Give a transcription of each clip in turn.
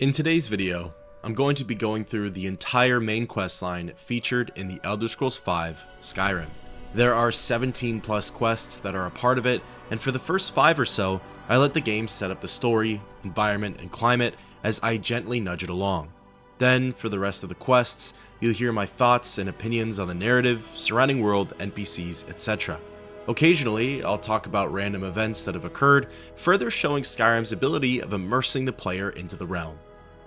In today's video, I'm going to be going through the entire main questline featured in the Elder Scrolls V Skyrim. There are 17 plus quests that are a part of it, and for the first 5 or so, I let the game set up the story, environment, and climate as I gently nudge it along. Then, for the rest of the quests, you'll hear my thoughts and opinions on the narrative, surrounding world, NPCs, etc. Occasionally, I'll talk about random events that have occurred, further showing Skyrim's ability of immersing the player into the realm.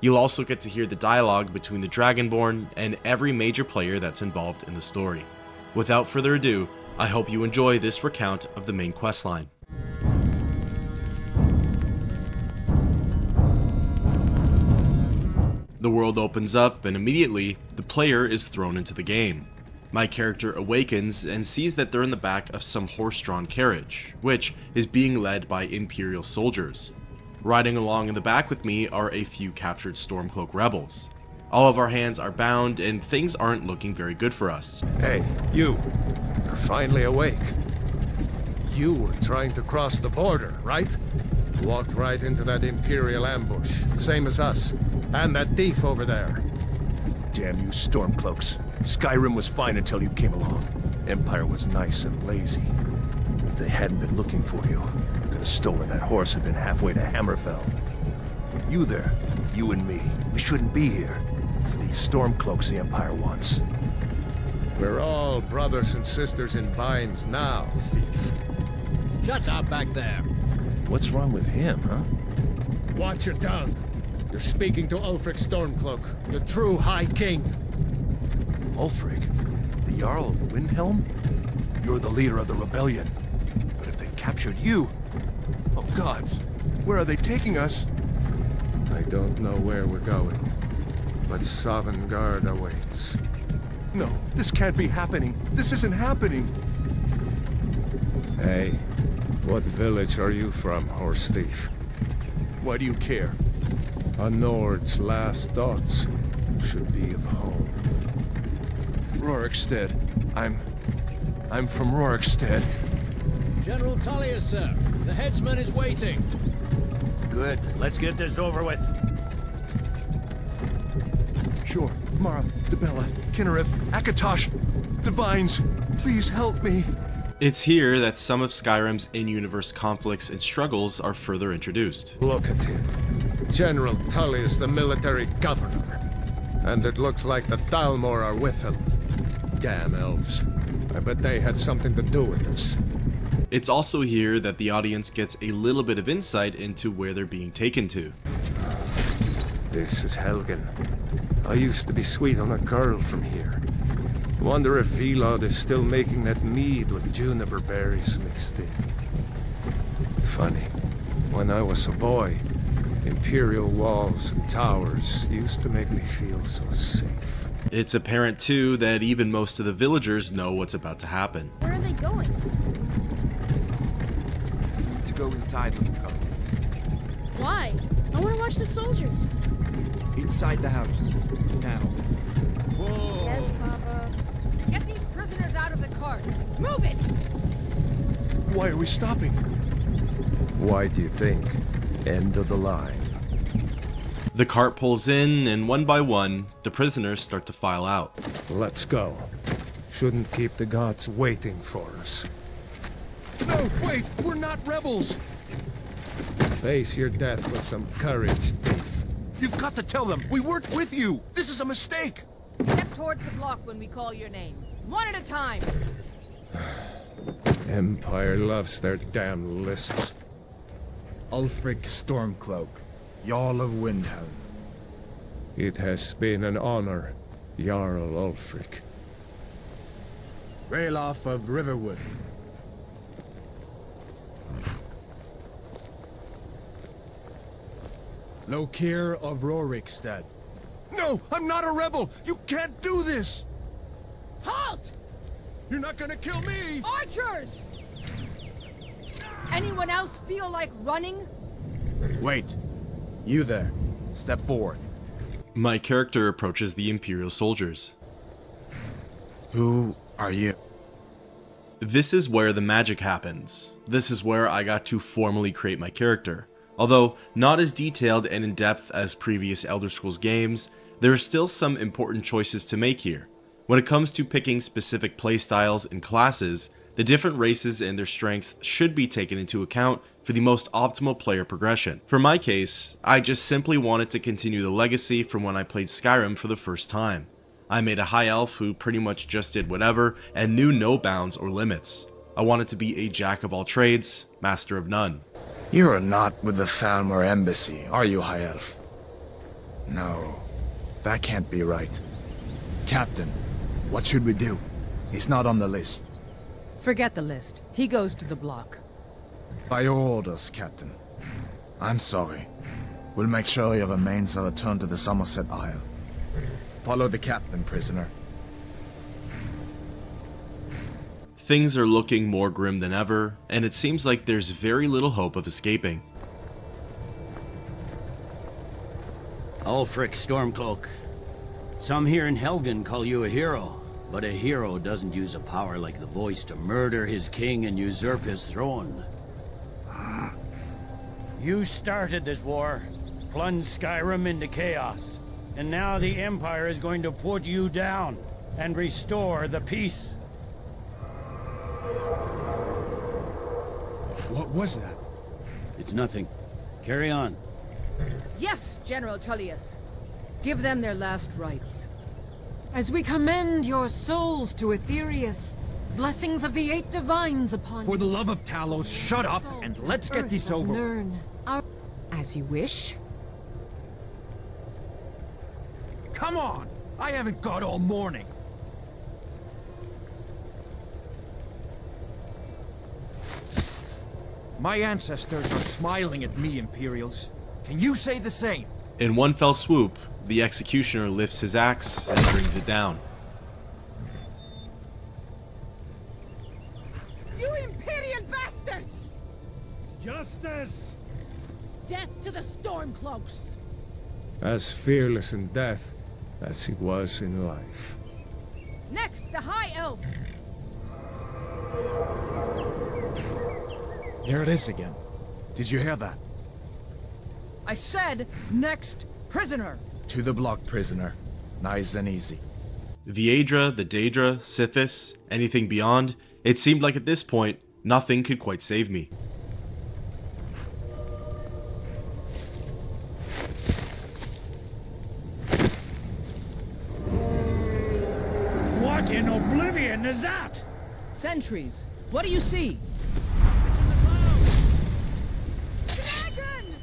You'll also get to hear the dialogue between the Dragonborn and every major player that's involved in the story. Without further ado, I hope you enjoy this recount of the main questline. The world opens up and immediately, the player is thrown into the game. My character awakens and sees that they're in the back of some horse-drawn carriage, which is being led by Imperial soldiers. Riding along in the back with me are a few captured Stormcloak rebels. All of our hands are bound and things aren't looking very good for us. Hey, you're finally awake. You were trying to cross the border, right? Walked right into that Imperial ambush, same as us, and that thief over there. Damn you Stormcloaks. Skyrim was fine until you came along. Empire was nice and lazy. If they hadn't been looking for you, could have stolen that horse and been halfway to Hammerfell. You there, you and me, we shouldn't be here. It's these Stormcloaks the Empire wants. We're all brothers and sisters in binds now, thief. Shut up back there. What's wrong with him, huh? Watch your tongue. You're speaking to Ulfric Stormcloak, the true High King. Ulfric? The Jarl of Windhelm? You're the leader of the rebellion. But if they've captured you... Oh gods, where are they taking us? I don't know where we're going, but Sovngarde awaits. No, this can't be happening. This isn't happening. Hey, what village are you from, horse thief? Why do you care? A Nord's last thoughts should be of home. Rorikstead. I'm from Rorikstead. General Tullius, sir. The headsman is waiting. Good. Let's get this over with. Sure. Mara, Dibella, Kinnereth, Akatosh, Divines, please help me. It's here that some of Skyrim's in-universe conflicts and struggles are further introduced. Look at him. General Tullius, the military governor. And it looks like the Thalmor are with him. Damn elves. I bet they had something to do with this. It's also here that the audience gets a little bit of insight into where they're being taken to. This is Helgen. I used to be sweet on a girl from here. Wonder if Vilod is still making that mead with juniper berries mixed in. Funny. When I was a boy, Imperial walls and towers used to make me feel so safe. It's apparent too that even most of the villagers know what's about to happen. Where are they going? To go inside with the couple. Why? I want to watch the soldiers. Inside the house. Now. Whoa. Yes, Papa. Get these prisoners out of the carts. Move it! Why are we stopping? Why do you think? End of the line. The cart pulls in, and one by one, the prisoners start to file out. Let's go. Shouldn't keep the gods waiting for us. No, wait! We're not rebels! Face your death with some courage, thief. You've got to tell them! We weren't with you! This is a mistake! Step towards the block when we call your name. One at a time. Empire loves their damn lists. Ulfric Stormcloak, Jarl of Windhelm. It has been an honor, Jarl Ulfric. Ralof of Riverwood. Lokir of Rorikstead. No! I'm not a rebel! You can't do this! Halt! You're not gonna kill me! Archers! Anyone else feel like running? Wait. You there. Step forward. My character approaches the Imperial soldiers. Who are you? This is where the magic happens. This is where I got to formally create my character. Although not as detailed and in-depth as previous Elder Scrolls games, there are still some important choices to make here. When it comes to picking specific playstyles and classes, the different races and their strengths should be taken into account for the most optimal player progression. For my case, I just simply wanted to continue the legacy from when I played Skyrim for the first time. I made a high elf who pretty much just did whatever and knew no bounds or limits. I wanted to be a jack of all trades, master of none. You are not with the Thalmor embassy, are you, High Elf? No, that can't be right. Captain, what should we do? He's not on the list. Forget the list. He goes to the block. By your orders, Captain. I'm sorry. We'll make sure you have a means of return to the Somerset Isle. Follow the captain, prisoner. Things are looking more grim than ever, and it seems like there's very little hope of escaping. Ulfric Stormcloak. Some here in Helgen call you a hero, but a hero doesn't use a power like the voice to murder his king and usurp his throne. You started this war, plunged Skyrim into chaos, and now the Empire is going to put you down and restore the peace. What was that? It's nothing. Carry on. Yes, General Tullius. Give them their last rites. As we commend your souls to Aetherius, blessings of the 8 divines upon For you. the love of Talos, shut up and let's get this over with. Nern, As you wish. Come on! I haven't got all morning. My ancestors are smiling at me, Imperials. Can you say the same? In one fell swoop, the executioner lifts his axe and brings it down. You Imperial bastards! Justice! Death to the Stormcloaks! As fearless in death as he was in life. Next, the High Elf! Here it is again. Did you hear that? I said, next, prisoner! To the block, prisoner. Nice and easy. The Aedra, the Daedra, Sithis, anything beyond, it seemed like at this point, nothing could quite save me. What in oblivion is that? Sentries, what do you see? Dragon!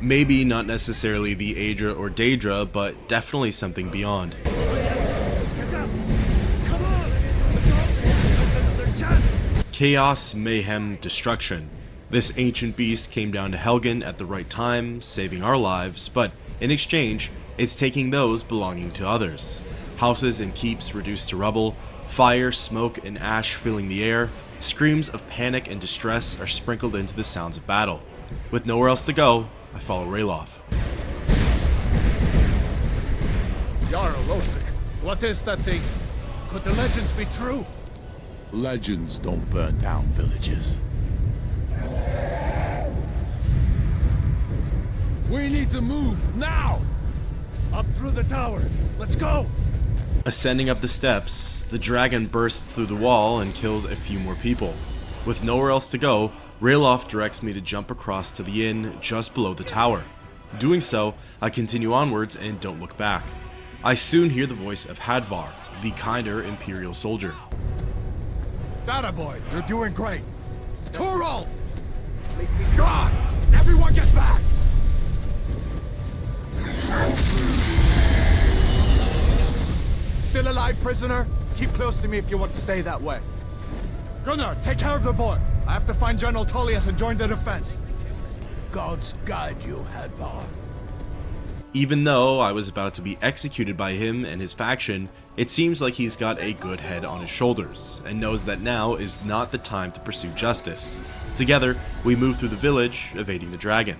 Maybe not necessarily the Aedra or Daedra, but definitely something beyond. Chaos, mayhem, destruction. This ancient beast came down to Helgen at the right time, saving our lives, but in exchange, it's taking those belonging to others. Houses and keeps reduced to rubble, fire, smoke, and ash filling the air, screams of panic and distress are sprinkled into the sounds of battle. With nowhere else to go, I follow Ralof. Jarl Ulfric, what is that thing? Could the legends be true? Legends don't burn down villages. We need to move, now! Up through the tower, let's go! Ascending up the steps, the dragon bursts through the wall and kills a few more people. With nowhere else to go, Ralof directs me to jump across to the inn just below the tower. Doing so, I continue onwards and don't look back. I soon hear the voice of Hadvar, the kinder Imperial soldier. That boy, you're doing great. Torolf! God! Everyone get back! Still alive, prisoner? Keep close to me if you want to stay that way. Gunnar, take care of the boy. I have to find General Tullius and join the defense. Gods guide you, Hadvar. Even though I was about to be executed by him and his faction, it seems like he's got a good head on his shoulders, and knows that now is not the time to pursue justice. Together, we move through the village, evading the dragon.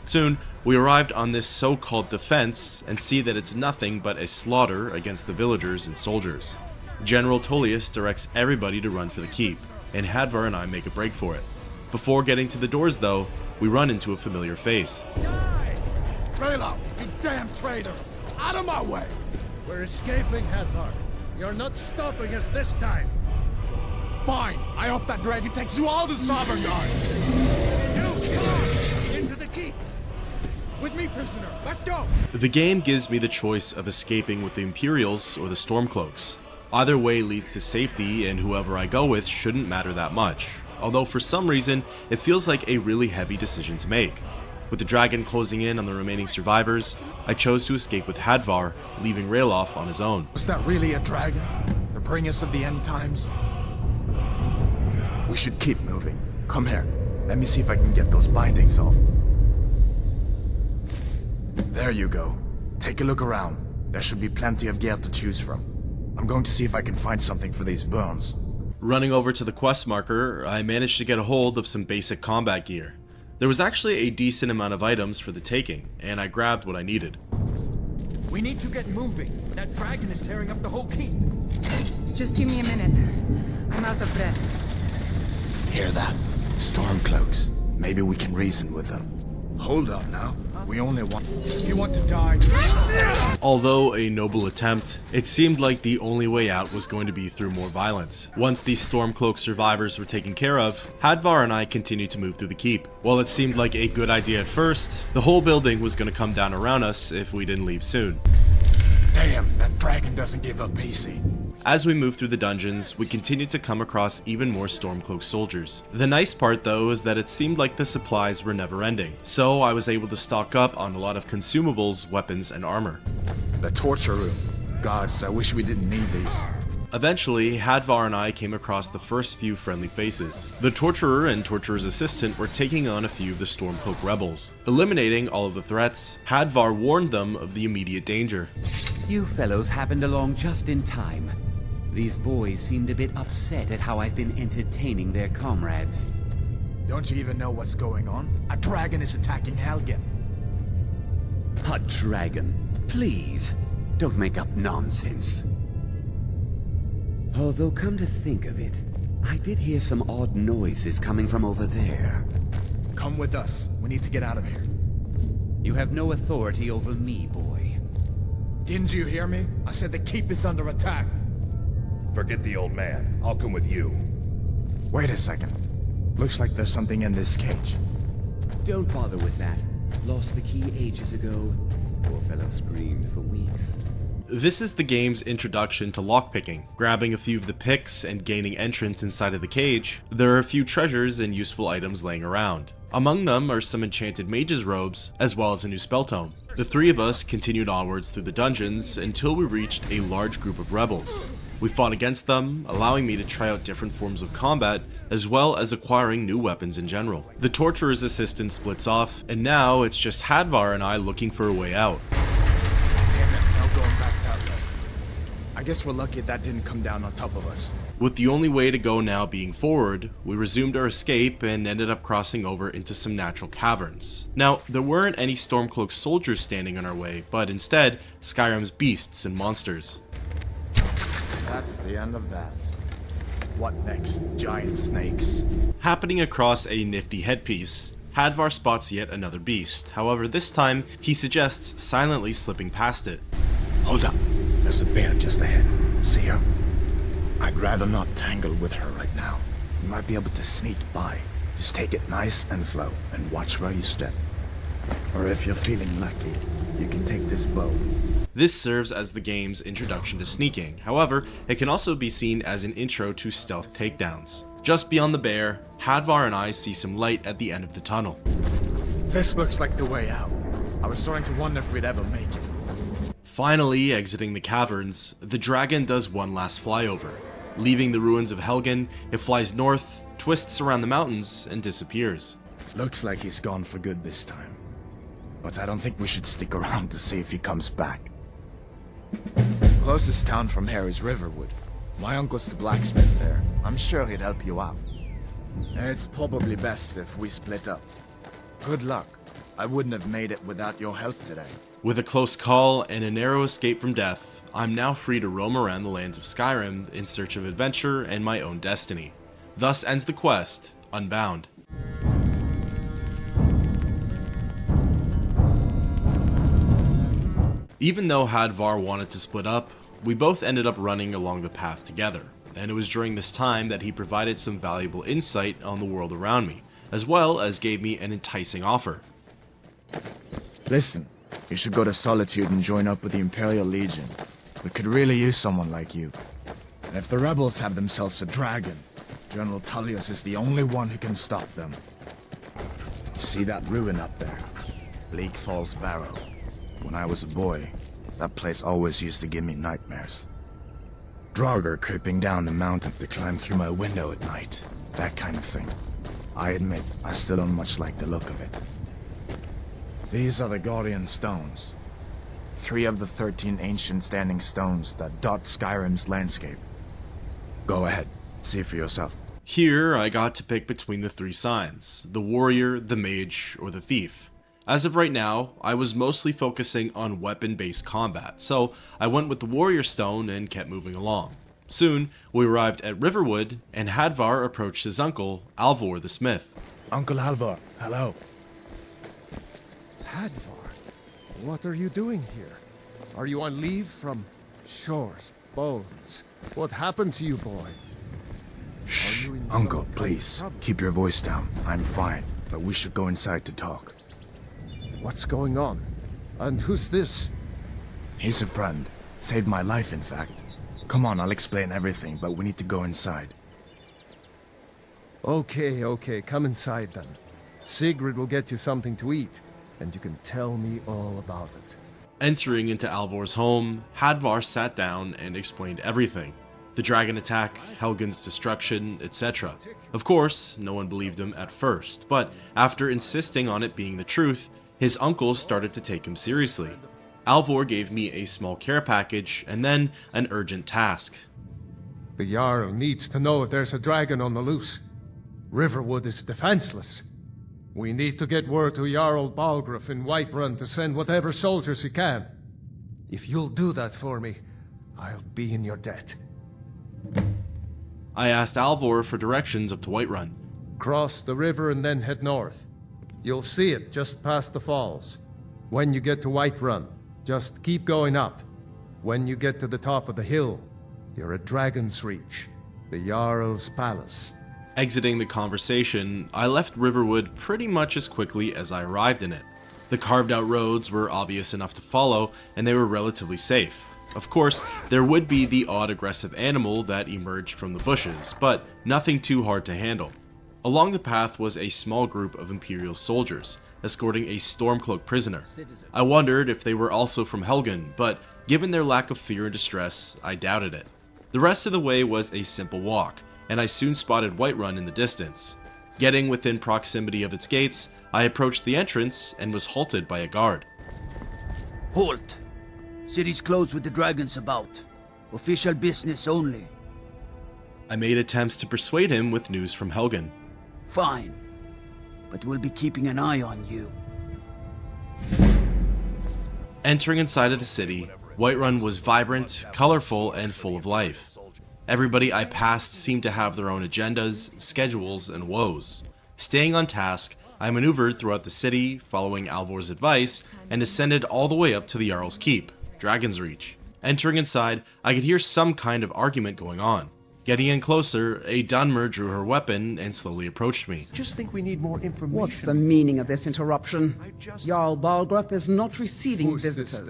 Soon, we arrived on this so-called defense and see that it's nothing but a slaughter against the villagers and soldiers. General Tullius directs everybody to run for the keep, and Hadvar and I make a break for it. Before getting to the doors though, we run into a familiar face. Barrow, you damn traitor! Out of my way! We're escaping, Hadvar. You're not stopping us this time. Fine, I hope that dragon takes you all to Sovngarde! You come on! Into the keep! With me, prisoner, let's go! The game gives me the choice of escaping with the Imperials or the Stormcloaks. Either way leads to safety, and whoever I go with shouldn't matter that much, although for some reason it feels like a really heavy decision to make. With the dragon closing in on the remaining survivors, I chose to escape with Hadvar, leaving Ralof on his own. Was that really a dragon? To bring us of the end times? We should keep moving. Come here. Let me see if I can get those bindings off. There you go. Take a look around. There should be plenty of gear to choose from. I'm going to see if I can find something for these burns. Running over to the quest marker, I managed to get a hold of some basic combat gear. There was actually a decent amount of items for the taking, and I grabbed what I needed. We need to get moving. That dragon is tearing up the whole keep. Just give me a minute. I'm out of breath. Hear that? Stormcloaks. Maybe we can reason with them. Hold up now. We only want... If you want to die... Although a noble attempt, it seemed like the only way out was going to be through more violence. Once these Stormcloak survivors were taken care of, Hadvar and I continued to move through the keep. While it seemed like a good idea at first, the whole building was going to come down around us if we didn't leave soon. Damn, that dragon doesn't give up easy. As we moved through the dungeons, we continued to come across even more Stormcloak soldiers. The nice part though is that it seemed like the supplies were never ending, so I was able to stock up on a lot of consumables, weapons, and armor. The torture room. Gods, I wish we didn't need these. Eventually, Hadvar and I came across the first few friendly faces. The Torturer and Torturer's assistant were taking on a few of the Stormcloak rebels. Eliminating all of the threats, Hadvar warned them of the immediate danger. You fellows happened along just in time. These boys seemed a bit upset at how I've been entertaining their comrades. Don't you even know what's going on? A dragon is attacking Helgen. A dragon? Please, don't make up nonsense. Although, come to think of it, I did hear some odd noises coming from over there. Come with us. We need to get out of here. You have no authority over me, boy. Didn't you hear me? I said the keep is under attack. Forget the old man. I'll come with you. Wait a second. Looks like there's something in this cage. Don't bother with that. Lost the key ages ago. Poor fellow screamed for weeks. This is the game's introduction to lockpicking. Grabbing a few of the picks and gaining entrance inside of the cage, there are a few treasures and useful items laying around. Among them are some enchanted mage's robes, as well as a new spell tome. The three of us continued onwards through the dungeons until we reached a large group of rebels. We fought against them, allowing me to try out different forms of combat, as well as acquiring new weapons in general. The Torturer's assistant splits off, and now it's just Hadvar and I looking for a way out. No going back that way. I guess we're lucky that didn't come down on top of us. With the only way to go now being forward, we resumed our escape and ended up crossing over into some natural caverns. Now, there weren't any Stormcloak soldiers standing in our way, but instead, Skyrim's beasts and monsters. That's the end of that. What next? Giant snakes? Happening across a nifty headpiece, Hadvar spots yet another beast. However, this time, he suggests silently slipping past it. Hold up. There's a bear just ahead. See her? I'd rather not tangle with her right now. You might be able to sneak by. Just take it nice and slow, and watch where you step. Or if you're feeling lucky, you can take this bow. This serves as the game's introduction to sneaking. However, it can also be seen as an intro to stealth takedowns. Just beyond the bear, Hadvar and I see some light at the end of the tunnel. This looks like the way out. I was starting to wonder if we'd ever make it. Finally exiting the caverns, the dragon does one last flyover. Leaving the ruins of Helgen, it flies north, twists around the mountains, and disappears. Looks like he's gone for good this time. But I don't think we should stick around to see if he comes back. Closest town from here is Riverwood. My uncle's the blacksmith there. I'm sure he'd help you out. It's probably best if we split up. Good luck. I wouldn't have made it without your help today. With a close call and a narrow escape from death, I'm now free to roam around the lands of Skyrim in search of adventure and my own destiny. Thus ends the quest, Unbound. Even though Hadvar wanted to split up, we both ended up running along the path together, and it was during this time that he provided some valuable insight on the world around me, as well as gave me an enticing offer. Listen, you should go to Solitude and join up with the Imperial Legion. We could really use someone like you. And if the rebels have themselves a dragon, General Tullius is the only one who can stop them. See that ruin up there? Bleak Falls Barrow. When I was a boy, that place always used to give me nightmares. Draugr creeping down the mountain to climb through my window at night. That kind of thing. I admit, I still don't much like the look of it. These are the Guardian Stones. 3 of the 13 ancient standing stones that dot Skyrim's landscape. Go ahead, see for yourself. Here, I got to pick between the 3 signs: the warrior, the mage, or the thief. As of right now, I was mostly focusing on weapon-based combat, so I went with the warrior stone and kept moving along. Soon, we arrived at Riverwood, and Hadvar approached his uncle, Alvor the smith. Uncle Alvor, hello. Hadvar, what are you doing here? Are you on leave from Shores, Bones? What happened to you, boy? Shh, Uncle, please. Keep your voice down. I'm fine, but we should go inside to talk. What's going on? And who's this? He's a friend. Saved my life, in fact. Come on, I'll explain everything, but we need to go inside. Okay, come inside then. Sigrid will get you something to eat, and you can tell me all about it. Entering into Alvor's home, Hadvar sat down and explained everything. The dragon attack, Helgen's destruction, etc. Of course, no one believed him at first, but after insisting on it being the truth, his uncle started to take him seriously. Alvor gave me a small care package and then an urgent task. The Jarl needs to know if there's a dragon on the loose. Riverwood is defenseless. We need to get word to Jarl Balgruuf in Whiterun to send whatever soldiers he can. If you'll do that for me, I'll be in your debt. I asked Alvor for directions up to Whiterun. Cross the river and then head north. You'll see it just past the falls. When you get to Whiterun, just keep going up. When you get to the top of the hill, you're at Dragon's Reach, the Jarl's palace. Exiting the conversation, I left Riverwood pretty much as quickly as I arrived in it. The carved out roads were obvious enough to follow, and they were relatively safe. Of course, there would be the odd aggressive animal that emerged from the bushes, but nothing too hard to handle. Along the path was a small group of Imperial soldiers, escorting a Stormcloak prisoner. I wondered if they were also from Helgen, but given their lack of fear and distress, I doubted it. The rest of the way was a simple walk, and I soon spotted Whiterun in the distance. Getting within proximity of its gates, I approached the entrance and was halted by a guard. Halt! City's closed with the dragons about. Official business only. I made attempts to persuade him with news from Helgen. Fine, but we'll be keeping an eye on you. Entering inside of the city, Whiterun was vibrant, colorful, and full of life. Everybody I passed seemed to have their own agendas, schedules, and woes. Staying on task, I maneuvered throughout the city, following Alvor's advice, and ascended all the way up to the Jarl's Keep, Dragon's Reach. Entering inside, I could hear some kind of argument going on. Getting in closer, a Dunmer drew her weapon and slowly approached me. Just think we need more information. What's the meaning of this interruption? Jarl Balgruuf is not receiving visitors.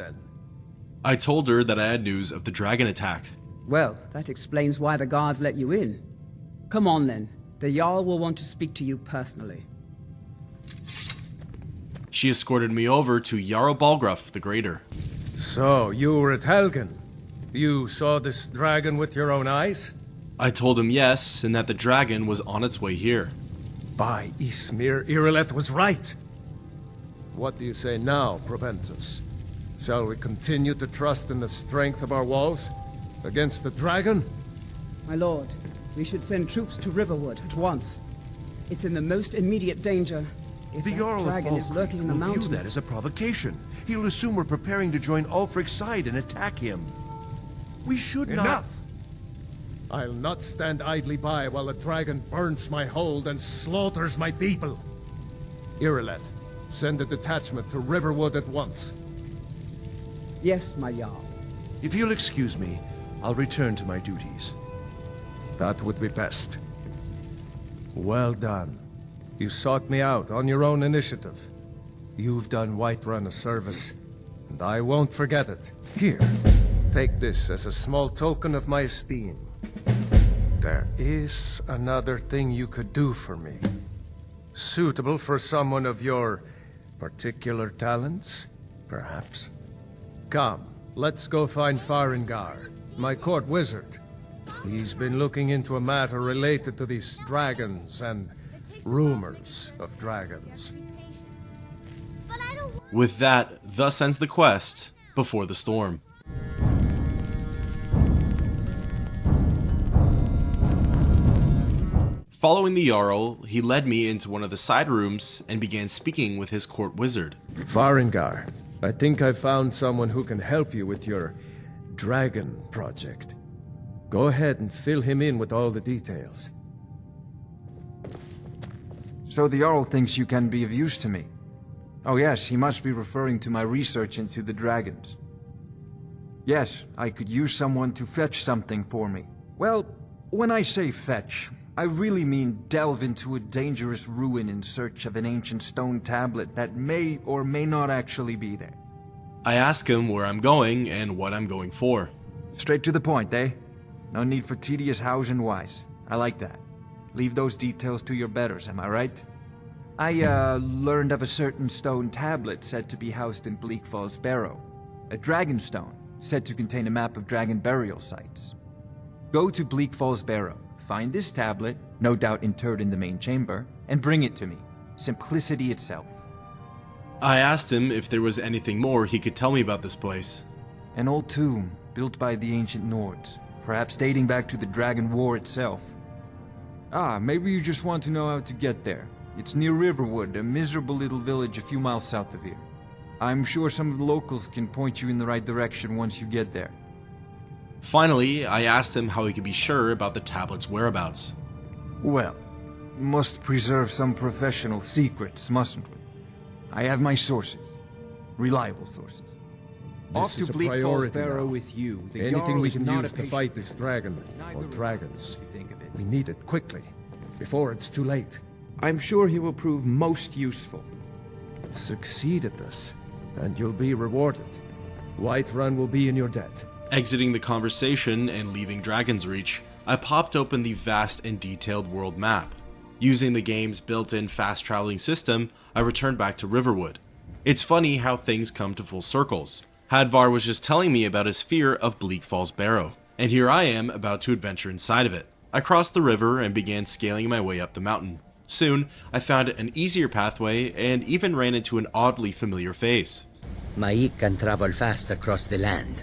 I told her that I had news of the dragon attack. Well, that explains why the guards let you in. Come on then. The Jarl will want to speak to you personally. She escorted me over to Jarl Balgruuf the Greater. So, you were at Helgen. You saw this dragon with your own eyes? I told him yes, and that the dragon was on its way here. By Ysmir, Irileth was right. What do you say now, Proventus? Shall we continue to trust in the strength of our walls against the dragon? My lord, we should send troops to Riverwood at once. It's in the most immediate danger. If The that Jarl of dragon is Falkreath lurking in the will view mountains... that as a provocation. He'll assume we're preparing to join Ulfric's side and attack him. We should not... Enough! I'll not stand idly by while the dragon burns my hold and slaughters my people. Irileth, send a detachment to Riverwood at once. Yes, my Jarl. If you'll excuse me, I'll return to my duties. That would be best. Well done. You sought me out on your own initiative. You've done Whiterun a service, and I won't forget it. Here, take this as a small token of my esteem. There is another thing you could do for me. Suitable for someone of your particular talents, perhaps. Come, let's go find Farengar, my court wizard. He's been looking into a matter related to these dragons and rumors of dragons. With that, thus ends the quest before the storm. Following the Jarl, he led me into one of the side rooms and began speaking with his court wizard. Farengar, I think I've found someone who can help you with your dragon project. Go ahead and fill him in with all the details. So the Jarl thinks you can be of use to me. Oh yes, he must be referring to my research into the dragons. Yes, I could use someone to fetch something for me. Well, when I say fetch, I really mean delve into a dangerous ruin in search of an ancient stone tablet that may or may not actually be there. I ask him where I'm going and what I'm going for. Straight to the point, eh? No need for tedious hows and whys. I like that. Leave those details to your betters, am I right? I, learned of a certain stone tablet said to be housed in Bleak Falls Barrow. A dragon stone, said to contain a map of dragon burial sites. Go to Bleak Falls Barrow, find this tablet, no doubt interred in the main chamber, and bring it to me. Simplicity itself. I asked him if there was anything more he could tell me about this place. An old tomb, built by the ancient Nords, perhaps dating back to the Dragon War itself. Ah, maybe you just want to know how to get there. It's near Riverwood, a miserable little village a few miles south of here. I'm sure some of the locals can point you in the right direction once you get there. Finally, I asked him how he could be sure about the tablet's whereabouts. Well, must preserve some professional secrets, mustn't we? I have my sources. Reliable sources. This is a priority now. with you. Anything we can use to fight this dragon, or dragons, we need it quickly, before it's too late. I'm sure he will prove most useful. Succeed at this, and you'll be rewarded. Whiterun will be in your debt. Exiting the conversation and leaving Dragon's Reach, I popped open the vast and detailed world map. Using the game's built-in fast-traveling system, I returned back to Riverwood. It's funny how things come to full circles. Hadvar was just telling me about his fear of Bleak Falls Barrow, and here I am about to adventure inside of it. I crossed the river and began scaling my way up the mountain. Soon, I found an easier pathway and even ran into an oddly familiar face. Maik can travel fast across the land.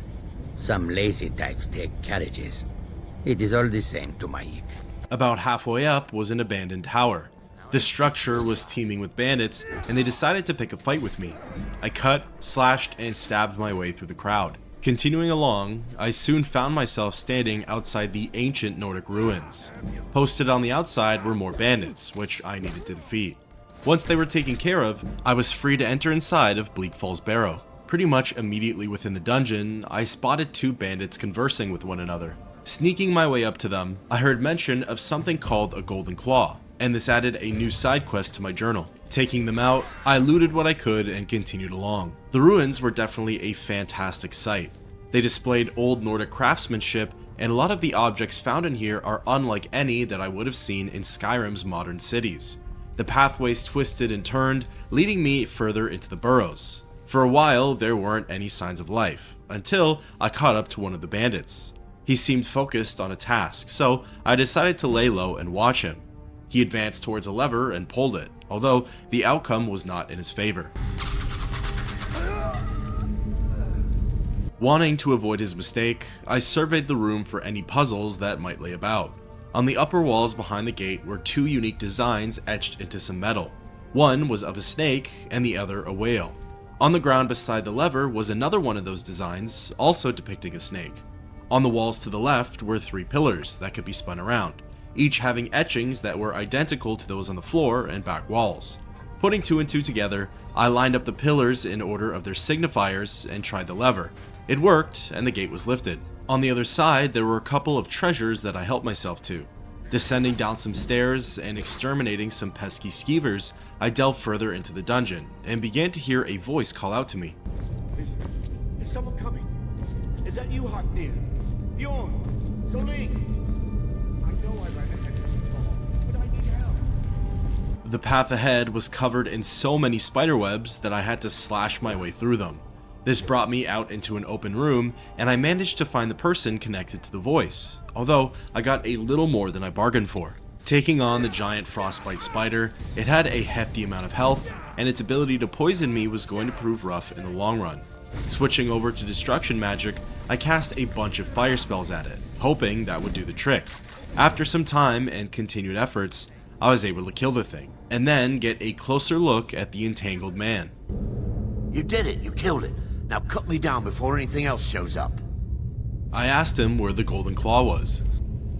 Some lazy types take carriages. It is all the same to Maik. About halfway up was an abandoned tower. The structure was teeming with bandits, and they decided to pick a fight with me. I cut, slashed, and stabbed my way through the crowd. Continuing along, I soon found myself standing outside the ancient Nordic ruins. Posted on the outside were more bandits, which I needed to defeat. Once they were taken care of, I was free to enter inside of Bleak Falls Barrow. Pretty much immediately within the dungeon, I spotted two bandits conversing with one another. Sneaking my way up to them, I heard mention of something called a Golden Claw, and this added a new side quest to my journal. Taking them out, I looted what I could and continued along. The ruins were definitely a fantastic sight. They displayed old Nordic craftsmanship, and a lot of the objects found in here are unlike any that I would have seen in Skyrim's modern cities. The pathways twisted and turned, leading me further into the burrows. For a while, there weren't any signs of life, until I caught up to one of the bandits. He seemed focused on a task, so I decided to lay low and watch him. He advanced towards a lever and pulled it, although the outcome was not in his favor. Wanting to avoid his mistake, I surveyed the room for any puzzles that might lay about. On the upper walls behind the gate were two unique designs etched into some metal. One was of a snake and the other a whale. On the ground beside the lever was another one of those designs, also depicting a snake. On the walls to the left were 3 pillars that could be spun around, each having etchings that were identical to those on the floor and back walls. Putting 2 and 2 together, I lined up the pillars in order of their signifiers and tried the lever. It worked, and the gate was lifted. On the other side, there were a couple of treasures that I helped myself to. Descending down some stairs and exterminating some pesky skeevers, I delved further into the dungeon, and began to hear a voice call out to me. Is someone coming? Is that you, Haknir? Bjorn? Soling? I know I ran ahead of you, but I need help. The path ahead was covered in so many spiderwebs that I had to slash my way through them. This brought me out into an open room, and I managed to find the person connected to the voice, although I got a little more than I bargained for. Taking on the giant frostbite spider, it had a hefty amount of health, and its ability to poison me was going to prove rough in the long run. Switching over to destruction magic, I cast a bunch of fire spells at it, hoping that would do the trick. After some time and continued efforts, I was able to kill the thing, and then get a closer look at the entangled man. You did it, you killed it. Now cut me down before anything else shows up. I asked him where the golden claw was.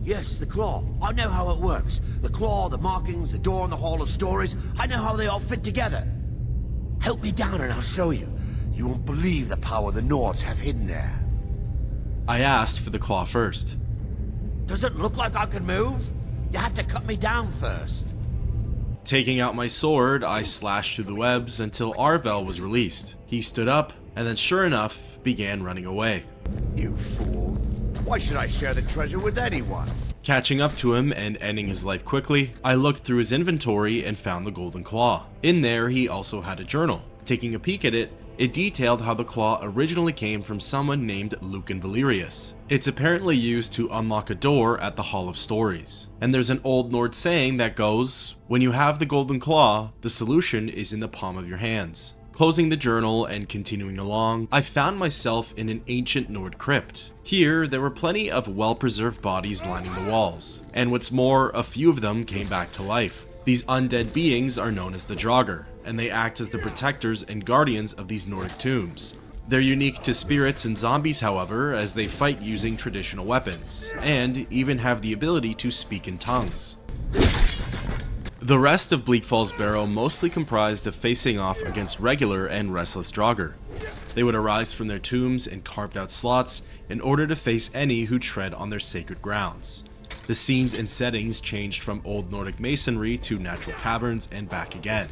Yes, the claw. I know how it works. The claw, the markings, the door in the Hall of Stories. I know how they all fit together. Help me down and I'll show you. You won't believe the power the Nords have hidden there. I asked for the claw first. Does it look like I can move? You have to cut me down first. Taking out my sword, I slashed through the webs until Arvel was released. He stood up, and then sure enough, began running away. You fool. Why should I share the treasure with anyone? Catching up to him and ending his life quickly, I looked through his inventory and found the golden claw. In there, he also had a journal. Taking a peek at it, it detailed how the claw originally came from someone named Lucan Valerius. It's apparently used to unlock a door at the Hall of Stories. And there's an old Nord saying that goes, when you have the golden claw, the solution is in the palm of your hands. Closing the journal and continuing along, I found myself in an ancient Nord crypt. Here, there were plenty of well-preserved bodies lining the walls. And what's more, a few of them came back to life. These undead beings are known as the Draugr, and they act as the protectors and guardians of these Nordic tombs. They're unique to spirits and zombies, however, as they fight using traditional weapons, and even have the ability to speak in tongues. The rest of Bleak Fall's Barrow mostly comprised of facing off against regular and restless Draugr. They would arise from their tombs and carved out slots in order to face any who tread on their sacred grounds. The scenes and settings changed from old Nordic masonry to natural caverns and back again.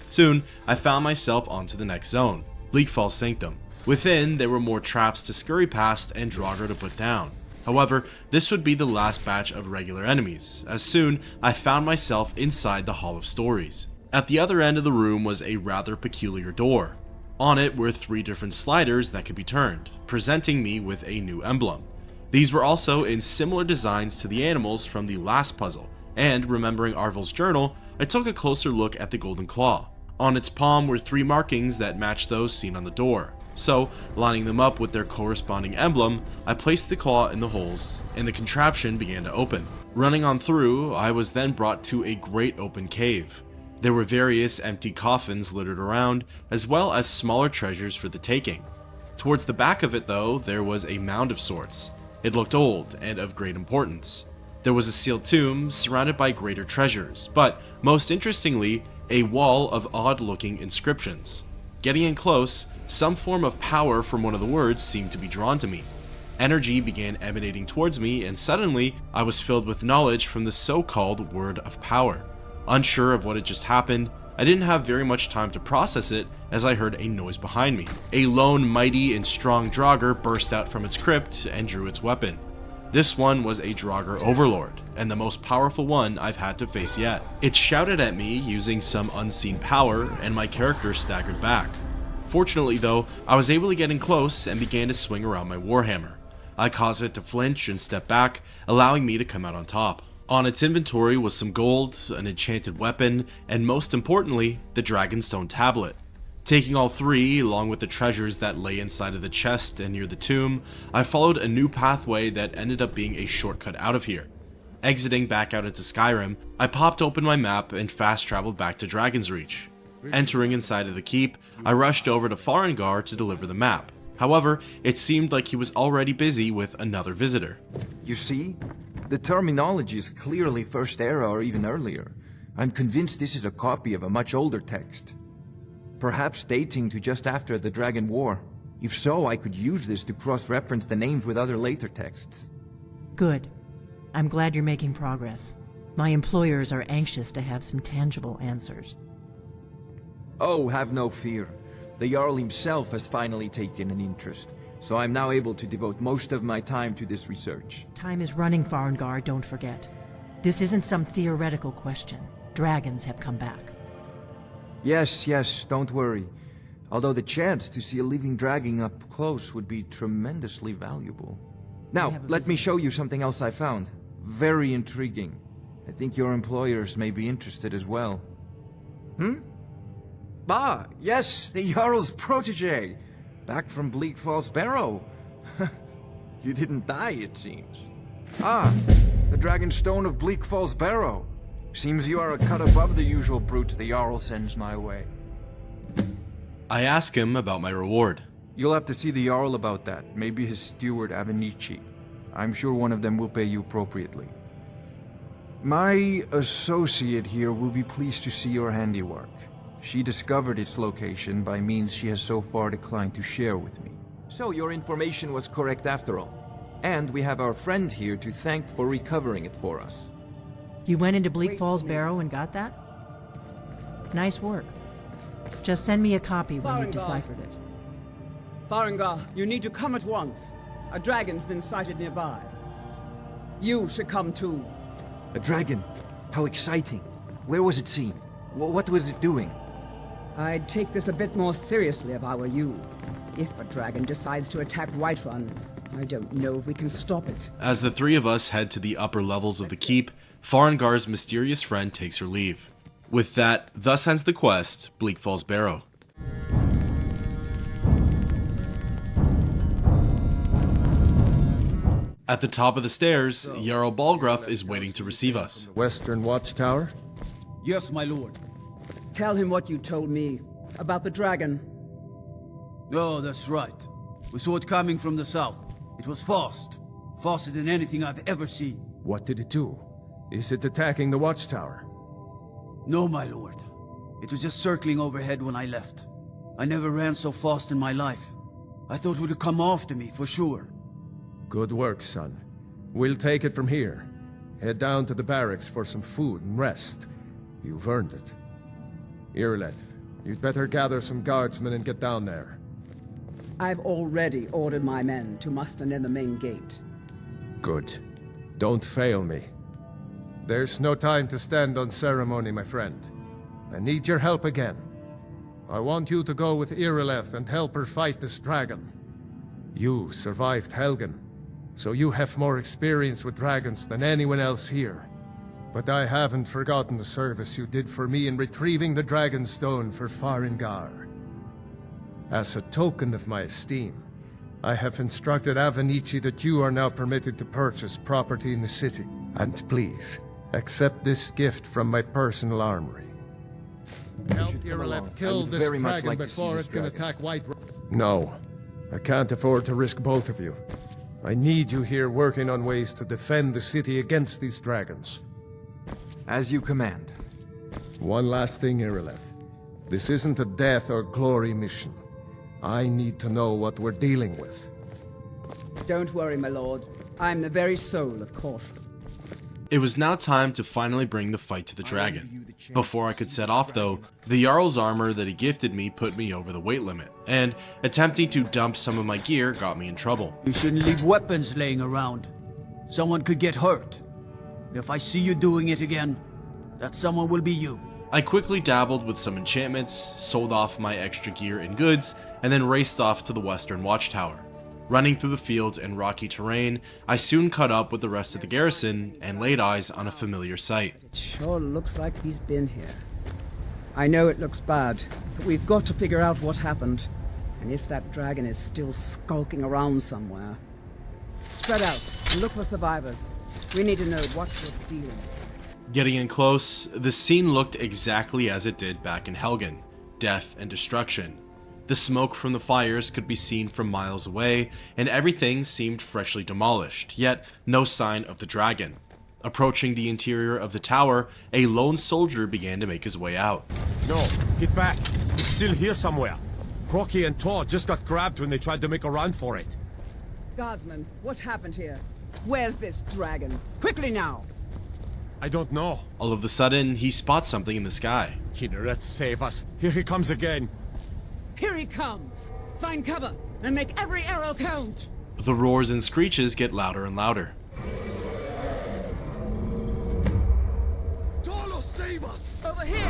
Soon, I found myself onto the next zone, Bleak Fall Sanctum. Within, there were more traps to scurry past and Draugr to put down. However, this would be the last batch of regular enemies, as soon I found myself inside the Hall of Stories. At the other end of the room was a rather peculiar door. On it were 3 different sliders that could be turned, presenting me with a new emblem. These were also in similar designs to the animals from the last puzzle, and remembering Arvel's journal, I took a closer look at the golden claw. On its palm were 3 markings that matched those seen on the door. So, lining them up with their corresponding emblem, I placed the claw in the holes, and the contraption began to open. Running on through, I was then brought to a great open cave. There were various empty coffins littered around, as well as smaller treasures for the taking. Towards the back of it though, there was a mound of sorts. It looked old and of great importance. There was a sealed tomb surrounded by greater treasures, but most interestingly, a wall of odd-looking inscriptions. Getting in close, some form of power from one of the words seemed to be drawn to me. Energy began emanating towards me, and suddenly, I was filled with knowledge from the so-called Word of Power. Unsure of what had just happened, I didn't have very much time to process it as I heard a noise behind me. A lone, mighty, and strong Draugr burst out from its crypt and drew its weapon. This one was a Draugr overlord, and the most powerful one I've had to face yet. It shouted at me using some unseen power, and my character staggered back. Fortunately though, I was able to get in close and began to swing around my warhammer. I caused it to flinch and step back, allowing me to come out on top. On its inventory was some gold, an enchanted weapon, and most importantly, the Dragonstone tablet. Taking all 3, along with the treasures that lay inside of the chest and near the tomb, I followed a new pathway that ended up being a shortcut out of here. Exiting back out into Skyrim, I popped open my map and fast traveled back to Dragon's Reach. Entering inside of the keep, I rushed over to Sovngarde to deliver the map. However, it seemed like he was already busy with another visitor. You see? The terminology is clearly First Era or even earlier. I'm convinced this is a copy of a much older text. Perhaps dating to just after the Dragon War. If so, I could use this to cross-reference the names with other later texts. Good. I'm glad you're making progress. My employers are anxious to have some tangible answers. Oh, have no fear. The Jarl himself has finally taken an interest, so I'm now able to devote most of my time to this research. Time is running, Sovngarde, don't forget. This isn't some theoretical question. Dragons have come back. Yes, don't worry. Although the chance to see a living dragon up close would be tremendously valuable. Now, let me show you something else I found. Very intriguing. I think your employers may be interested as well. Ah, yes, the Jarl's protege. Back from Bleak Falls Barrow. You didn't die, it seems. Ah, the Dragon Stone of Bleak Falls Barrow. Seems you are a cut above the usual brutes the Jarl sends my way. I ask him about my reward. You'll have to see the Jarl about that. Maybe his steward Avenici. I'm sure one of them will pay you appropriately. My associate here will be pleased to see your handiwork. She discovered its location by means she has so far declined to share with me. So your information was correct after all. And we have our friend here to thank for recovering it for us. You went into Bleak Falls Barrow and got that? Nice work. Just send me a copy when you've deciphered it. Sovngarde, you need to come at once. A dragon's been sighted nearby. You should come too. A dragon? How exciting. Where was it seen? What was it doing? I'd take this a bit more seriously if I were you. If a dragon decides to attack Whiterun, I don't know if we can stop it. As the three of us head to the upper levels of the keep, Sovngarde's mysterious friend takes her leave. With that, thus ends the quest, Bleak Falls Barrow. At the top of the stairs, Jarl Balgruuf is waiting to receive us. Western Watchtower? Yes, my lord. Tell him what you told me about the dragon. Oh, that's right. We saw it coming from the south. It was fast. Faster than anything I've ever seen. What did it do? Is it attacking the Watchtower? No, my lord. It was just circling overhead when I left. I never ran so fast in my life. I thought it would come after me, for sure. Good work, son. We'll take it from here. Head down to the barracks for some food and rest. You've earned it. Eyrie, you'd better gather some guardsmen and get down there. I've already ordered my men to muster near the main gate. Good. Don't fail me. There's no time to stand on ceremony, my friend. I need your help again. I want you to go with Eyrie and help her fight this dragon. You survived Helgen, so you have more experience with dragons than anyone else here. But I haven't forgotten the service you did for me in retrieving the Dragon Stone for Sovngarde. As a token of my esteem, I have instructed Avenici that you are now permitted to purchase property in the city. And please, accept this gift from my personal armory. Help Eyrie kill this dragon before it can attack Whiterun. No, I can't afford to risk both of you. I need you here working on ways to defend the city against these dragons. As you command. One last thing, Eyrie. This isn't a death or glory mission. I need to know what we're dealing with. Don't worry, my lord. I'm the very soul of caution. It was now time to finally bring the fight to the dragon. Before I could set off though, the Jarl's armor that he gifted me put me over the weight limit, and attempting to dump some of my gear got me in trouble. You shouldn't leave weapons laying around. Someone could get hurt. If I see you doing it again, that someone will be you. I quickly dabbled with some enchantments, sold off my extra gear and goods, and then raced off to the Western Watchtower. Running through the fields and rocky terrain, I soon caught up with the rest of the garrison and laid eyes on a familiar sight. It sure looks like he's been here. I know it looks bad, but we've got to figure out what happened. And if that dragon is still skulking around somewhere. Spread out and look for survivors. We need to know what you're dealing with. Getting in close, the scene looked exactly as it did back in Helgen. Death and destruction. The smoke from the fires could be seen from miles away, and everything seemed freshly demolished, yet no sign of the dragon. Approaching the interior of the tower, a lone soldier began to make his way out. No, get back. It's still here somewhere. Crocky and Todd just got grabbed when they tried to make a run for it. Guardsman, what happened here? Where's this dragon? Quickly now! I don't know. All of a sudden, he spots something in the sky. Kinneret, save us. Here he comes again. Here he comes! Find cover, and make every arrow count! The roars and screeches get louder and louder. Tolo, save us! Over here!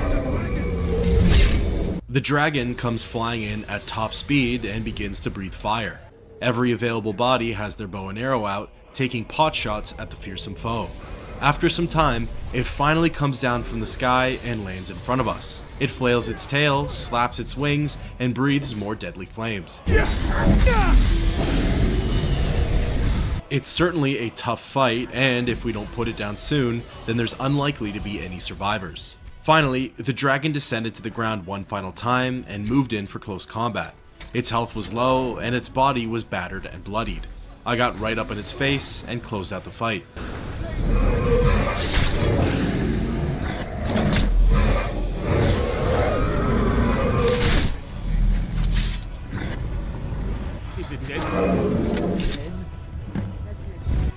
The dragon comes flying in at top speed and begins to breathe fire. Every available body has their bow and arrow out, taking pot shots at the fearsome foe. After some time, it finally comes down from the sky and lands in front of us. It flails its tail, slaps its wings, and breathes more deadly flames. It's certainly a tough fight, and if we don't put it down soon, then there's unlikely to be any survivors. Finally, the dragon descended to the ground one final time and moved in for close combat. Its health was low, and its body was battered and bloodied. I got right up in its face and closed out the fight. Is it dead?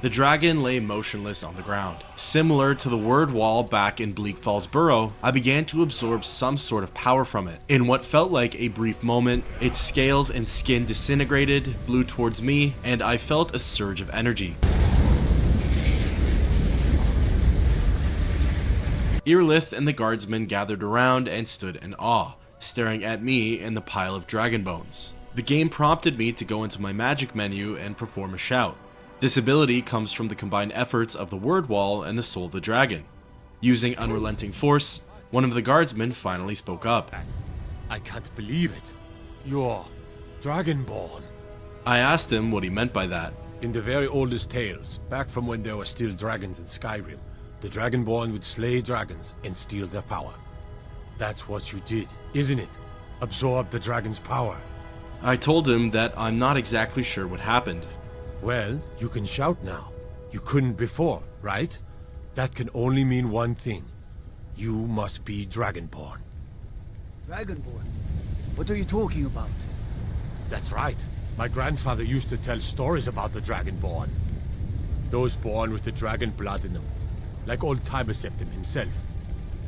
The dragon lay motionless on the ground. Similar to the word wall back in Bleak Falls Barrow, I began to absorb some sort of power from it. In what felt like a brief moment, its scales and skin disintegrated, blew towards me, and I felt a surge of energy. Eyrie and the guardsmen gathered around and stood in awe, staring at me and the pile of dragon bones. The game prompted me to go into my magic menu and perform a shout. This ability comes from the combined efforts of the word wall and the soul of the dragon. Using unrelenting force, one of the guardsmen finally spoke up. I can't believe it. You're Dragonborn. I asked him what he meant by that. In the very oldest tales, back from when there were still dragons in Skyrim, the Dragonborn would slay dragons and steal their power. That's what you did, isn't it? Absorb the dragon's power. I told him that I'm not exactly sure what happened. Well, you can shout now. You couldn't before, right? That can only mean one thing. You must be Dragonborn. Dragonborn? What are you talking about? That's right. My grandfather used to tell stories about the Dragonborn. Those born with the dragon blood in them. Like old Tiber Septim himself.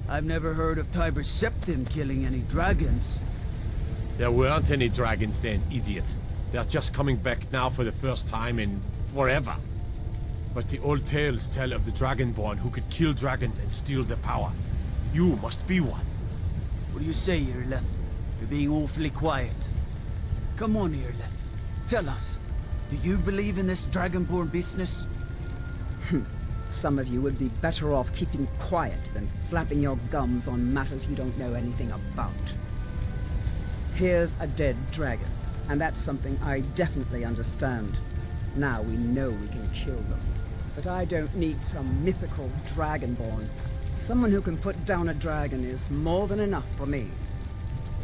I've never heard of Tiber Septim killing any dragons. There weren't any dragons then, idiot. They're just coming back now for the first time in forever. But the old tales tell of the Dragonborn who could kill dragons and steal their power. You must be one. What do you say, Eyrie? You're being awfully quiet. Come on, Eyrie. Tell us. Do you believe in this Dragonborn business? Some of you would be better off keeping quiet than flapping your gums on matters you don't know anything about. Here's a dead dragon, and that's something I definitely understand. Now we know we can kill them. But I don't need some mythical Dragonborn. Someone who can put down a dragon is more than enough for me.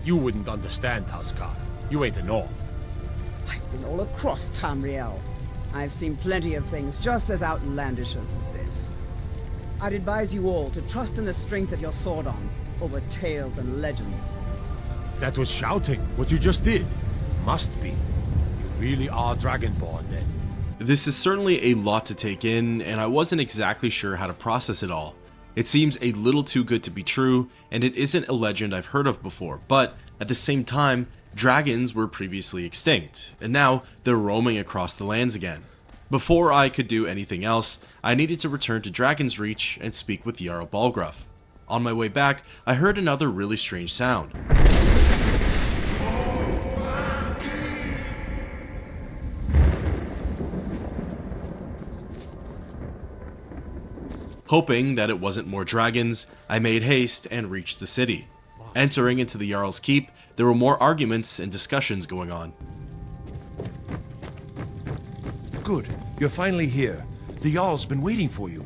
You wouldn't understand, Houseguard. You ain't a Norm. I've been all across Tamriel. I've seen plenty of things just as outlandish as this. I'd advise you all to trust in the strength of your sword arm over tales and legends. That was shouting, what you just did. Must be. You really are Dragonborn, then. This is certainly a lot to take in, and I wasn't exactly sure how to process it all. It seems a little too good to be true, and it isn't a legend I've heard of before, but at the same time, dragons were previously extinct, and now they're roaming across the lands again. Before I could do anything else, I needed to return to Dragon's Reach and speak with Jarl Balgruuf. On my way back, I heard another really strange sound. Hoping that it wasn't more dragons, I made haste and reached the city. Entering into the Jarl's Keep, there were more arguments and discussions going on. Good. You're finally here. The Jarl's been waiting for you.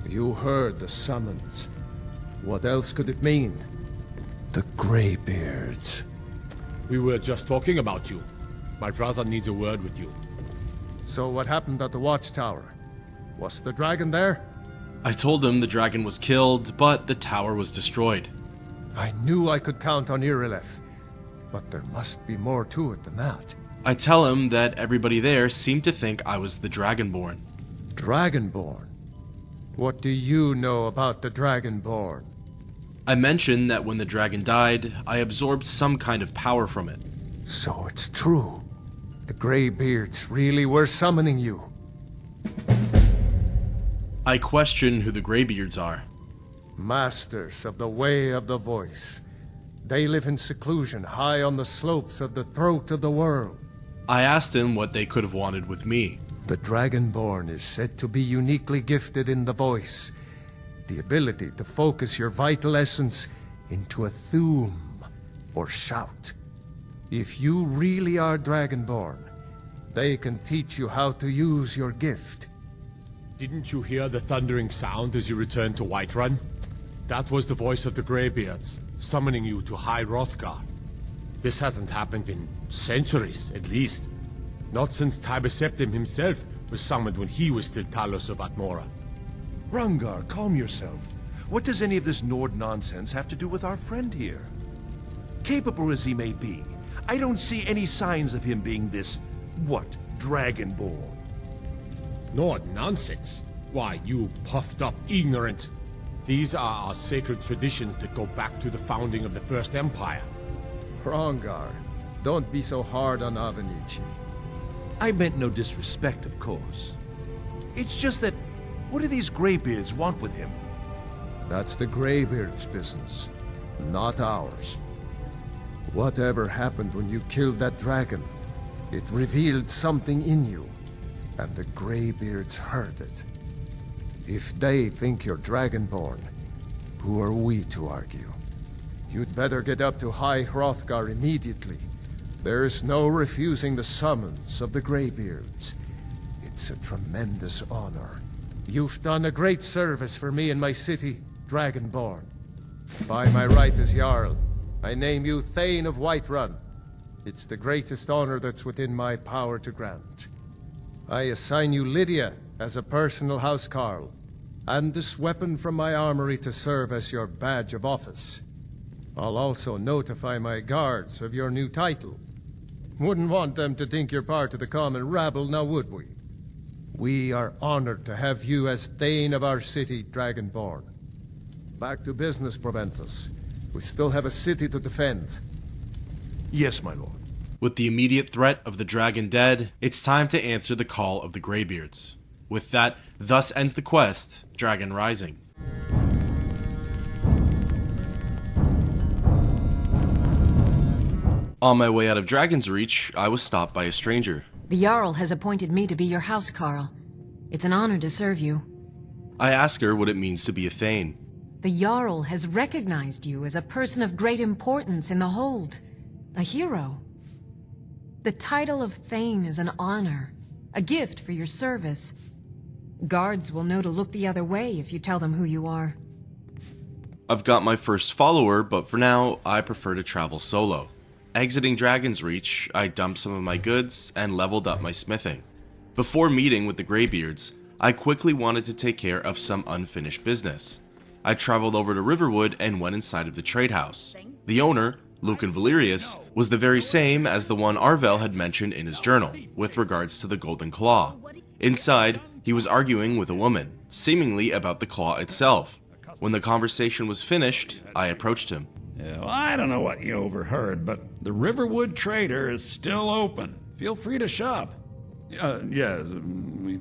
You heard the summons. What else could it mean? The Greybeards. We were just talking about you. My brother needs a word with you. So what happened at the watchtower? Was the dragon there? I told him the dragon was killed, but the tower was destroyed. I knew I could count on Eyrie, but there must be more to it than that. I tell him that everybody there seemed to think I was the Dragonborn. Dragonborn? What do you know about the Dragonborn? I mentioned that when the dragon died, I absorbed some kind of power from it. So it's true. The Greybeards really were summoning you. I question who the Greybeards are. Masters of the Way of the Voice. They live in seclusion high on the slopes of the throat of the world. I asked him what they could have wanted with me. The Dragonborn is said to be uniquely gifted in the voice. The ability to focus your vital essence into a thum, or shout. If you really are Dragonborn, they can teach you how to use your gift. Didn't you hear the thundering sound as you returned to Whiterun? That was the voice of the Greybeards, summoning you to High Hrothgar. This hasn't happened in centuries, at least. Not since Tiber Septim himself was summoned when he was still Talos of Atmora. Hrongar, calm yourself. What does any of this Nord nonsense have to do with our friend here? Capable as he may be, I don't see any signs of him being this, Dragonborn. Nord nonsense? Why, you puffed up ignorant. These are our sacred traditions that go back to the founding of the First Empire. Hrongar, don't be so hard on Avenici. I meant no disrespect, of course. It's just that, what do these Greybeards want with him? That's the Greybeards' business, not ours. Whatever happened when you killed that dragon, it revealed something in you, and the Greybeards heard it. If they think you're Dragonborn, who are we to argue? You'd better get up to High Hrothgar immediately. There's no refusing the summons of the Greybeards. It's a tremendous honor. You've done a great service for me and my city, Dragonborn. By my right as Jarl, I name you Thane of Whiterun. It's the greatest honor that's within my power to grant. I assign you Lydia as a personal housecarl, and this weapon from my armory to serve as your badge of office. I'll also notify my guards of your new title. Wouldn't want them to think you're part of the common rabble, now would we? We are honored to have you as Thane of our city, Dragonborn. Back to business, Proventus. We still have a city to defend. Yes, my lord. With the immediate threat of the dragon dead, it's time to answer the call of the Greybeards. With that, thus ends the quest, Dragon Rising. On my way out of Dragon's Reach, I was stopped by a stranger. The Jarl has appointed me to be your housecarl. It's an honor to serve you. I ask her what it means to be a Thane. The Jarl has recognized you as a person of great importance in the Hold. A hero. The title of Thane is an honor, a gift for your service. Guards will know to look the other way if you tell them who you are. I've got my first follower, but for now, I prefer to travel solo. Exiting Dragon's Reach, I dumped some of my goods and leveled up my smithing. Before meeting with the Greybeards, I quickly wanted to take care of some unfinished business. I traveled over to Riverwood and went inside of the trade house. The owner, Lucan Valerius, was the very same as the one Arvel had mentioned in his journal, with regards to the Golden Claw. Inside, he was arguing with a woman, seemingly about the claw itself. When the conversation was finished, I approached him. Yeah, well, I don't know what you overheard, but the Riverwood Trader is still open. Feel free to shop. Yeah,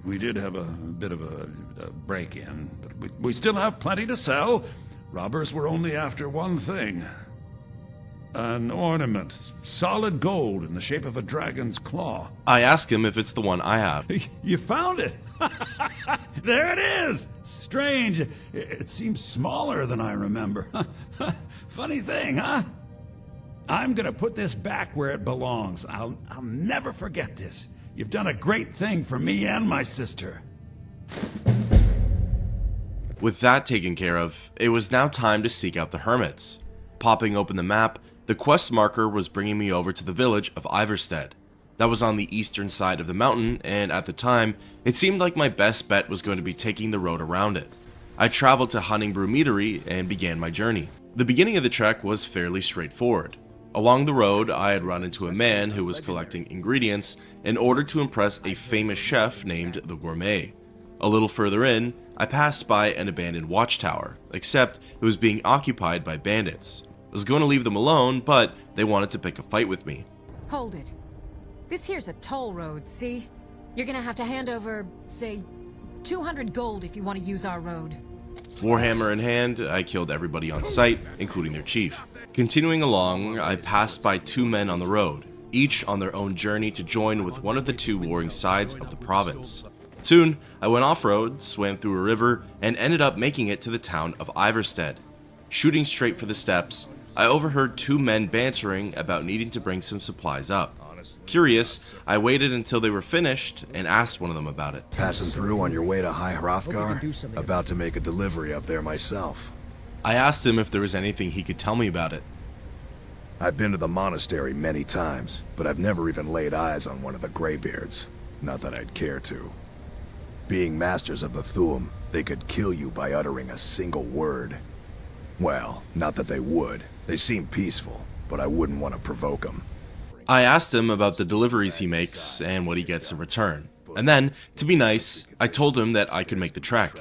we did have a bit of a break-in, but we still have plenty to sell. Robbers were only after one thing. An ornament, solid gold in the shape of a dragon's claw. I asked him if it's the one I have. You found it! There it is! Strange. It seems smaller than I remember. Funny thing, huh? I'm gonna put this back where it belongs. I'll never forget this. You've done a great thing for me and my sister. With that taken care of, it was now time to seek out the hermits. Popping open the map, the quest marker was bringing me over to the village of Iverstead. That was on the eastern side of the mountain, and at the time, it seemed like my best bet was going to be taking the road around it. I traveled to Hunningbrew Meadery and began my journey. The beginning of the trek was fairly straightforward. Along the road, I had run into a man who was collecting ingredients in order to impress a famous chef named the Gourmet. A little further in, I passed by an abandoned watchtower, except it was being occupied by bandits. I was going to leave them alone, but they wanted to pick a fight with me. Hold it. This here's a toll road, see? You're gonna have to hand over, say, 200 gold if you want to use our road. Warhammer in hand, I killed everybody on sight, including their chief. Continuing along, I passed by two men on the road, each on their own journey to join with one of the two warring sides of the province. Soon, I went off-road, swam through a river, and ended up making it to the town of Iverstead. Shooting straight for the steps, I overheard two men bantering about needing to bring some supplies up. Curious, I waited until they were finished and asked one of them about it. Passing through on your way to High Hrothgar? About to make a delivery up there myself. I asked him if there was anything he could tell me about it. I've been to the monastery many times, but I've never even laid eyes on one of the Greybeards. Not that I'd care to. Being masters of the Thu'um, they could kill you by uttering a single word. Well, not that they would. They seem peaceful, but I wouldn't want to provoke them. I asked him about the deliveries he makes and what he gets in return. And then, to be nice, I told him that I could make the trek.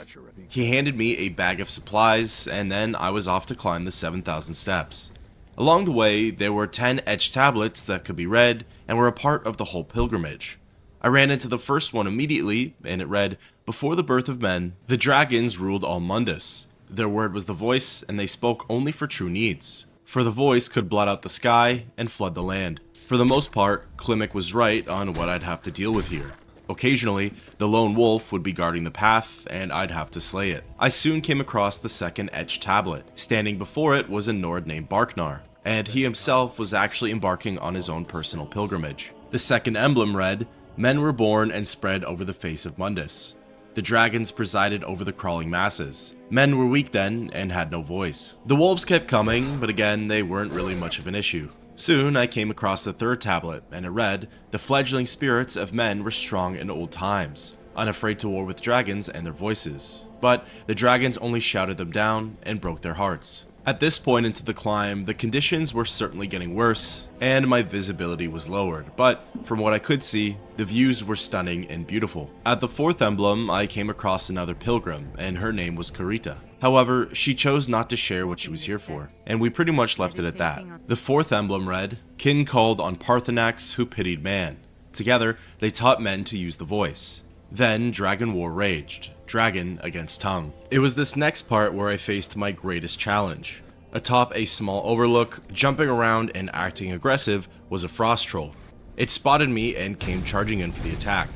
He handed me a bag of supplies, and then I was off to climb the 7,000 steps. Along the way, there were 10 etched tablets that could be read and were a part of the whole pilgrimage. I ran into the first one immediately, and it read, "Before the birth of men, the dragons ruled all Mundus. Their word was the voice, and they spoke only for true needs. For the voice could blot out the sky and flood the land. For the most part, Klimek was right on what I'd have to deal with here. Occasionally, the lone wolf would be guarding the path, and I'd have to slay it. I soon came across the second etched tablet. Standing before it was a Nord named Barknar, and he himself was actually embarking on his own personal pilgrimage. The second emblem read, "Men were born and spread over the face of Mundus. The dragons presided over the crawling masses. Men were weak then and had no voice." The wolves kept coming, but again, they weren't really much of an issue. Soon, I came across the third tablet, and it read, "The fledgling spirits of men were strong in old times, unafraid to war with dragons and their voices. But the dragons only shouted them down and broke their hearts." At this point into the climb, the conditions were certainly getting worse, and my visibility was lowered, but from what I could see, the views were stunning and beautiful. At the fourth emblem, I came across another pilgrim, and her name was Karita. However, she chose not to share what she was here for, and we pretty much left it at that. The fourth emblem read, "Kin called on Parthenax who pitied man. Together, they taught men to use the voice. Then Dragon War raged, dragon against tongue." It was this next part where I faced my greatest challenge. Atop a small overlook, jumping around and acting aggressive, was a frost troll. It spotted me and came charging in for the attack.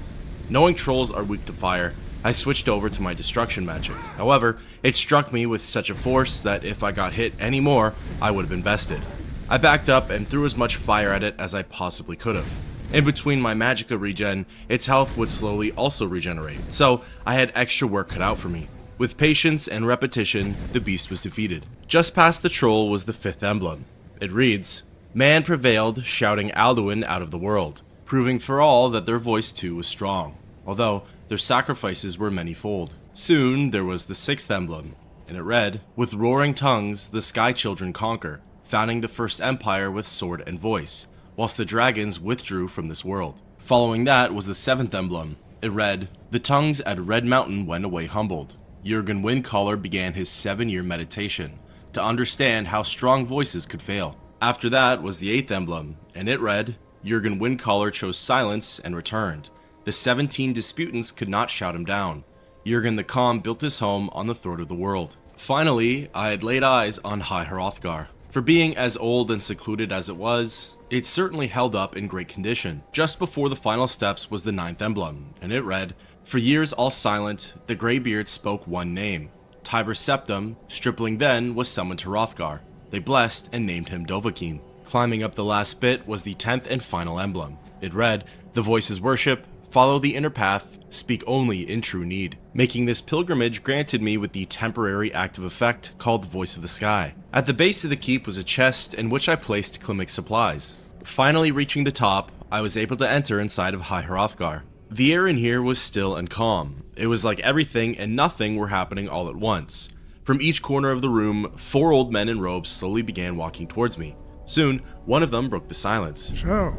Knowing trolls are weak to fire, I switched over to my destruction magic. However, it struck me with such a force that if I got hit any more, I would have been bested. I backed up and threw as much fire at it as I possibly could have. In between my magicka regen, its health would slowly also regenerate, so I had extra work cut out for me. With patience and repetition, the beast was defeated. Just past the troll was the fifth emblem. It reads, "Man prevailed, shouting Alduin out of the world, proving for all that their voice too was strong, although their sacrifices were manyfold." Soon there was the sixth emblem, and it read, "With roaring tongues the sky children conquer, founding the first empire with sword and voice, whilst the dragons withdrew from this world." Following that was the seventh emblem. It read, "The tongues at Red Mountain went away humbled. Jurgen Windcaller began his 7-year meditation to understand how strong voices could fail." After that was the eighth emblem, and it read, "Jurgen Windcaller chose silence and returned. The 17 disputants could not shout him down. Jurgen the Calm built his home on the throat of the world." Finally, I had laid eyes on High Hrothgar. For being as old and secluded as it was, it certainly held up in great condition. Just before the final steps was the ninth emblem, and it read, "For years all silent, the Greybeards spoke one name. Tiber Septim, stripling then, was summoned to Hrothgar. They blessed and named him Dovahkiin." Climbing up the last bit was the 10th and final emblem. It read, "The voices worship, follow the inner path, speak only in true need, making this pilgrimage granted me with the temporary active effect called the Voice of the Sky. At the base of the keep was a chest in which I placed Klimek supplies. Finally reaching the top, I was able to enter inside of High Hrothgar. The air in here was still and calm. It was like everything and nothing were happening all at once. From each corner of the room, 4 old men in robes slowly began walking towards me. Soon, one of them broke the silence. So,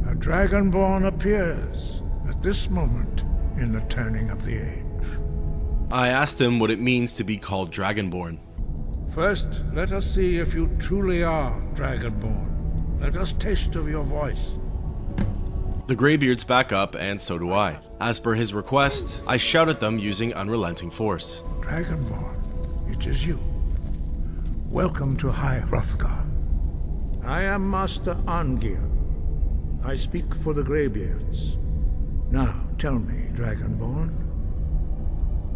a Dragonborn appears at this moment in the turning of the age. I asked him what it means to be called Dragonborn. First, let us see if you truly are Dragonborn. Let us taste of your voice. The Greybeards back up, and so do I. As per his request, I shout at them using unrelenting force. Dragonborn, it is you. Welcome to High Hrothgar. I am Master Arngir. I speak for the Greybeards. Now, tell me, Dragonborn,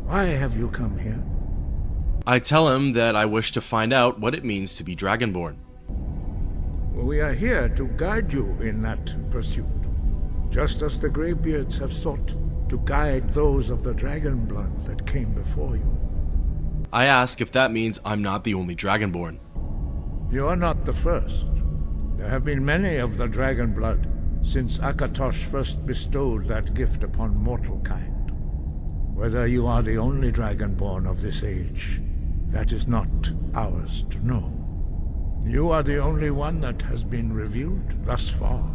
why have you come here? I tell him that I wish to find out what it means to be Dragonborn. We are here to guide you in that pursuit, just as the Greybeards have sought to guide those of the dragon blood that came before you. I ask if that means I'm not the only Dragonborn. You are not the first. There have been many of the dragon blood since Akatosh first bestowed that gift upon mortal kind. Whether you are the only Dragonborn of this age, that is not ours to know. You are the only one that has been revealed thus far.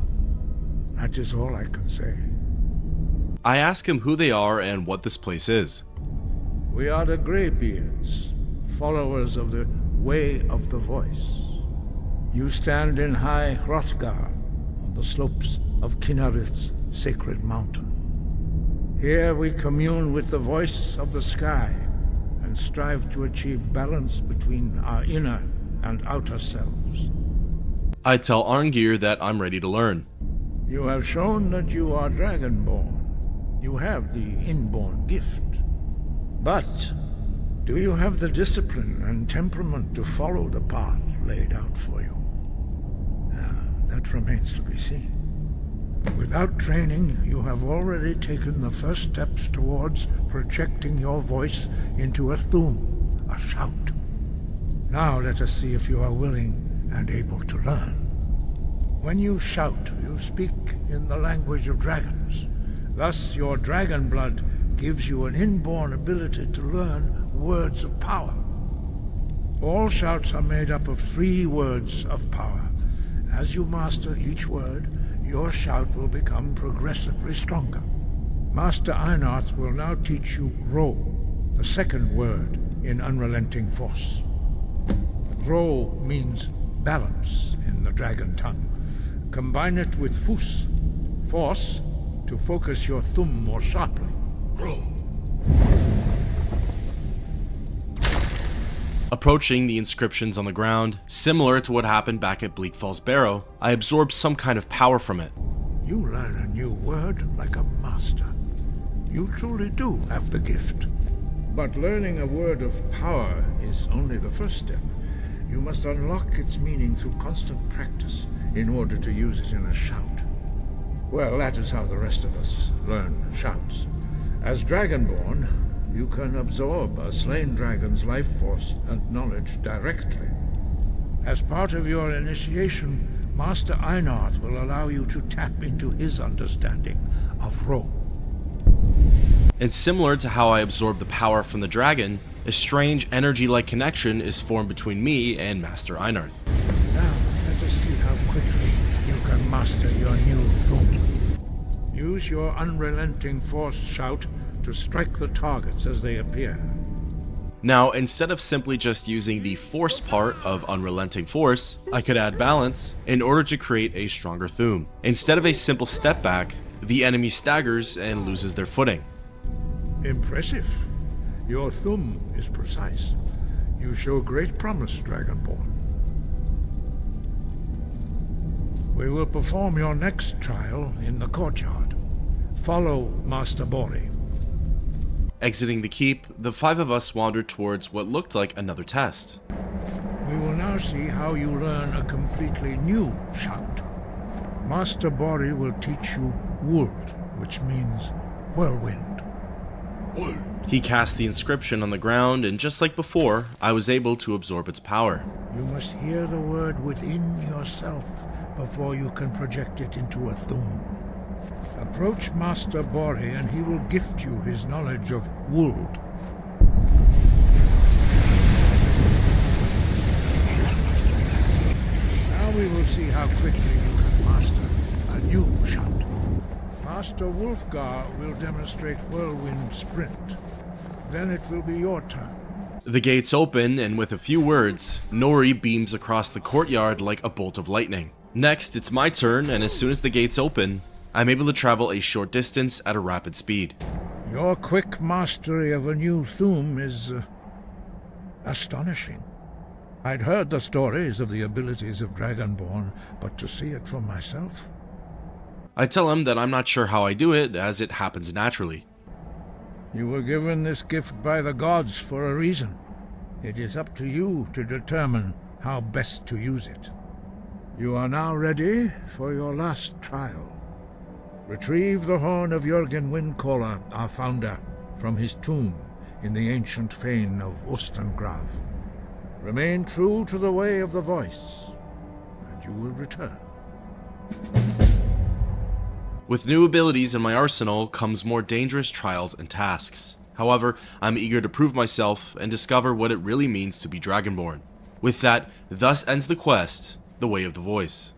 That is all I can say. I ask him who they are and what this place is. We are the Greybeards, followers of the Way of the Voice. You stand in High Hrothgar, on the slopes of Kinnarith's sacred mountain. Here we commune with the voice of the sky, and strive to achieve balance between our inner and outer selves. I tell Arngir that I'm ready to learn. You have shown that you are Dragonborn. You have the inborn gift. But do you have the discipline and temperament to follow the path laid out for you? That remains to be seen. Without training, you have already taken the first steps towards projecting your voice into a thum, a shout. Now let us see if you are willing and able to learn. When you shout, you speak in the language of dragons. Thus, your dragon blood gives you an inborn ability to learn words of power. All shouts are made up of 3 words of power. As you master each word, your shout will become progressively stronger. Master Einarth will now teach you Ro, the second word in Unrelenting Force. Ro means balance in the dragon tongue. Combine it with Fus, force, to focus your thumb more sharply. Ro. Approaching the inscriptions on the ground, similar to what happened back at Bleak Falls Barrow, I absorbed some kind of power from it. You learn a new word like a master. You truly do have the gift. But learning a word of power is only the first step. You must unlock its meaning through constant practice in order to use it in a shout. Well, that is how the rest of us learn shouts. As Dragonborn, you can absorb a slain dragon's life force and knowledge directly. As part of your initiation, Master Einarth will allow you to tap into his understanding of Ro. And similar to how I absorbed the power from the dragon, a strange energy-like connection is formed between me and Master Einarth. Now, let us see how quickly you can master your new thum. Use your unrelenting force shout to strike the targets as they appear. Now, instead of simply just using the force part of Unrelenting Force, I could add balance in order to create a stronger thum. Instead of a simple step back, the enemy staggers and loses their footing. Impressive. Your thum is precise. You show great promise, Dragonborn. We will perform your next trial in the courtyard. Follow Master Bori. Exiting the keep, the 5 of us wandered towards what looked like another test. We will now see how you learn a completely new shout. Master Bori will teach you Wuld, which means whirlwind. He cast the inscription on the ground, and just like before, I was able to absorb its power. You must hear the word within yourself before you can project it into a thum. Approach Master Bori and he will gift you his knowledge of wold. Now we will see how quickly you can master a new shout. Master Wulfgar will demonstrate whirlwind sprint. Then it will be your turn. The gates open, and with a few words, Nori beams across the courtyard like a bolt of lightning. Next, it's my turn, and as soon as the gates open, I'm able to travel a short distance at a rapid speed. Your quick mastery of a new thum is astonishing. I'd heard the stories of the abilities of Dragonborn, but to see it for myself... I tell him that I'm not sure how I do it, as it happens naturally. You were given this gift by the gods for a reason. It is up to you to determine how best to use it. You are now ready for your last trial. Retrieve the horn of Jurgen Windcaller, our founder, from his tomb in the ancient fane of Sovngarde. Remain true to the way of the voice, and you will return. With new abilities in my arsenal comes more dangerous trials and tasks. However, I'm eager to prove myself and discover what it really means to be Dragonborn. With that, thus ends the quest, The Way of the Voice.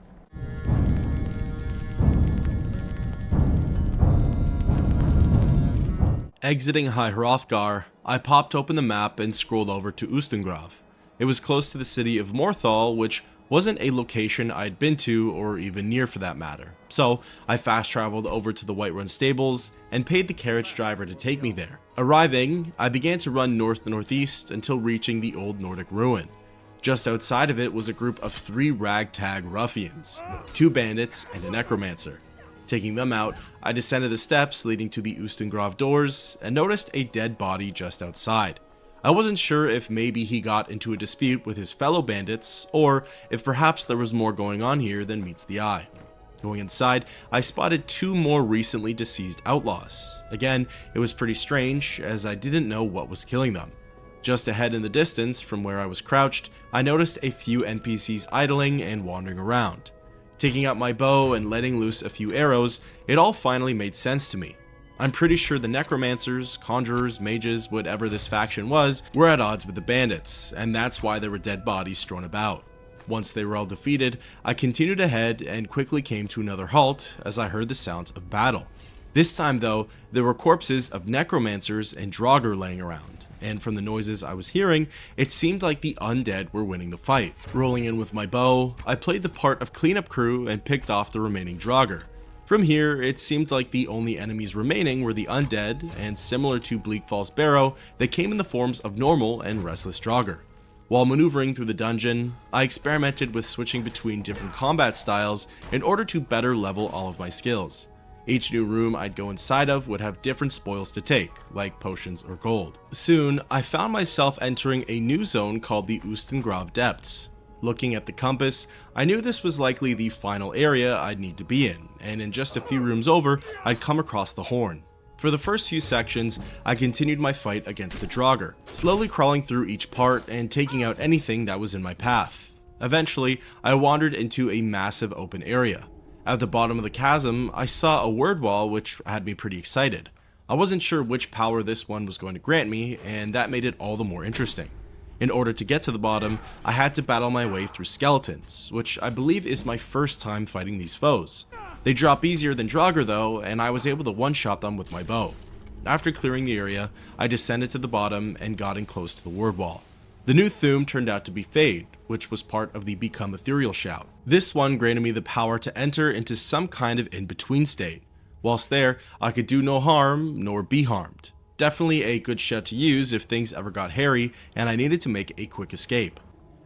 Exiting High Hrothgar, I popped open the map and scrolled over to Sovngarde. It was close to the city of Morthal, which wasn't a location I'd been to or even near for that matter. So I fast traveled over to the Whiterun stables and paid the carriage driver to take me there. Arriving, I began to run north-northeast until reaching the old Nordic ruin. Just outside of it was a group of 3 ragtag ruffians, 2 bandits and a necromancer. Taking them out, I descended the steps leading to the Sovngarde doors and noticed a dead body just outside. I wasn't sure if maybe he got into a dispute with his fellow bandits, or if perhaps there was more going on here than meets the eye. Going inside, I spotted 2 more recently deceased outlaws. Again, it was pretty strange, as I didn't know what was killing them. Just ahead in the distance from where I was crouched, I noticed a few NPCs idling and wandering around. Taking out my bow and letting loose a few arrows, it all finally made sense to me. I'm pretty sure the necromancers, conjurers, mages, whatever this faction was, were at odds with the bandits, and that's why there were dead bodies strewn about. Once they were all defeated, I continued ahead and quickly came to another halt as I heard the sounds of battle. This time though, there were corpses of necromancers and Draugr laying around, and from the noises I was hearing, it seemed like the undead were winning the fight. Rolling in with my bow, I played the part of cleanup crew and picked off the remaining Draugr. From here, it seemed like the only enemies remaining were the undead, and similar to Bleak Falls Barrow, they came in the forms of normal and restless Draugr. While maneuvering through the dungeon, I experimented with switching between different combat styles in order to better level all of my skills. Each new room I'd go inside of would have different spoils to take, like potions or gold. Soon, I found myself entering a new zone called the Sovngarde Depths. Looking at the compass, I knew this was likely the final area I'd need to be in, and in just a few rooms over, I'd come across the horn. For the first few sections, I continued my fight against the Draugr, slowly crawling through each part and taking out anything that was in my path. Eventually, I wandered into a massive open area. At the bottom of the chasm, I saw a word wall which had me pretty excited. I wasn't sure which power this one was going to grant me, and that made it all the more interesting. In order to get to the bottom, I had to battle my way through skeletons, which I believe is my first time fighting these foes. They drop easier than Draugr though, and I was able to one-shot them with my bow. After clearing the area, I descended to the bottom and got in close to the word wall. The new Thum turned out to be Fade, which was part of the Become Ethereal shout. This one granted me the power to enter into some kind of in-between state. Whilst there, I could do no harm, nor be harmed. Definitely a good shout to use if things ever got hairy and I needed to make a quick escape.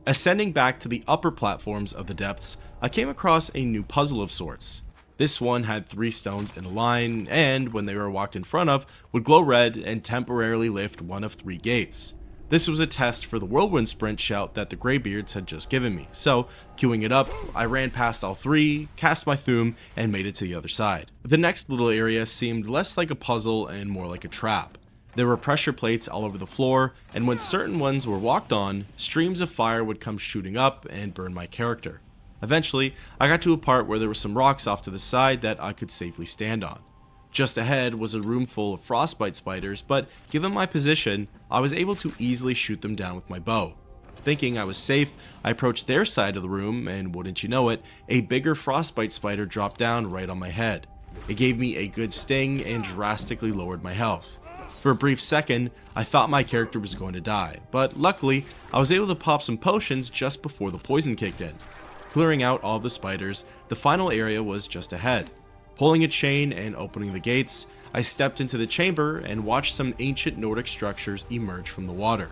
Ascending back to the upper platforms of the depths, I came across a new puzzle of sorts. This one had 3 stones in a line, and when they were walked in front of, would glow red and temporarily lift one of 3 gates. This was a test for the whirlwind sprint shout that the Greybeards had just given me, so queuing it up, I ran past all three, cast my Thume, and made it to the other side. The next little area seemed less like a puzzle and more like a trap. There were pressure plates all over the floor, and when certain ones were walked on, streams of fire would come shooting up and burn my character. Eventually, I got to a part where there were some rocks off to the side that I could safely stand on. Just ahead was a room full of frostbite spiders, but given my position, I was able to easily shoot them down with my bow. Thinking I was safe, I approached their side of the room, and wouldn't you know it, a bigger frostbite spider dropped down right on my head. It gave me a good sting and drastically lowered my health. For a brief second, I thought my character was going to die, but luckily, I was able to pop some potions just before the poison kicked in. Clearing out all of the spiders, the final area was just ahead. Pulling a chain and opening the gates, I stepped into the chamber and watched some ancient Nordic structures emerge from the water.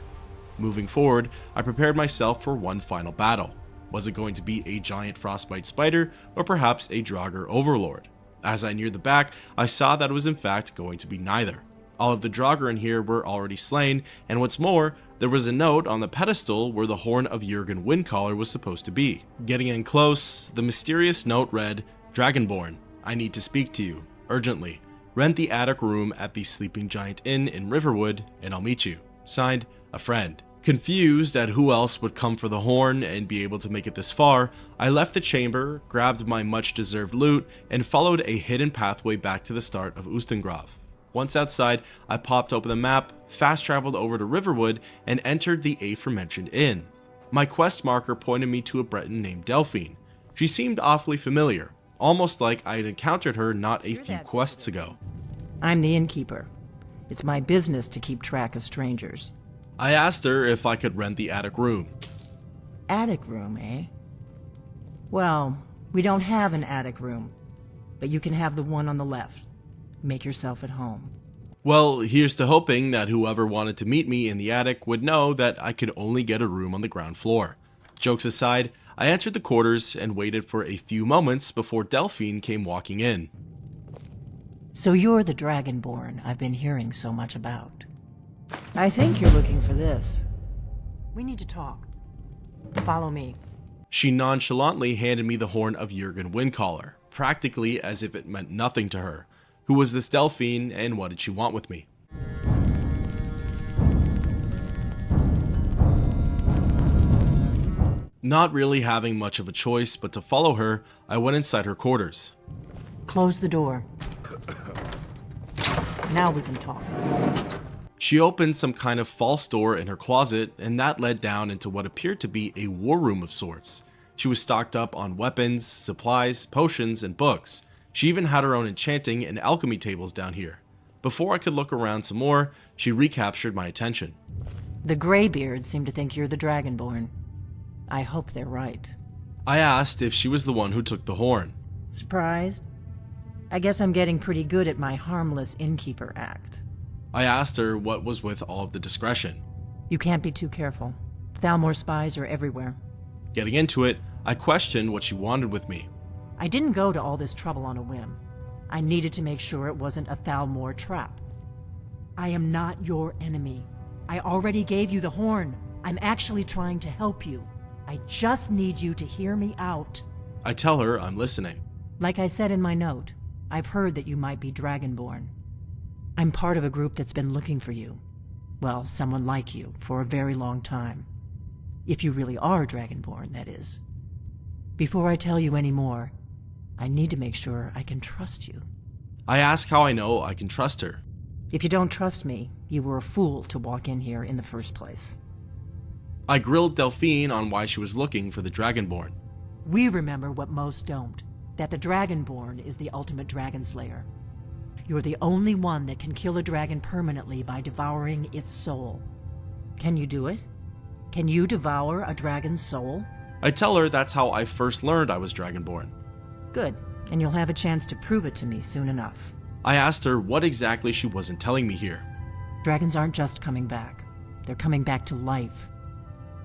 Moving forward, I prepared myself for one final battle. Was it going to be a giant frostbite spider, or perhaps a Draugr overlord? As I neared the back, I saw that it was in fact going to be neither. All of the Draugr in here were already slain, and what's more, there was a note on the pedestal where the horn of Jurgen Windcaller was supposed to be. Getting in close, the mysterious note read, "Dragonborn, I need to speak to you, urgently. Rent the attic room at the Sleeping Giant Inn in Riverwood, and I'll meet you. Signed, a friend." Confused at who else would come for the horn and be able to make it this far, I left the chamber, grabbed my much-deserved loot, and followed a hidden pathway back to the start of Ustengrav. Once outside, I popped open the map, fast-traveled over to Riverwood, and entered the aforementioned inn. My quest marker pointed me to a Breton named Delphine. She seemed awfully familiar, almost like I had encountered her not a few quests ago. I'm the innkeeper. It's my business to keep track of strangers. I asked her if I could rent the attic room. Attic room, eh? Well, we don't have an attic room, but you can have the one on the left. Make yourself at home. Well, here's to hoping that whoever wanted to meet me in the attic would know that I could only get a room on the ground floor. Jokes aside, I entered the quarters and waited for a few moments before Delphine came walking in. So you're the Dragonborn I've been hearing so much about. I think you're looking for this. We need to talk. Follow me. She nonchalantly handed me the horn of Jurgen Windcaller, practically as if it meant nothing to her. Who was this Delphine, and what did she want with me? Not really having much of a choice but to follow her, I went inside her quarters. Close the door. Now we can talk. She opened some kind of false door in her closet, and that led down into what appeared to be a war room of sorts. She was stocked up on weapons, supplies, potions, and books. She even had her own enchanting and alchemy tables down here. Before I could look around some more, she recaptured my attention. The Greybeards seem to think you're the Dragonborn. I hope they're right. I asked if she was the one who took the horn. Surprised? I guess I'm getting pretty good at my harmless innkeeper act. I asked her what was with all of the discretion. You can't be too careful. Thalmor spies are everywhere. Getting into it, I questioned what she wanted with me. I didn't go to all this trouble on a whim. I needed to make sure it wasn't a Thalmor trap. I am not your enemy. I already gave you the horn. I'm actually trying to help you. I just need you to hear me out. I tell her I'm listening. Like I said in my note, I've heard that you might be Dragonborn. I'm part of a group that's been looking for you. Well, someone like you, for a very long time. If you really are Dragonborn, that is. Before I tell you any more, I need to make sure I can trust you. I ask how I know I can trust her. If you don't trust me, you were a fool to walk in here in the first place. I grilled Delphine on why she was looking for the Dragonborn. We remember what most don't, that the Dragonborn is the ultimate Dragonslayer. You're the only one that can kill a dragon permanently by devouring its soul. Can you do it? Can you devour a dragon's soul? I tell her that's how I first learned I was Dragonborn. Good, and you'll have a chance to prove it to me soon enough. I asked her what exactly she wasn't telling me here. Dragons aren't just coming back. They're coming back to life.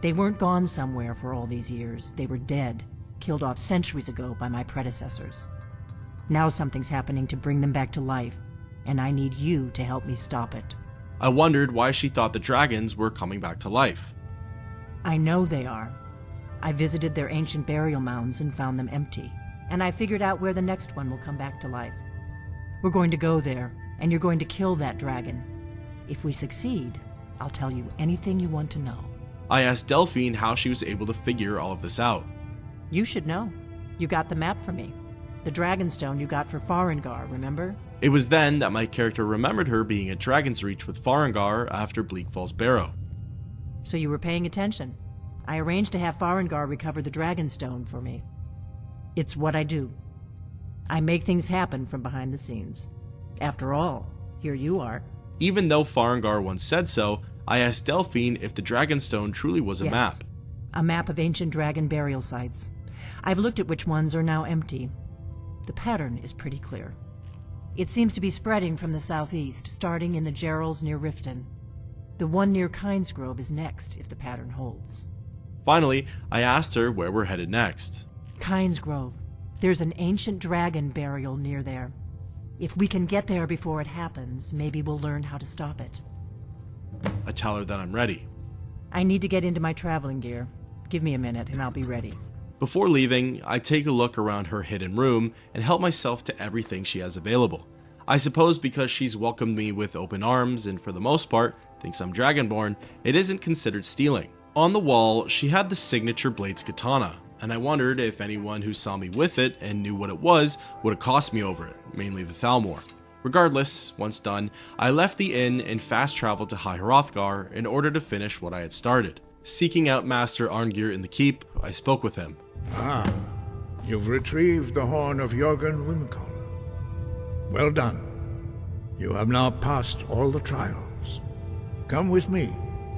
They weren't gone somewhere for all these years. They were dead, killed off centuries ago by my predecessors. Now something's happening to bring them back to life, and I need you to help me stop it. I wondered why she thought the dragons were coming back to life. I know they are. I visited their ancient burial mounds and found them empty, and I figured out where the next one will come back to life. We're going to go there, and you're going to kill that dragon. If we succeed, I'll tell you anything you want to know. I asked Delphine how she was able to figure all of this out. You should know. You got the map for me. The Dragonstone you got for Farengar, remember? It was then that my character remembered her being at Dragon's Reach with Farengar after Bleak falls Barrow. So you were paying attention. I arranged to have Farengar recover the Dragonstone for me. It's what I do. I make things happen from behind the scenes. After all, here you are. Even though Farengar once said so, I asked Delphine if the Dragonstone truly was a map. A map of ancient dragon burial sites. I've looked at which ones are now empty. The pattern is pretty clear. It seems to be spreading from the southeast, starting in the Gerals near Riften. The one near Kynesgrove is next, if the pattern holds. Finally, I asked her where we're headed next. Kynesgrove. There's an ancient dragon burial near there. If we can get there before it happens, maybe we'll learn how to stop it. I tell her that I'm ready. I need to get into my traveling gear. Give me a minute and I'll be ready. Before leaving, I take a look around her hidden room and help myself to everything she has available. I suppose because she's welcomed me with open arms and for the most part thinks I'm Dragonborn, it isn't considered stealing. On the wall, she had the signature Blade's katana, and I wondered if anyone who saw me with it and knew what it was would accost me over it, mainly the Thalmor. Regardless, once done, I left the inn and fast traveled to High Hrothgar in order to finish what I had started. Seeking out Master Arngir in the keep, I spoke with him. Ah, you've retrieved the horn of Jurgen Windcaller. Well done. You have now passed all the trials. Come with me.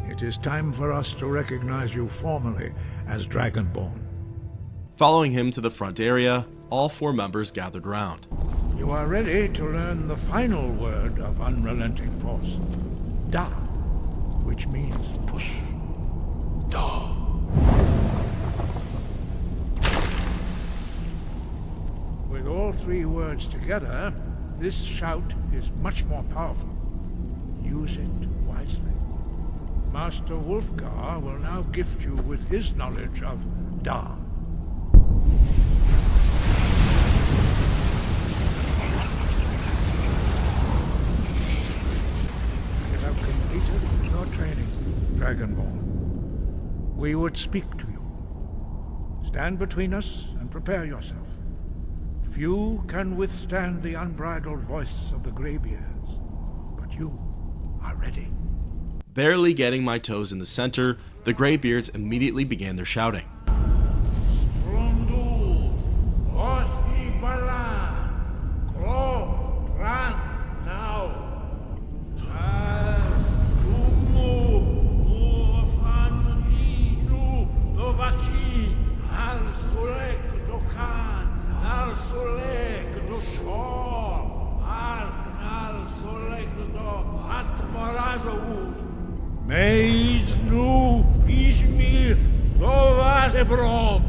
It is time for us to recognize you formally as Dragonborn. Following him to the front area, all 4 members gathered round. You are ready to learn the final word of unrelenting force. Da, which means push. Da. With all 3 words together, this shout is much more powerful. Use it wisely. Master Wulfgar will now gift you with his knowledge of Da. You have completed your training, Dragonborn. We would speak to you. Stand between us and prepare yourself. Few can withstand the unbridled voice of the Greybeards, but you are ready. Barely getting my toes in the center, the Greybeards immediately began their shouting. Meis nu ismi dovasebrom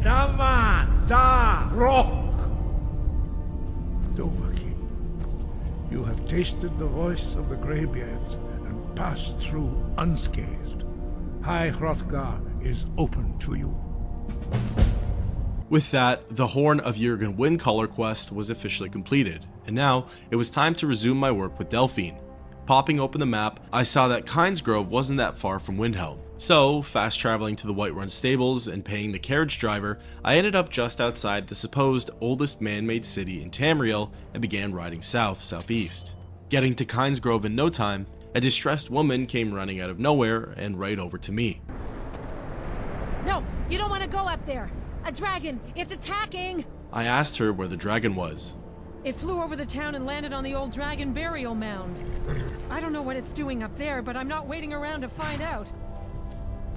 dama da rock. Dovahkiin, you have tasted the voice of the Greybeards and passed through unscathed. High Hrothgar is open to you. With that, the Horn of Jurgen Windcaller quest was officially completed, and now it was time to resume my work with Delphine. Popping open the map, I saw that Kynesgrove wasn't that far from Windhelm. So, fast traveling to the Whiterun stables and paying the carriage driver, I ended up just outside the supposed oldest man-made city in Tamriel and began riding southeast. Getting to Kynesgrove in no time, a distressed woman came running out of nowhere and right over to me. No, you don't want to go up there. A dragon, it's attacking! I asked her where the dragon was. It flew over the town and landed on the old dragon burial mound. I don't know what it's doing up there, but I'm not waiting around to find out.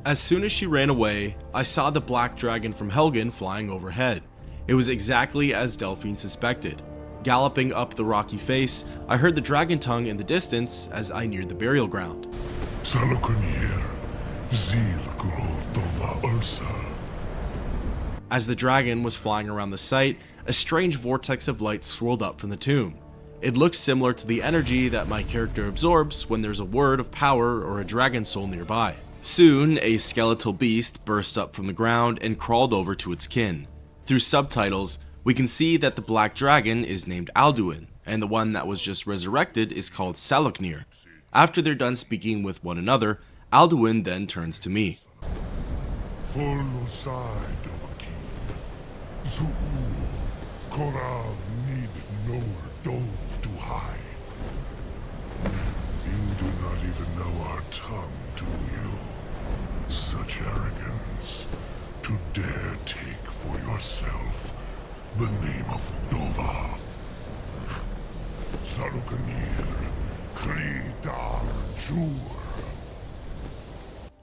As soon as she ran away, I saw the black dragon from Helgen flying overhead. It was exactly as Delphine suspected. Galloping up the rocky face, I heard the dragon tongue in the distance as I neared the burial ground. As the dragon was flying around the site, a strange vortex of light swirled up from the tomb. It looks similar to the energy that my character absorbs when there's a word of power or a dragon soul nearby. Soon, a skeletal beast burst up from the ground and crawled over to its kin. Through subtitles, we can see that the black dragon is named Alduin, and the one that was just resurrected is called Salognir. After they're done speaking with one another, Alduin then turns to me. You do not even know our tongue, do you? Such arrogance, to dare take for yourself the name of Nova. Sarukanir, Kridar Jur.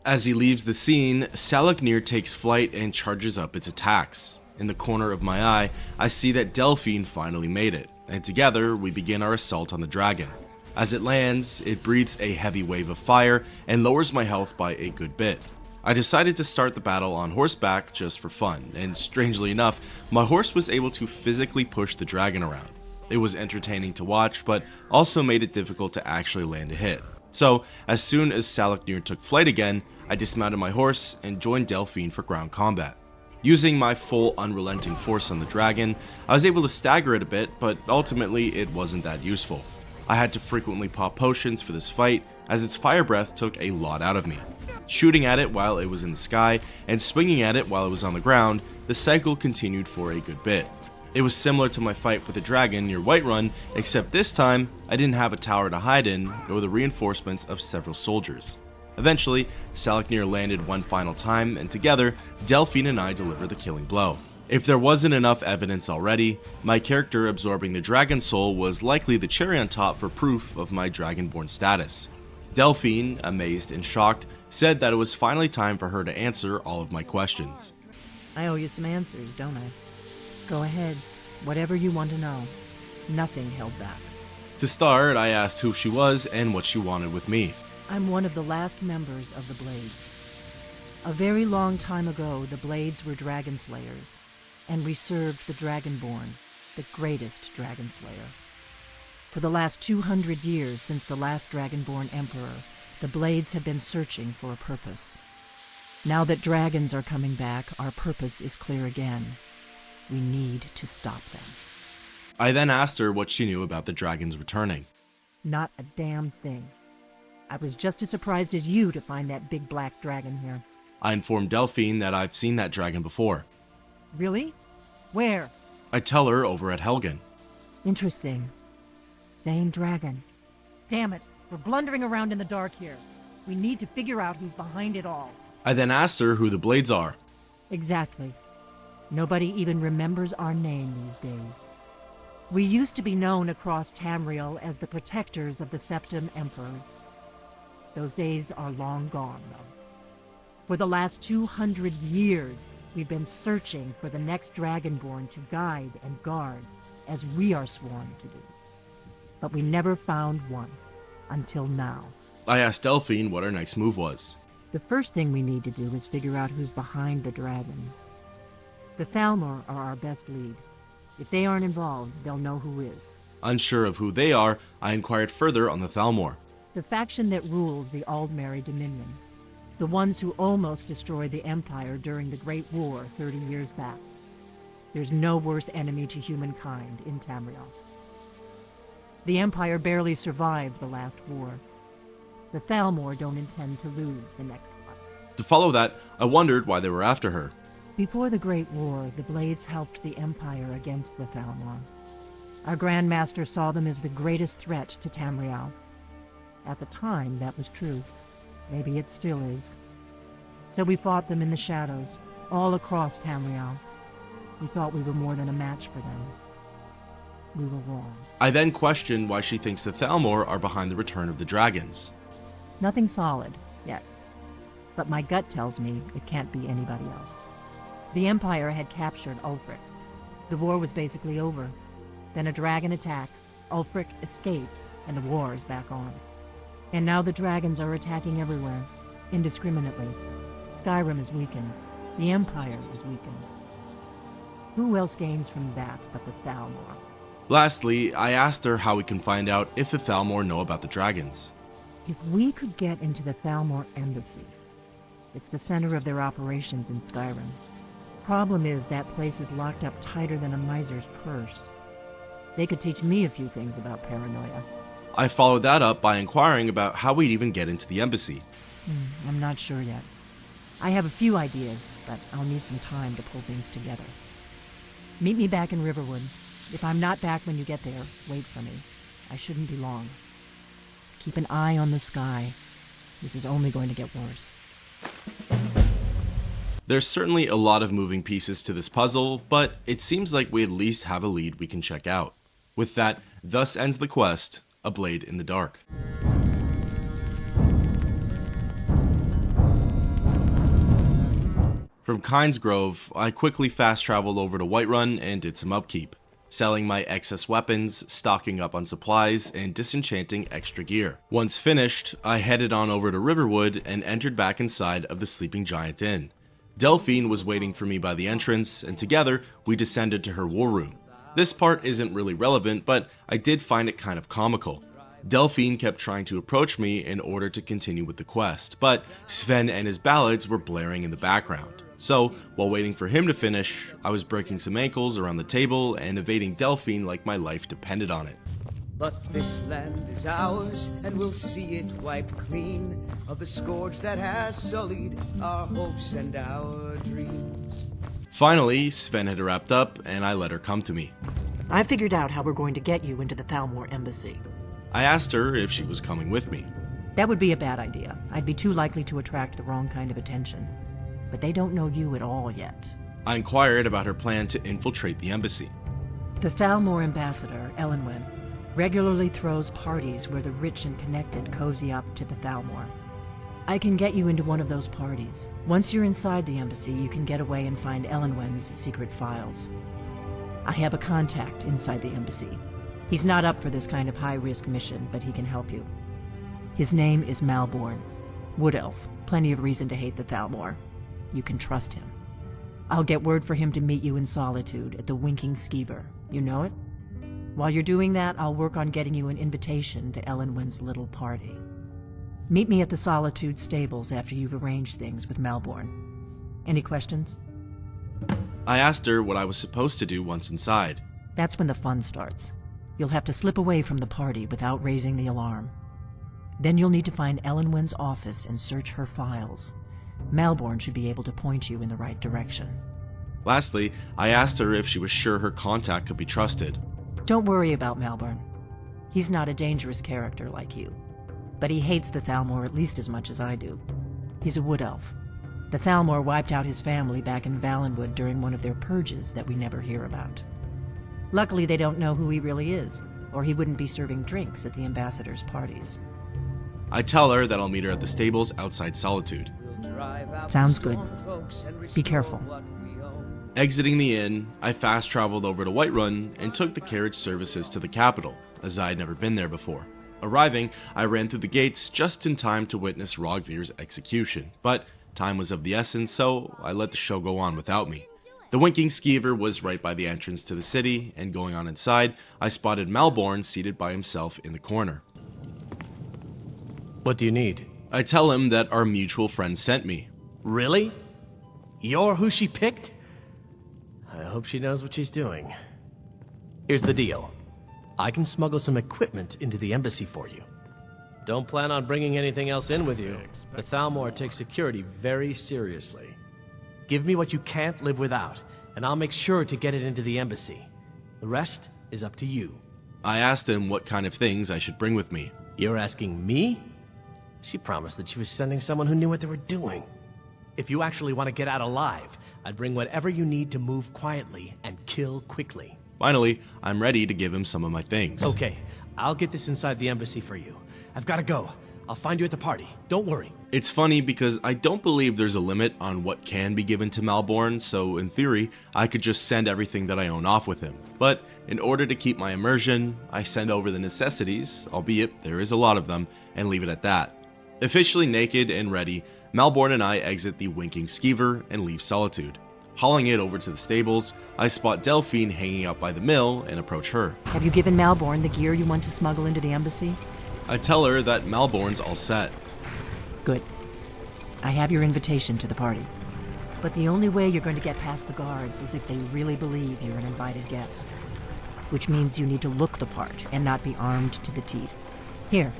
As he leaves the scene, Salognir takes flight and charges up its attacks. In the corner of my eye, I see that Delphine finally made it, and together we begin our assault on the dragon. As it lands, it breathes a heavy wave of fire and lowers my health by a good bit. I decided to start the battle on horseback just for fun, and strangely enough, my horse was able to physically push the dragon around. It was entertaining to watch, but also made it difficult to actually land a hit. So, as soon as Salognir took flight again, I dismounted my horse and joined Delphine for ground combat. Using my full unrelenting force on the dragon, I was able to stagger it a bit, but ultimately it wasn't that useful. I had to frequently pop potions for this fight, as its fire breath took a lot out of me. Shooting at it while it was in the sky, and swinging at it while it was on the ground, the cycle continued for a good bit. It was similar to my fight with the dragon near Whiterun, except this time, I didn't have a tower to hide in, nor the reinforcements of several soldiers. Eventually, Salognir landed one final time, and together, Delphine and I delivered the killing blow. If there wasn't enough evidence already, my character absorbing the dragon soul was likely the cherry on top for proof of my dragonborn status. Delphine, amazed and shocked, said that it was finally time for her to answer all of my questions. I owe you some answers, don't I? Go ahead. Whatever you want to know. Nothing held back. To start, I asked who she was and what she wanted with me. I'm one of the last members of the Blades. A very long time ago, the Blades were Dragonslayers, and we served the Dragonborn, the greatest Dragonslayer. For the last 200 years since the last Dragonborn Emperor, the Blades have been searching for a purpose. Now that dragons are coming back, our purpose is clear again. We need to stop them. I then asked her what she knew about the dragons returning. Not a damn thing. I was just as surprised as you to find that big black dragon here. I informed Delphine that I've seen that dragon before. Really? Where? I tell her over at Helgen. Interesting. Same dragon. Damn it, we're blundering around in the dark here. We need to figure out who's behind it all. I then asked her who the Blades are. Exactly. Nobody even remembers our name these days. We used to be known across Tamriel as the protectors of the Septim Emperors. Those days are long gone, though. For the last 200 years, we've been searching for the next Dragonborn to guide and guard, as we are sworn to do. But we never found one, until now. I asked Delphine what our next move was. The first thing we need to do is figure out who's behind the dragons. The Thalmor are our best lead. If they aren't involved, they'll know who is. Unsure of who they are, I inquired further on the Thalmor. The faction that rules the Aldmeri Dominion. The ones who almost destroyed the Empire during the Great War 30 years back. There's no worse enemy to humankind in Tamriel. The Empire barely survived the last war. The Thalmor don't intend to lose the next one. To follow that, I wondered why they were after her. Before the Great War, the Blades helped the Empire against the Thalmor. Our Grand Master saw them as the greatest threat to Tamriel. At the time, that was true. Maybe it still is. So we fought them in the shadows, all across Tamriel. We thought we were more than a match for them. We were wrong. I then questioned why she thinks the Thalmor are behind the return of the dragons. Nothing solid, yet. But my gut tells me it can't be anybody else. The Empire had captured Ulfric. The war was basically over. Then a dragon attacks, Ulfric escapes, and the war is back on. And now the dragons are attacking everywhere, indiscriminately. Skyrim is weakened. The Empire is weakened. Who else gains from that but the Thalmor? Lastly, I asked her how we can find out if the Thalmor know about the dragons. If we could get into the Thalmor embassy, it's the center of their operations in Skyrim. Problem is, that place is locked up tighter than a miser's purse. They could teach me a few things about paranoia. I followed that up by inquiring about how we'd even get into the embassy. I'm not sure yet. I have a few ideas, but I'll need some time to pull things together. Meet me back in Riverwood. If I'm not back when you get there, wait for me. I shouldn't be long. Keep an eye on the sky. This is only going to get worse. There's certainly a lot of moving pieces to this puzzle, but it seems like we at least have a lead we can check out. With that, thus ends the quest, A Blade in the Dark. From Kynes Grove, I quickly fast-traveled over to Whiterun and did some upkeep, selling my excess weapons, stocking up on supplies, and disenchanting extra gear. Once finished, I headed on over to Riverwood and entered back inside of the Sleeping Giant Inn. Delphine was waiting for me by the entrance, and together we descended to her war room. This part isn't really relevant, but I did find it kind of comical. Delphine kept trying to approach me in order to continue with the quest, but Sven and his ballads were blaring in the background. So, while waiting for him to finish, I was breaking some ankles around the table and evading Delphine like my life depended on it. But this land is ours, and we'll see it wiped clean of the scourge that has sullied our hopes and our dreams. Finally, Sven had wrapped up, and I let her come to me. I figured out how we're going to get you into the Thalmor embassy. I asked her if she was coming with me. That would be a bad idea. I'd be too likely to attract the wrong kind of attention. But they don't know you at all yet. I inquired about her plan to infiltrate the embassy. The Thalmor ambassador, Elenwen, regularly throws parties where the rich and connected cozy up to the Thalmor. I can get you into one of those parties. Once you're inside the embassy, you can get away and find Elenwen's secret files. I have a contact inside the embassy. He's not up for this kind of high-risk mission, but he can help you. His name is Malborn. Wood Elf. Plenty of reason to hate the Thalmor. You can trust him. I'll get word for him to meet you in Solitude at the Winking Skeever. You know it? While you're doing that, I'll work on getting you an invitation to Elenwen's little party. Meet me at the Solitude stables after you've arranged things with Malborn. Any questions? I asked her what I was supposed to do once inside. That's when the fun starts. You'll have to slip away from the party without raising the alarm. Then you'll need to find Elenwen's office and search her files. Malborn should be able to point you in the right direction. Lastly, I asked her if she was sure her contact could be trusted. Don't worry about Malborn. He's not a dangerous character like you. But he hates the Thalmor at least as much as I do. He's a wood elf. The Thalmor wiped out his family back in Valenwood during one of their purges that we never hear about. Luckily, they don't know who he really is, or he wouldn't be serving drinks at the ambassador's parties. I tell her that I'll meet her at the stables outside Solitude. Sounds good. Be careful. Exiting the inn, I fast-traveled over to Whiterun and took the carriage services to the capital, as I had never been there before. Arriving, I ran through the gates just in time to witness Rogvir's execution, but time was of the essence, so I let the show go on without me. The Winking Skeever was right by the entrance to the city, and going on inside, I spotted Malborn seated by himself in the corner. What do you need? I tell him that our mutual friend sent me. Really? You're who she picked? I hope she knows what she's doing. Here's the deal. I can smuggle some equipment into the embassy for you. Don't plan on bringing anything else in with you. The Thalmor takes security very seriously. Give me what you can't live without, and I'll make sure to get it into the embassy. The rest is up to you. I asked him what kind of things I should bring with me. You're asking me? She promised that she was sending someone who knew what they were doing. If you actually want to get out alive, I'd bring whatever you need to move quietly and kill quickly. Finally, I'm ready to give him some of my things. Okay, I'll get this inside the embassy for you. I've got to go. I'll find you at the party. Don't worry. It's funny because I don't believe there's a limit on what can be given to Malborn, so in theory, I could just send everything that I own off with him. But in order to keep my immersion, I send over the necessities, albeit there is a lot of them, and leave it at that. Officially naked and ready, Malborn and I exit the Winking Skeever and leave Solitude. Hauling it over to the stables, I spot Delphine hanging out by the mill and approach her. Have you given Malborn the gear you want to smuggle into the embassy? I tell her that Malborn's all set. Good. I have your invitation to the party. But the only way you're going to get past the guards is if they really believe you're an invited guest. Which means you need to look the part and not be armed to the teeth. Here,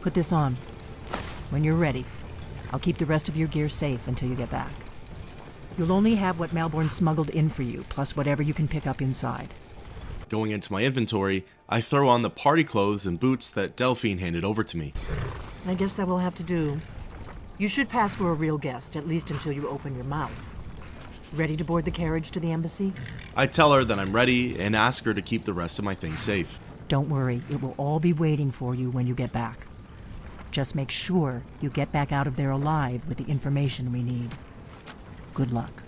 put this on. When you're ready, I'll keep the rest of your gear safe until you get back. You'll only have what Malborn smuggled in for you, plus whatever you can pick up inside. Going into my inventory, I throw on the party clothes and boots that Delphine handed over to me. I guess that will have to do. You should pass for a real guest, at least until you open your mouth. Ready to board the carriage to the embassy? I tell her that I'm ready and ask her to keep the rest of my things safe. Don't worry, it will all be waiting for you when you get back. Just make sure you get back out of there alive with the information we need. Good luck.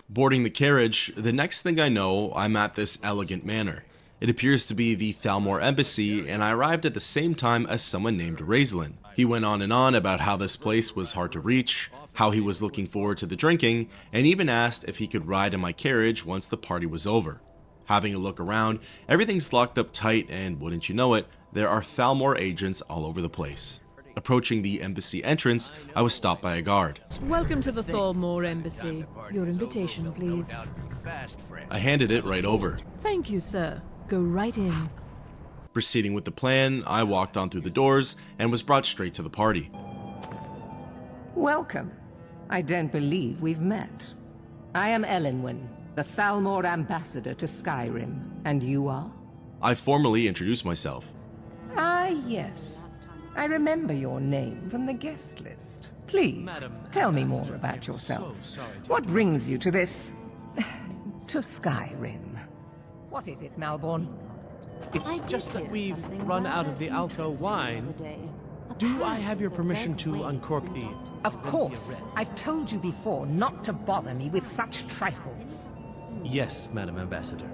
Boarding the carriage, the next thing I know, I'm at this elegant manor. It appears to be the Thalmor embassy, and I arrived at the same time as someone named Raislin. He went on and on about how this place was hard to reach, how he was looking forward to the drinking, and even asked if he could ride in my carriage once the party was over. Having a look around, everything's locked up tight, and wouldn't you know it, there are Thalmor agents all over the place. Approaching the embassy entrance, I was stopped by a guard. Welcome to the Thalmor embassy. Your invitation, please. I handed it right over. Thank you, sir. Go right in. Proceeding with the plan, I walked on through the doors and was brought straight to the party. Welcome. I don't believe we've met. I am Elenwen, the Thalmor ambassador to Skyrim, and you are? I formally introduced myself. Ah, yes. I remember your name from the guest list. Please, tell me more about yourself. What brings you to this... to Skyrim? What is it, Malborn? It's just that we've run out of the Alto wine. Do I have your permission to uncork the... Of course. I've told you before not to bother me with such trifles. Yes, Madam Ambassador.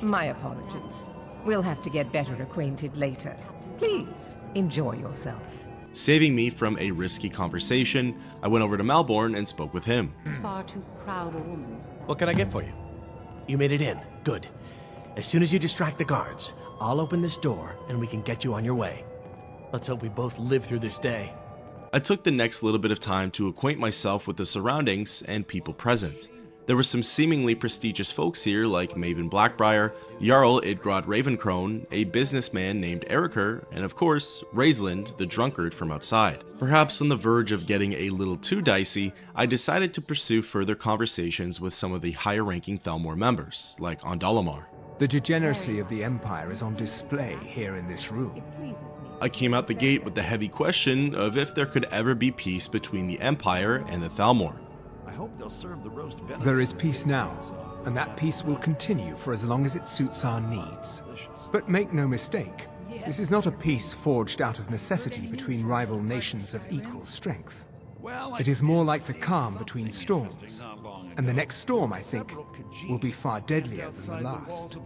My apologies. We'll have to get better acquainted later. Please, enjoy yourself. Saving me from a risky conversation, I went over to Malborn and spoke with him. Far too proud a woman. What can I get for you? You made it in. Good. As soon as you distract the guards, I'll open this door and we can get you on your way. Let's hope we both live through this day. I took the next little bit of time to acquaint myself with the surroundings and people present. There were some seemingly prestigious folks here like Maven Blackbriar, Jarl Idgrod Ravencrone, a businessman named Eriker, and of course, Raislin, the drunkard from outside. Perhaps on the verge of getting a little too dicey, I decided to pursue further conversations with some of the higher-ranking Thalmor members, like Ondalamar. The degeneracy of the Empire is on display here in this room. I came out the gate with the heavy question of if there could ever be peace between the Empire and the Thalmor. I hope they'll serve the roast venison. There is peace now, and that peace will continue for as long as it suits our needs. But make no mistake, this is not a peace forged out of necessity between rival nations of equal strength. It is more like the calm between storms, and the next storm, I think, will be far deadlier than the last.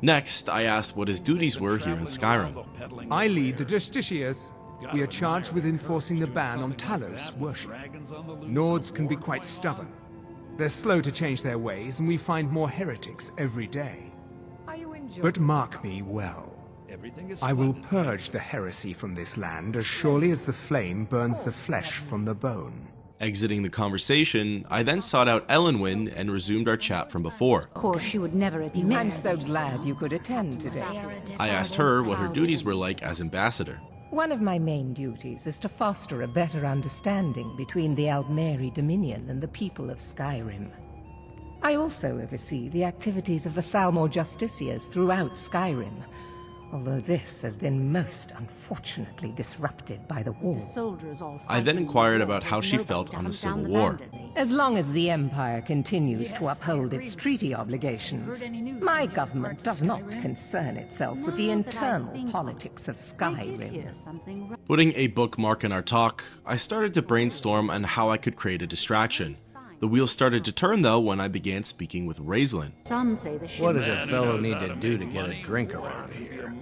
Next, I asked what his duties were here in Skyrim. I lead the Justiciars. We are charged with enforcing the ban on Talos worship. Nords can be quite stubborn. They're slow to change their ways, and we find more heretics every day. But mark me well. I will purge the heresy from this land as surely as the flame burns the flesh from the bone. Exiting the conversation, I then sought out Elenwen and resumed our chat from before. Of course, she would never admit. I'm so glad you could attend today. I asked her what her duties were like as ambassador. One of my main duties is to foster a better understanding between the Aldmeri Dominion and the people of Skyrim. I also oversee the activities of the Thalmor Justiciars throughout Skyrim, although this has been most unfortunately disrupted by the war. I then inquired about how she felt on the Civil War. As long as the Empire continues to uphold its treaty obligations, my government does not concern itself with the internal politics of Skyrim. Putting a bookmark in our talk, I started to brainstorm on how I could create a distraction. The wheels started to turn though when I began speaking with Raislin. Some say the ship... What does a fellow need to do to get a drink around here?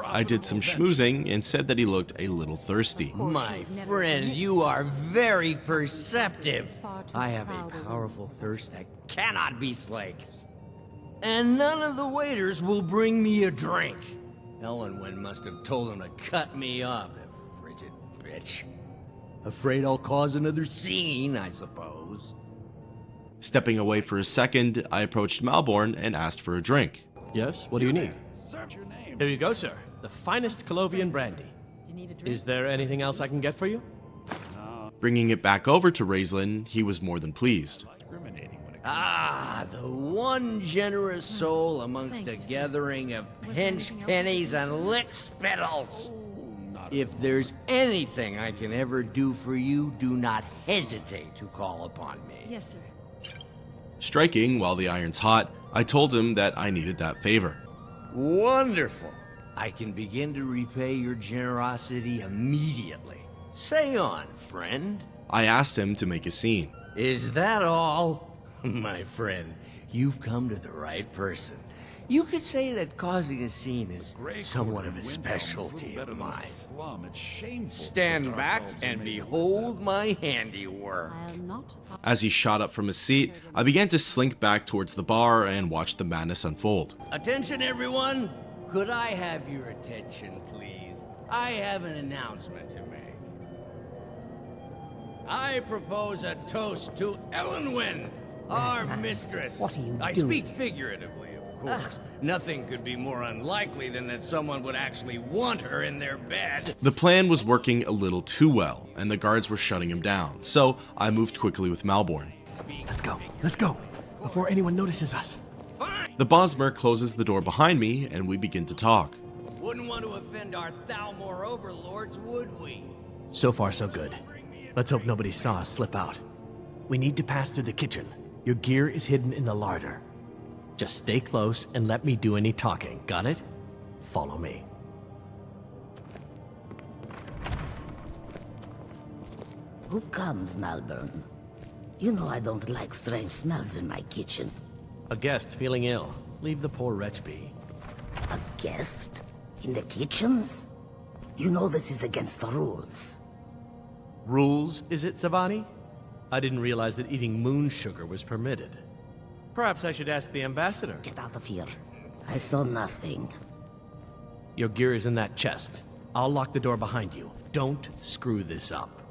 I did some schmoozing and said that he looked a little thirsty. My friend, you are very perceptive. I have a powerful thirst that cannot be slaked. And none of the waiters will bring me a drink. Elduin must have told him to cut me off, the frigid bitch. Afraid I'll cause another scene, I suppose. Stepping away for a second, I approached Malborn and asked for a drink. Yes, what do you need? Here you go, sir. The finest Colovian brandy. Is there anything else I can get for you? Bringing it back over to Raislin, he was more than pleased. Ah, the one generous soul amongst a gathering of pinch pennies and lick spittles. If there's anything I can ever do for you, do not hesitate to call upon me. Yes, sir. Striking while the iron's hot, I told him that I needed that favor. Wonderful. I can begin to repay your generosity immediately. Say on, friend. I asked him to make a scene. Is that all? My friend, you've come to the right person. You could say that causing a scene is somewhat of a specialty of mine. Stand back and behold my handiwork. As he shot up from his seat, I began to slink back towards the bar and watch the madness unfold. Attention, everyone! Could I have your attention, please? I have an announcement to make. I propose a toast to Elduin, our mistress. What are you I doing? speak figuratively, of course. Nothing could be more unlikely than that someone would actually want her in their bed. The plan was working a little too well, and the guards were shutting him down, so I moved quickly with Malborn. Let's go, before anyone notices us. The Bosmer closes the door behind me, and we begin to talk. Wouldn't want to offend our Thalmor overlords, would we? So far, so good. Let's hope nobody saw us slip out. We need to pass through the kitchen. Your gear is hidden in the larder. Just stay close and let me do any talking, got it? Follow me. Who comes, Malborn? You know I don't like strange smells in my kitchen. A guest feeling ill. Leave the poor wretch be. A guest? In the kitchens? You know this is against the rules. Rules, is it, Savani? I didn't realize that eating moon sugar was permitted. Perhaps I should ask the ambassador. Get out of here. I saw nothing. Your gear is in that chest. I'll lock the door behind you. Don't screw this up.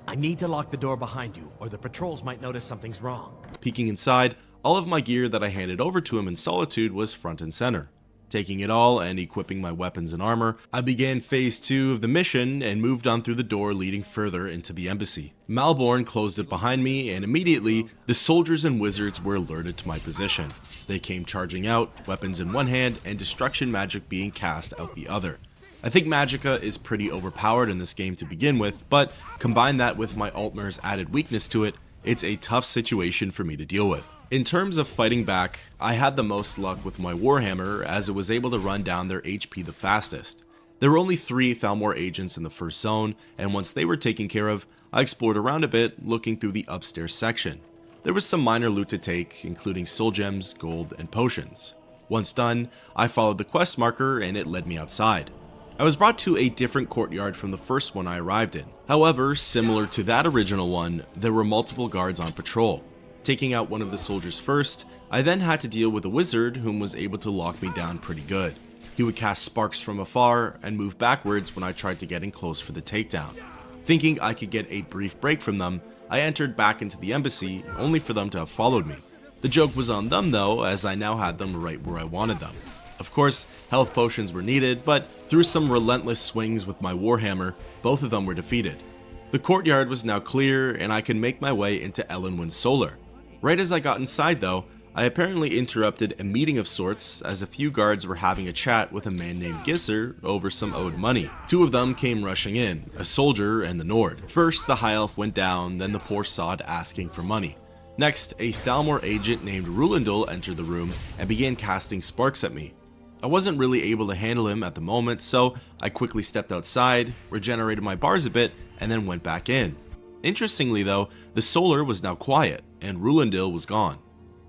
I need to lock the door behind you, or the patrols might notice something's wrong. Peeking inside, all of my gear that I handed over to him in Solitude was front and center. Taking it all and equipping my weapons and armor, I began phase 2 of the mission and moved on through the door leading further into the embassy. Malborn closed it behind me, and immediately, the soldiers and wizards were alerted to my position. They came charging out, weapons in one hand and destruction magic being cast out the other. I think Magicka is pretty overpowered in this game to begin with, but combine that with my Altmer's added weakness to it, it's a tough situation for me to deal with. In terms of fighting back, I had the most luck with my Warhammer as it was able to run down their HP the fastest. There were only 3 Thalmor agents in the first zone, and once they were taken care of, I explored around a bit looking through the upstairs section. There was some minor loot to take, including soul gems, gold, and potions. Once done, I followed the quest marker and it led me outside. I was brought to a different courtyard from the first one I arrived in. However, similar to that original one, there were multiple guards on patrol. Taking out one of the soldiers first, I then had to deal with a wizard whom was able to lock me down pretty good. He would cast sparks from afar and move backwards when I tried to get in close for the takedown. Thinking I could get a brief break from them, I entered back into the embassy, only for them to have followed me. The joke was on them though, as I now had them right where I wanted them. Of course, health potions were needed, but through some relentless swings with my Warhammer, both of them were defeated. The courtyard was now clear, and I could make my way into Elduin's Solar. Right as I got inside though, I apparently interrupted a meeting of sorts as a few guards were having a chat with a man named Gisser over some owed money. 2 of them came rushing in, a soldier and the Nord. First, the High Elf went down, then the poor sod asking for money. Next, a Thalmor agent named Rulindul entered the room and began casting sparks at me. I wasn't really able to handle him at the moment, so I quickly stepped outside, regenerated my bars a bit, and then went back in. Interestingly though, the Solar was now quiet. and Rulendil was gone.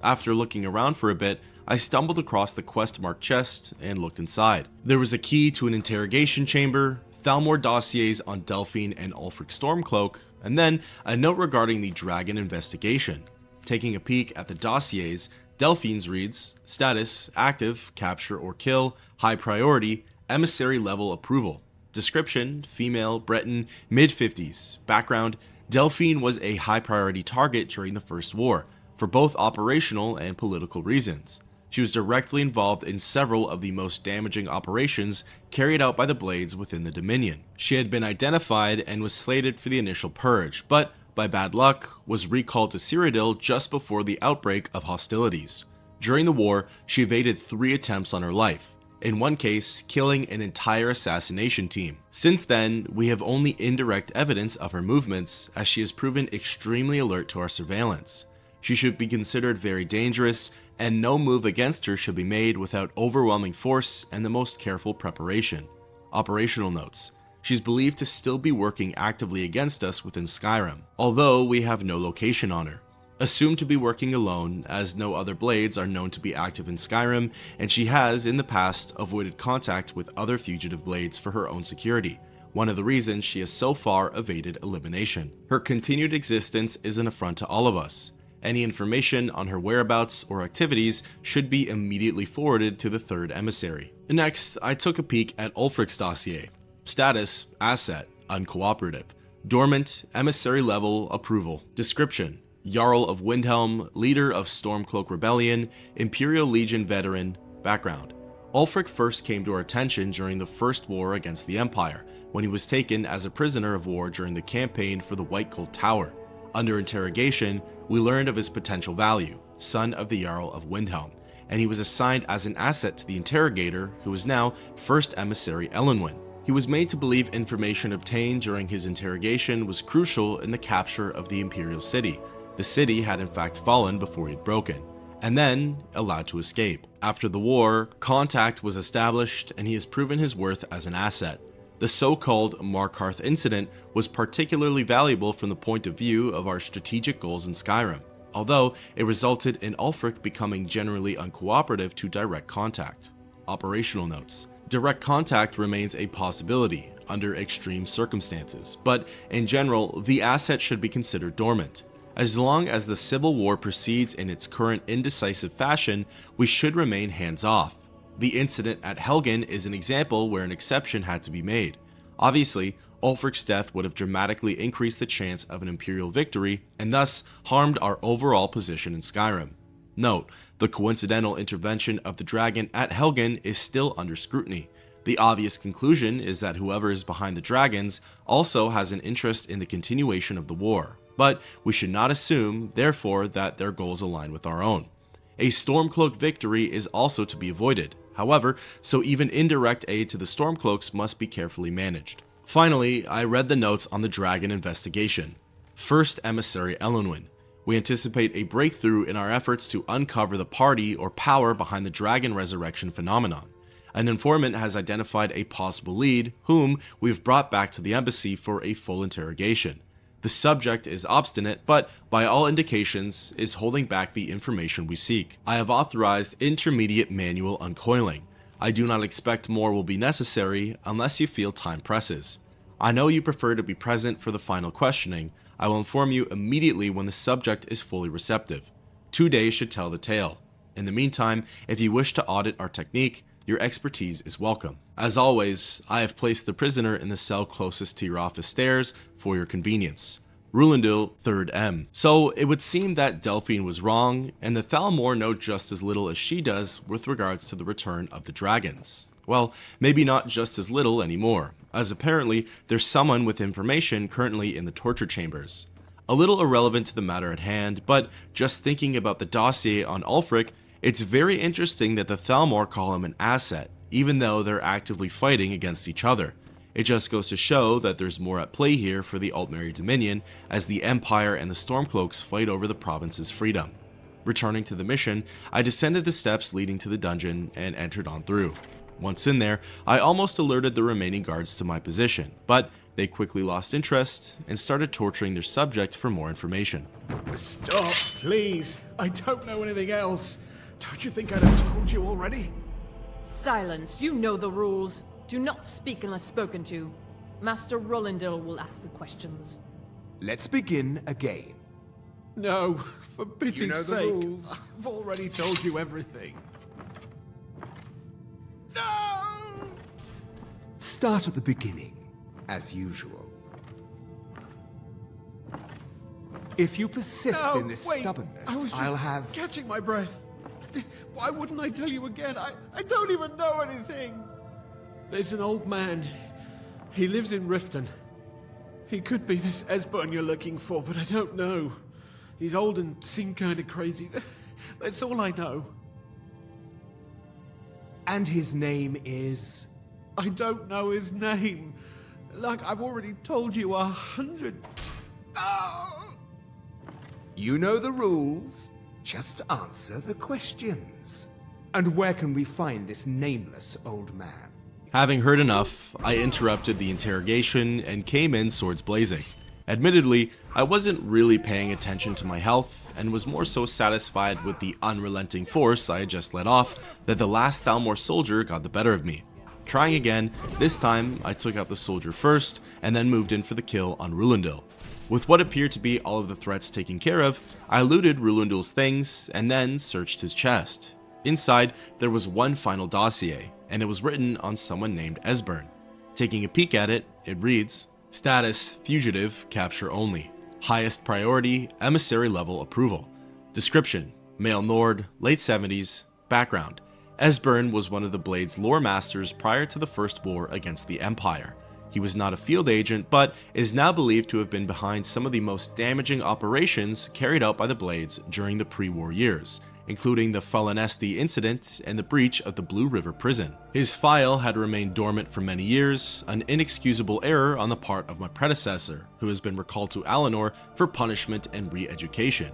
After looking around for a bit, I stumbled across the quest-marked chest and looked inside. There was a key to an interrogation chamber, Thalmor dossiers on Delphine and Ulfric Stormcloak, and then a note regarding the dragon investigation. Taking a peek at the dossiers, Delphine's reads, status, active, capture or kill, high priority, emissary level approval. Description, female, Breton, mid-50s. Background, Delphine was a high priority target during the First War, for both operational and political reasons. She was directly involved in several of the most damaging operations carried out by the Blades within the Dominion. She had been identified and was slated for the initial purge, but by bad luck, was recalled to Cyrodiil just before the outbreak of hostilities. During the war, she evaded 3 attempts on her life, in one case, killing an entire assassination team. Since then, we have only indirect evidence of her movements, as she has proven extremely alert to our surveillance. She should be considered very dangerous, and no move against her should be made without overwhelming force and the most careful preparation. Operational notes. She's believed to still be working actively against us within Skyrim, although we have no location on her. Assumed to be working alone, as no other Blades are known to be active in Skyrim, and she has, in the past, avoided contact with other fugitive Blades for her own security, one of the reasons she has so far evaded elimination. Her continued existence is an affront to all of us. Any information on her whereabouts or activities should be immediately forwarded to the third emissary. Next, I took a peek at Ulfric's dossier. Status, asset, uncooperative. Dormant, emissary level, approval. Description, Jarl of Windhelm, leader of Stormcloak Rebellion, Imperial Legion veteran. Background, Ulfric first came to our attention during the First War against the Empire, when he was taken as a prisoner of war during the campaign for the White Gold Tower. Under interrogation, we learned of his potential value, son of the Jarl of Windhelm, and he was assigned as an asset to the interrogator, who is now First Emissary Elenwen. He was made to believe information obtained during his interrogation was crucial in the capture of the Imperial City. The city had in fact fallen before he had broken, and then allowed to escape. After the war, contact was established, and he has proven his worth as an asset. The so-called Markarth incident was particularly valuable from the point of view of our strategic goals in Skyrim, although it resulted in Ulfric becoming generally uncooperative to direct contact. Operational notes. Direct contact remains a possibility under extreme circumstances, but in general, the asset should be considered dormant. As long as the Civil War proceeds in its current indecisive fashion, we should remain hands-off. The incident at Helgen is an example where an exception had to be made. Obviously, Ulfric's death would have dramatically increased the chance of an Imperial victory, and thus harmed our overall position in Skyrim. Note, the coincidental intervention of the dragon at Helgen is still under scrutiny. The obvious conclusion is that whoever is behind the dragons also has an interest in the continuation of the war, but we should not assume, therefore, that their goals align with our own. A Stormcloak victory is also to be avoided. However, so even indirect aid to the Stormcloaks must be carefully managed. Finally, I read the notes on the dragon investigation. First Emissary Elenwen. We anticipate a breakthrough in our efforts to uncover the party or power behind the dragon resurrection phenomenon. An informant has identified a possible lead, whom we've brought back to the embassy for a full interrogation. The subject is obstinate, but by all indications is holding back the information we seek. I have authorized intermediate manual uncoiling. I do not expect more will be necessary unless you feel time presses. I know you prefer to be present for the final questioning. I will inform you immediately when the subject is fully receptive. 2 days should tell the tale. In the meantime, if you wish to audit our technique, your expertise is welcome. As always, I have placed the prisoner in the cell closest to your office stairs for your convenience. Rulendil, 3rd M. So it would seem that Delphine was wrong, and the Thalmor know just as little as she does with regards to the return of the dragons. Well, maybe not just as little anymore, as apparently there's someone with information currently in the torture chambers. A little irrelevant to the matter at hand, but just thinking about the dossier on Ulfric, it's very interesting that the Thalmor call him an asset, even though they're actively fighting against each other. It just goes to show that there's more at play here for the Altmerry Dominion, as the Empire and the Stormcloaks fight over the province's freedom. Returning to the mission, I descended the steps leading to the dungeon and entered on through. Once in there, I almost alerted the remaining guards to my position, but they quickly lost interest and started torturing their subject for more information. Stop, please. I don't know anything else. Don't you think I'd have told you already? Silence. You know the rules. Do not speak unless spoken to. Master Rollindil will ask the questions. Let's begin again. No, for pity's the sake. rules. I've already told you everything. Start at the beginning, as usual. If you persist No, in this wait. stubbornness, I was just I'll have... catching my breath. Why wouldn't I tell you again? I don't even know anything. There's an old man. He lives in Riften. He could be this Esbern you're looking for, but I don't know. He's old and seemed kind of crazy. That's all I know. And his name is... I don't know his name. Like I've already told you 100... You know the rules. Just answer the questions. And where can we find this nameless old man? Having heard enough, I interrupted the interrogation and came in swords blazing. Admittedly, I wasn't really paying attention to my health and was more so satisfied with the unrelenting force I had just let off that the last Thalmor soldier got the better of me. Trying again, this time I took out the soldier first and then moved in for the kill on Rulindil. With what appeared to be all of the threats taken care of, I looted Rulindil's things and then searched his chest. Inside, there was one final dossier, and it was written on someone named Esbern. Taking a peek at it, it reads, Status, Fugitive, Capture Only. Highest Priority, Emissary Level Approval. Description, Male Nord, Late 70s. Background, Esbern was one of the Blade's lore masters prior to the First War against the Empire. He was not a field agent, but is now believed to have been behind some of the most damaging operations carried out by the Blades during the pre-war years, including the Falanesti incident and the breach of the Blue River prison. His file had remained dormant for many years, an inexcusable error on the part of my predecessor, who has been recalled to Alinor for punishment and re-education,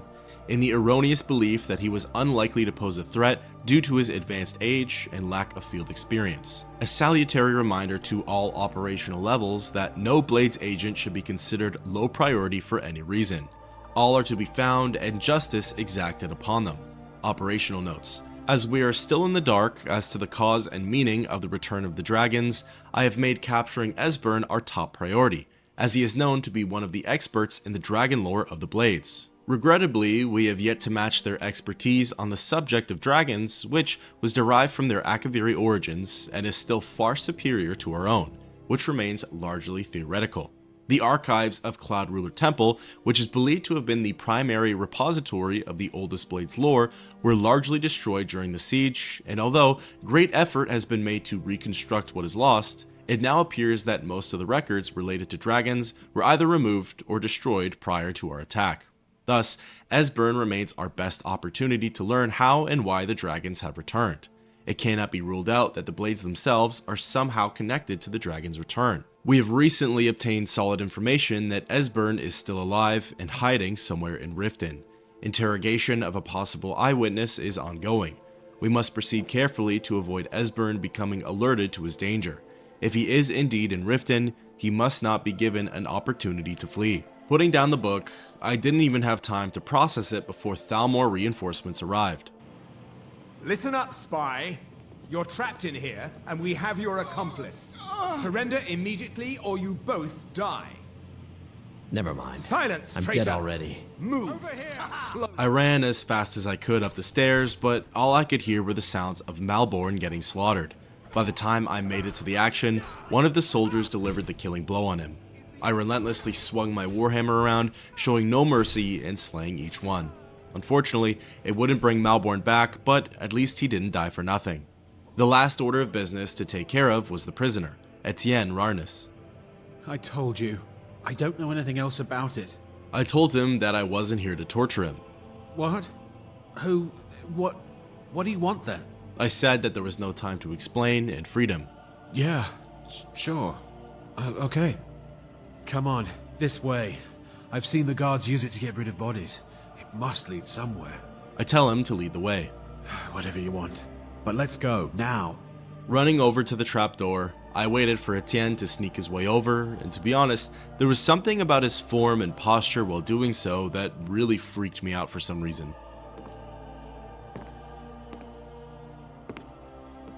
in the erroneous belief that he was unlikely to pose a threat due to his advanced age and lack of field experience. A salutary reminder to all operational levels that no Blades agent should be considered low priority for any reason. All are to be found and justice exacted upon them. Operational notes. As we are still in the dark as to the cause and meaning of the return of the dragons, I have made capturing Esbern our top priority, as he is known to be one of the experts in the dragon lore of the Blades. Regrettably, we have yet to match their expertise on the subject of dragons, which was derived from their Akaviri origins and is still far superior to our own, which remains largely theoretical. The archives of Cloud Ruler Temple, which is believed to have been the primary repository of the oldest Blades lore, were largely destroyed during the siege, and although great effort has been made to reconstruct what is lost, it now appears that most of the records related to dragons were either removed or destroyed prior to our attack. Thus, Esbern remains our best opportunity to learn how and why the dragons have returned. It cannot be ruled out that the Blades themselves are somehow connected to the dragon's return. We have recently obtained solid information that Esbern is still alive and hiding somewhere in Riften. Interrogation of a possible eyewitness is ongoing. We must proceed carefully to avoid Esbern becoming alerted to his danger. If he is indeed in Riften, he must not be given an opportunity to flee. Putting down the book, I didn't even have time to process it before Thalmor reinforcements arrived. Listen up, spy. You're trapped in here, and we have your accomplice. Surrender immediately, or you both die. Never mind. Silence, I'm traitor. dead already. Move. Over here. I ran as fast as I could up the stairs, but all I could hear were the sounds of Malborn getting slaughtered. By the time I made it to the action, one of the soldiers delivered the killing blow on him. I relentlessly swung my warhammer around, showing no mercy and slaying each one. Unfortunately, it wouldn't bring Malborn back, but at least he didn't die for nothing. The last order of business to take care of was the prisoner, Etienne Rarnus. I told you. I don't know anything else about it. I told him that I wasn't here to torture him. What? Who? What do you want then? I said that there was no time to explain and freed him. Yeah, sure. Okay. Come on, this way. I've seen the guards use it to get rid of bodies. It must lead somewhere. I tell him to lead the way. Whatever you want. But let's go, now. Running over to the trapdoor, I waited for Etienne to sneak his way over, and to be honest, there was something about his form and posture while doing so that really freaked me out for some reason.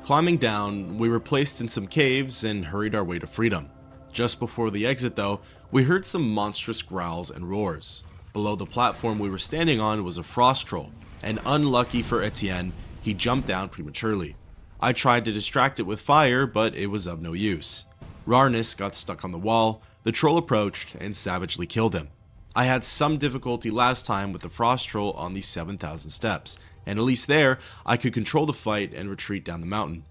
Climbing down, we were placed in some caves and hurried our way to freedom. Just before the exit though, we heard some monstrous growls and roars. Below the platform we were standing on was a frost troll, and unlucky for Etienne, he jumped down prematurely. I tried to distract it with fire, but it was of no use. Rarness got stuck on the wall, the troll approached and savagely killed him. I had some difficulty last time with the frost troll on the 7,000 steps, and at least there, I could control the fight and retreat down the mountain.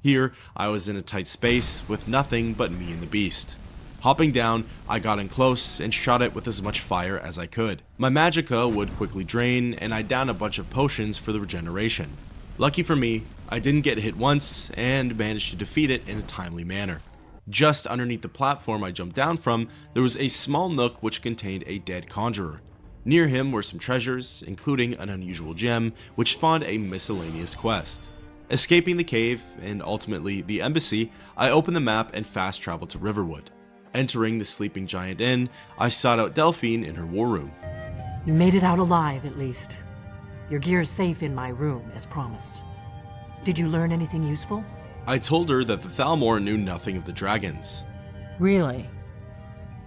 Here, I was in a tight space with nothing but me and the beast. Hopping down, I got in close and shot it with as much fire as I could. My magicka would quickly drain, and I downed a bunch of potions for the regeneration. Lucky for me, I didn't get hit once and managed to defeat it in a timely manner. Just underneath the platform I jumped down from, there was a small nook which contained a dead conjurer. Near him were some treasures, including an unusual gem, which spawned a miscellaneous quest. Escaping the cave, and ultimately the embassy, I opened the map and fast traveled to Riverwood. Entering the Sleeping Giant Inn, I sought out Delphine in her war room. You made it out alive, at least. Your gear's safe in my room, as promised. Did you learn anything useful? I told her that the Thalmor knew nothing of the dragons. Really?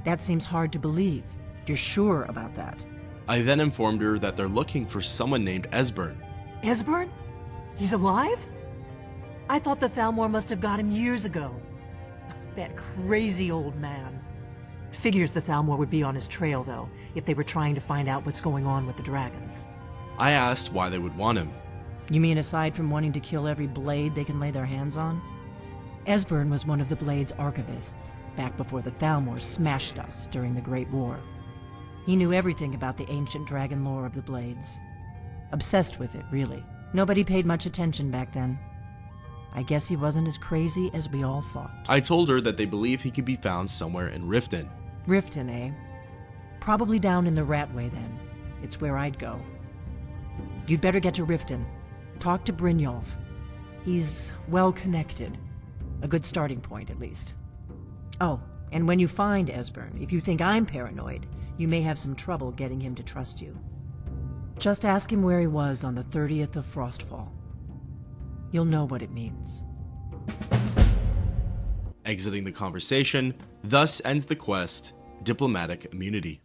That seems hard to believe. You're sure about that? I then informed her that they're looking for someone named Esbern. Esbern? He's alive? I thought the Thalmor must have got him years ago. That crazy old man. Figures the Thalmor would be on his trail, though, if they were trying to find out what's going on with the dragons. I asked why they would want him. You mean aside from wanting to kill every blade they can lay their hands on? Esbern was one of the Blade's archivists, back before the Thalmor smashed us during the Great War. He knew everything about the ancient dragon lore of the Blades. Obsessed with it, really. Nobody paid much attention back then. I guess he wasn't as crazy as we all thought. I told her that they believe he could be found somewhere in Riften. Riften, eh? Probably down in the Ratway, then. It's where I'd go. You'd better get to Riften. Talk to Brynjolf. He's well-connected. A good starting point, at least. Oh, and when you find Esbern, if you think I'm paranoid, you may have some trouble getting him to trust you. Just ask him where he was on the 30th of Frostfall. You'll know what it means. Exiting the conversation, thus ends the quest, Diplomatic Immunity.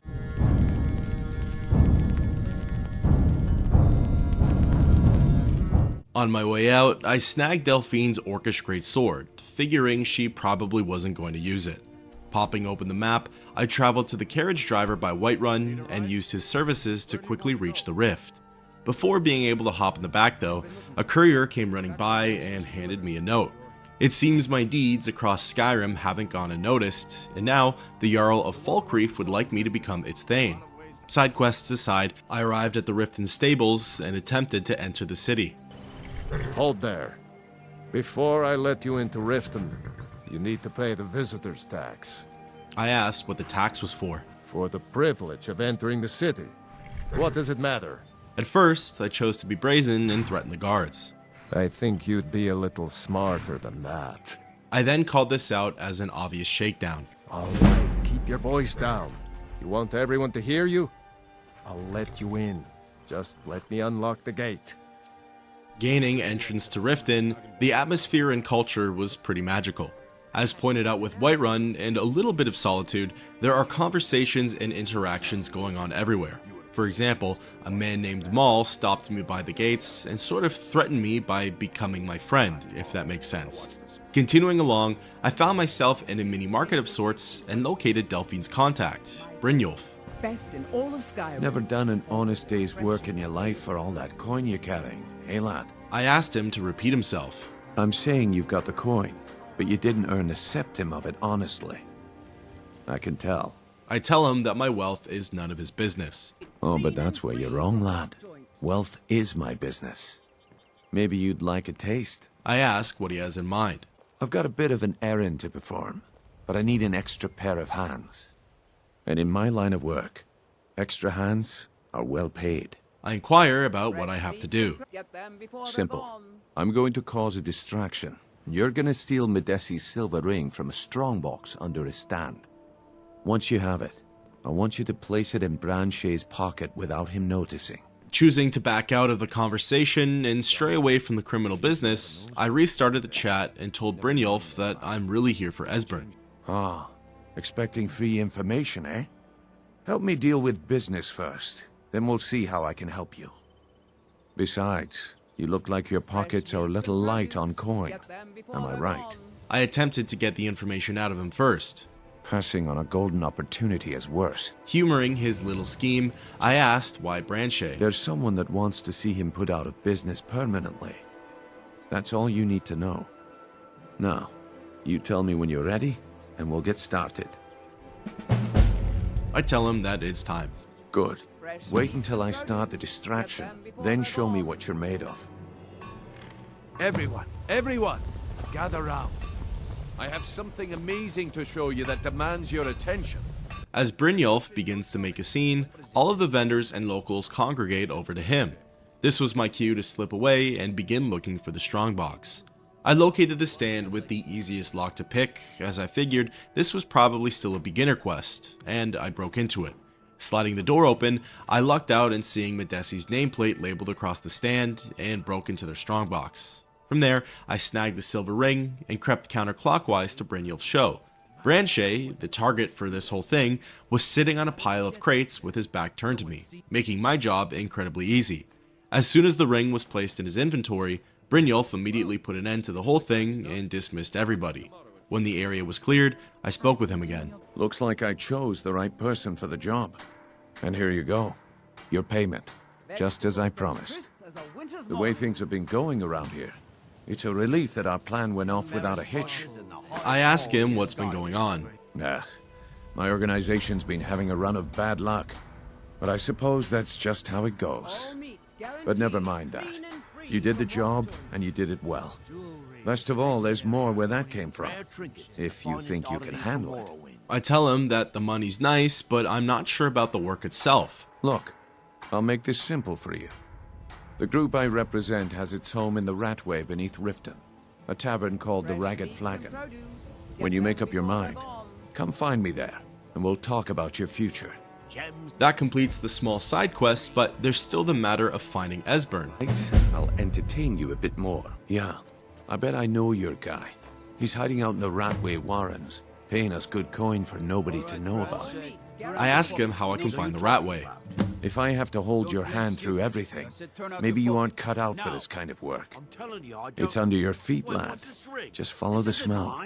On my way out, I snagged Delphine's Orcish Greatsword, figuring she probably wasn't going to use it. Popping open the map, I traveled to the carriage driver by Whiterun and used his services to quickly reach the rift. Before being able to hop in the back though, a courier came running by and handed me a note. It seems my deeds across Skyrim haven't gone unnoticed, and now the Jarl of Falkreath would like me to become its Thane. Side quests aside, I arrived at the Riften stables and attempted to enter the city. Hold there. Before I let you into Riften, you need to pay the visitor's tax. I asked what the tax was for. For the privilege of entering the city. What does it matter? At first, I chose to be brazen and threaten the guards. I think you'd be a little smarter than that. I then called this out as an obvious shakedown. All right, keep your voice down. You want everyone to hear you? I'll let you in. Just let me unlock the gate. Gaining entrance to Riften, the atmosphere and culture was pretty magical. As pointed out with Whiterun and a little bit of Solitude, there are conversations and interactions going on everywhere. For example, a man named Maul stopped me by the gates and sort of threatened me by becoming my friend, if that makes sense. Continuing along, I found myself in a mini market of sorts and located Delphine's contact, Brynjolf. Best in all of Skyrim. Never done an honest day's work in your life for all that coin you're carrying, hey lad? I asked him to repeat himself. I'm saying you've got the coin, but you didn't earn a septim of it honestly. I can tell. I tell him that my wealth is none of his business. Oh, but that's where you're wrong, lad. Wealth is my business. Maybe you'd like a taste. I ask what he has in mind. I've got a bit of an errand to perform, but I need an extra pair of hands. And in my line of work, extra hands are well paid. I inquire about what I have to do. Simple. I'm going to cause a distraction. You're gonna steal Medesi's silver ring from a strongbox under his stand. Once you have it, I want you to place it in Branche's pocket without him noticing. Choosing to back out of the conversation and stray away from the criminal business, I restarted the chat and told Brynjolf that I'm really here for Esbern. Ah, expecting free information, eh? Help me deal with business first, then we'll see how I can help you. Besides, you look like your pockets are a little light on coin. Am I right? I attempted to get the information out of him first. Passing on a golden opportunity is worse. Humoring his little scheme, I asked why Branche. There's someone that wants to see him put out of business permanently. That's all you need to know. Now, you tell me when you're ready, and we'll get started. I tell him that it's time. Good. Wait until I start the distraction, then show me what you're made of. Everyone, gather round. I have something amazing to show you that demands your attention. As Brynjolf begins to make a scene, all of the vendors and locals congregate over to him. This was my cue to slip away and begin looking for the strongbox. I located the stand with the easiest lock to pick, as I figured this was probably still a beginner quest, and I broke into it. Sliding the door open, I lucked out and seeing Medesi's nameplate labeled across the stand and broke into their strongbox. From there, I snagged the silver ring and crept counterclockwise to Brynjolf's show. Branche, the target for this whole thing, was sitting on a pile of crates with his back turned to me, making my job incredibly easy. As soon as the ring was placed in his inventory, Brynjolf immediately put an end to the whole thing and dismissed everybody. When the area was cleared, I spoke with him again. Looks like I chose the right person for the job. And here you go. Your payment. Just as I promised. The way things have been going around here, it's a relief that our plan went off without a hitch. I ask him what's been going on. Nah, my organization's been having a run of bad luck. But I suppose that's just how it goes. But never mind that. You did the job, and you did it well. Best of all, there's more where that came from, if you think you can handle it. I tell him that the money's nice, but I'm not sure about the work itself. Look, I'll make this simple for you. The group I represent has its home in the Ratway beneath Riften, a tavern called the Ragged Flagon. When you make up your mind, come find me there, and we'll talk about your future. That completes the small side quest, but there's still the matter of finding Esbern. I'll entertain you a bit more. Yeah, I bet I know your guy. He's hiding out in the Ratway Warrens, paying us good coin for nobody to know about it. I ask him how I can find the Ratway. If I have to hold your hand through everything, maybe you aren't cut out for this kind of work. It's under your feet, lad. Just follow the smell.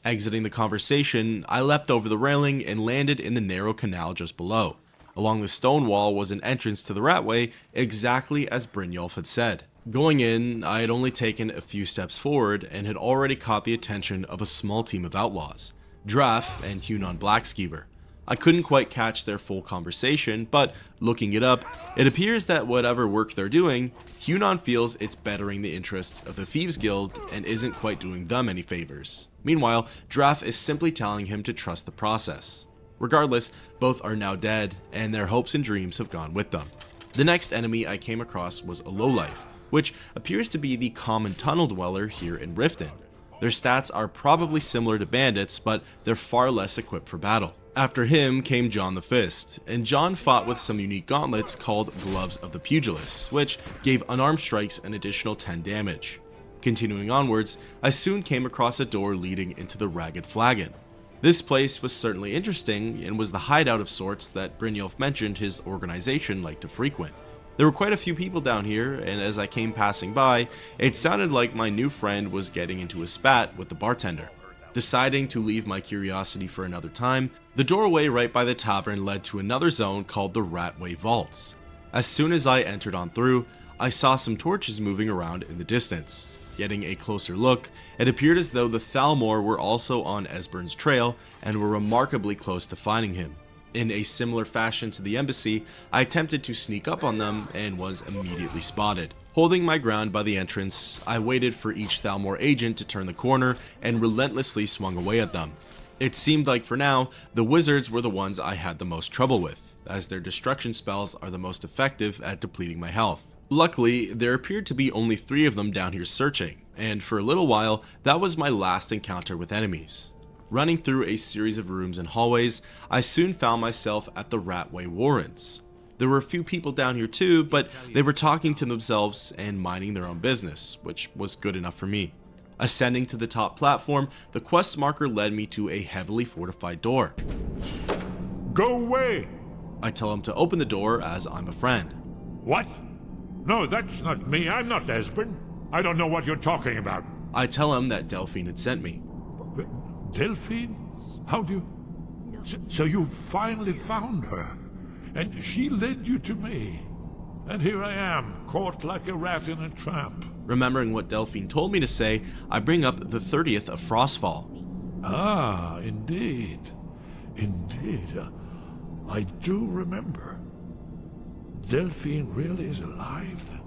Exiting the conversation, I leapt over the railing and landed in the narrow canal just below. Along the stone wall was an entrance to the Ratway, exactly as Brynjolf had said. Going in, I had only taken a few steps forward and had already caught the attention of a small team of outlaws, Draff and Hunan Blackskeever. I couldn't quite catch their full conversation, but looking it up, it appears that whatever work they're doing, Hunan feels it's bettering the interests of the Thieves Guild and isn't quite doing them any favors. Meanwhile, Draff is simply telling him to trust the process. Regardless, both are now dead, and their hopes and dreams have gone with them. The next enemy I came across was a lowlife, which appears to be the common tunnel dweller here in Riften. Their stats are probably similar to bandits, but they're far less equipped for battle. After him came John the Fist, and John fought with some unique gauntlets called Gloves of the Pugilist, which gave unarmed strikes an additional 10 damage. Continuing onwards, I soon came across a door leading into the Ragged Flagon. This place was certainly interesting and was the hideout of sorts that Brynjolf mentioned his organization liked to frequent. There were quite a few people down here, and as I came passing by, it sounded like my new friend was getting into a spat with the bartender. Deciding to leave my curiosity for another time, the doorway right by the tavern led to another zone called the Ratway Vaults. As soon as I entered on through, I saw some torches moving around in the distance. Getting a closer look, it appeared as though the Thalmor were also on Esbern's trail and were remarkably close to finding him. In a similar fashion to the embassy, I attempted to sneak up on them and was immediately spotted. Holding my ground by the entrance, I waited for each Thalmor agent to turn the corner and relentlessly swung away at them. It seemed like for now, the wizards were the ones I had the most trouble with, as their destruction spells are the most effective at depleting my health. Luckily, there appeared to be only 3 of them down here searching, and for a little while, that was my last encounter with enemies. Running through a series of rooms and hallways, I soon found myself at the Ratway Warrens. There were a few people down here too, but they were talking to themselves and minding their own business, which was good enough for me. Ascending to the top platform, the quest marker led me to a heavily fortified door. Go away! I tell him to open the door as I'm a friend. What? No, that's not me. I'm not Esbern. I don't know what you're talking about. I tell him that Delphine had sent me. Delphine? How do you... So you finally found her, and she led you to me. And here I am, caught like a rat in a trap. Remembering what Delphine told me to say, I bring up the 30th of Frostfall. Ah, indeed. Indeed. I do remember. Delphine really is alive, then?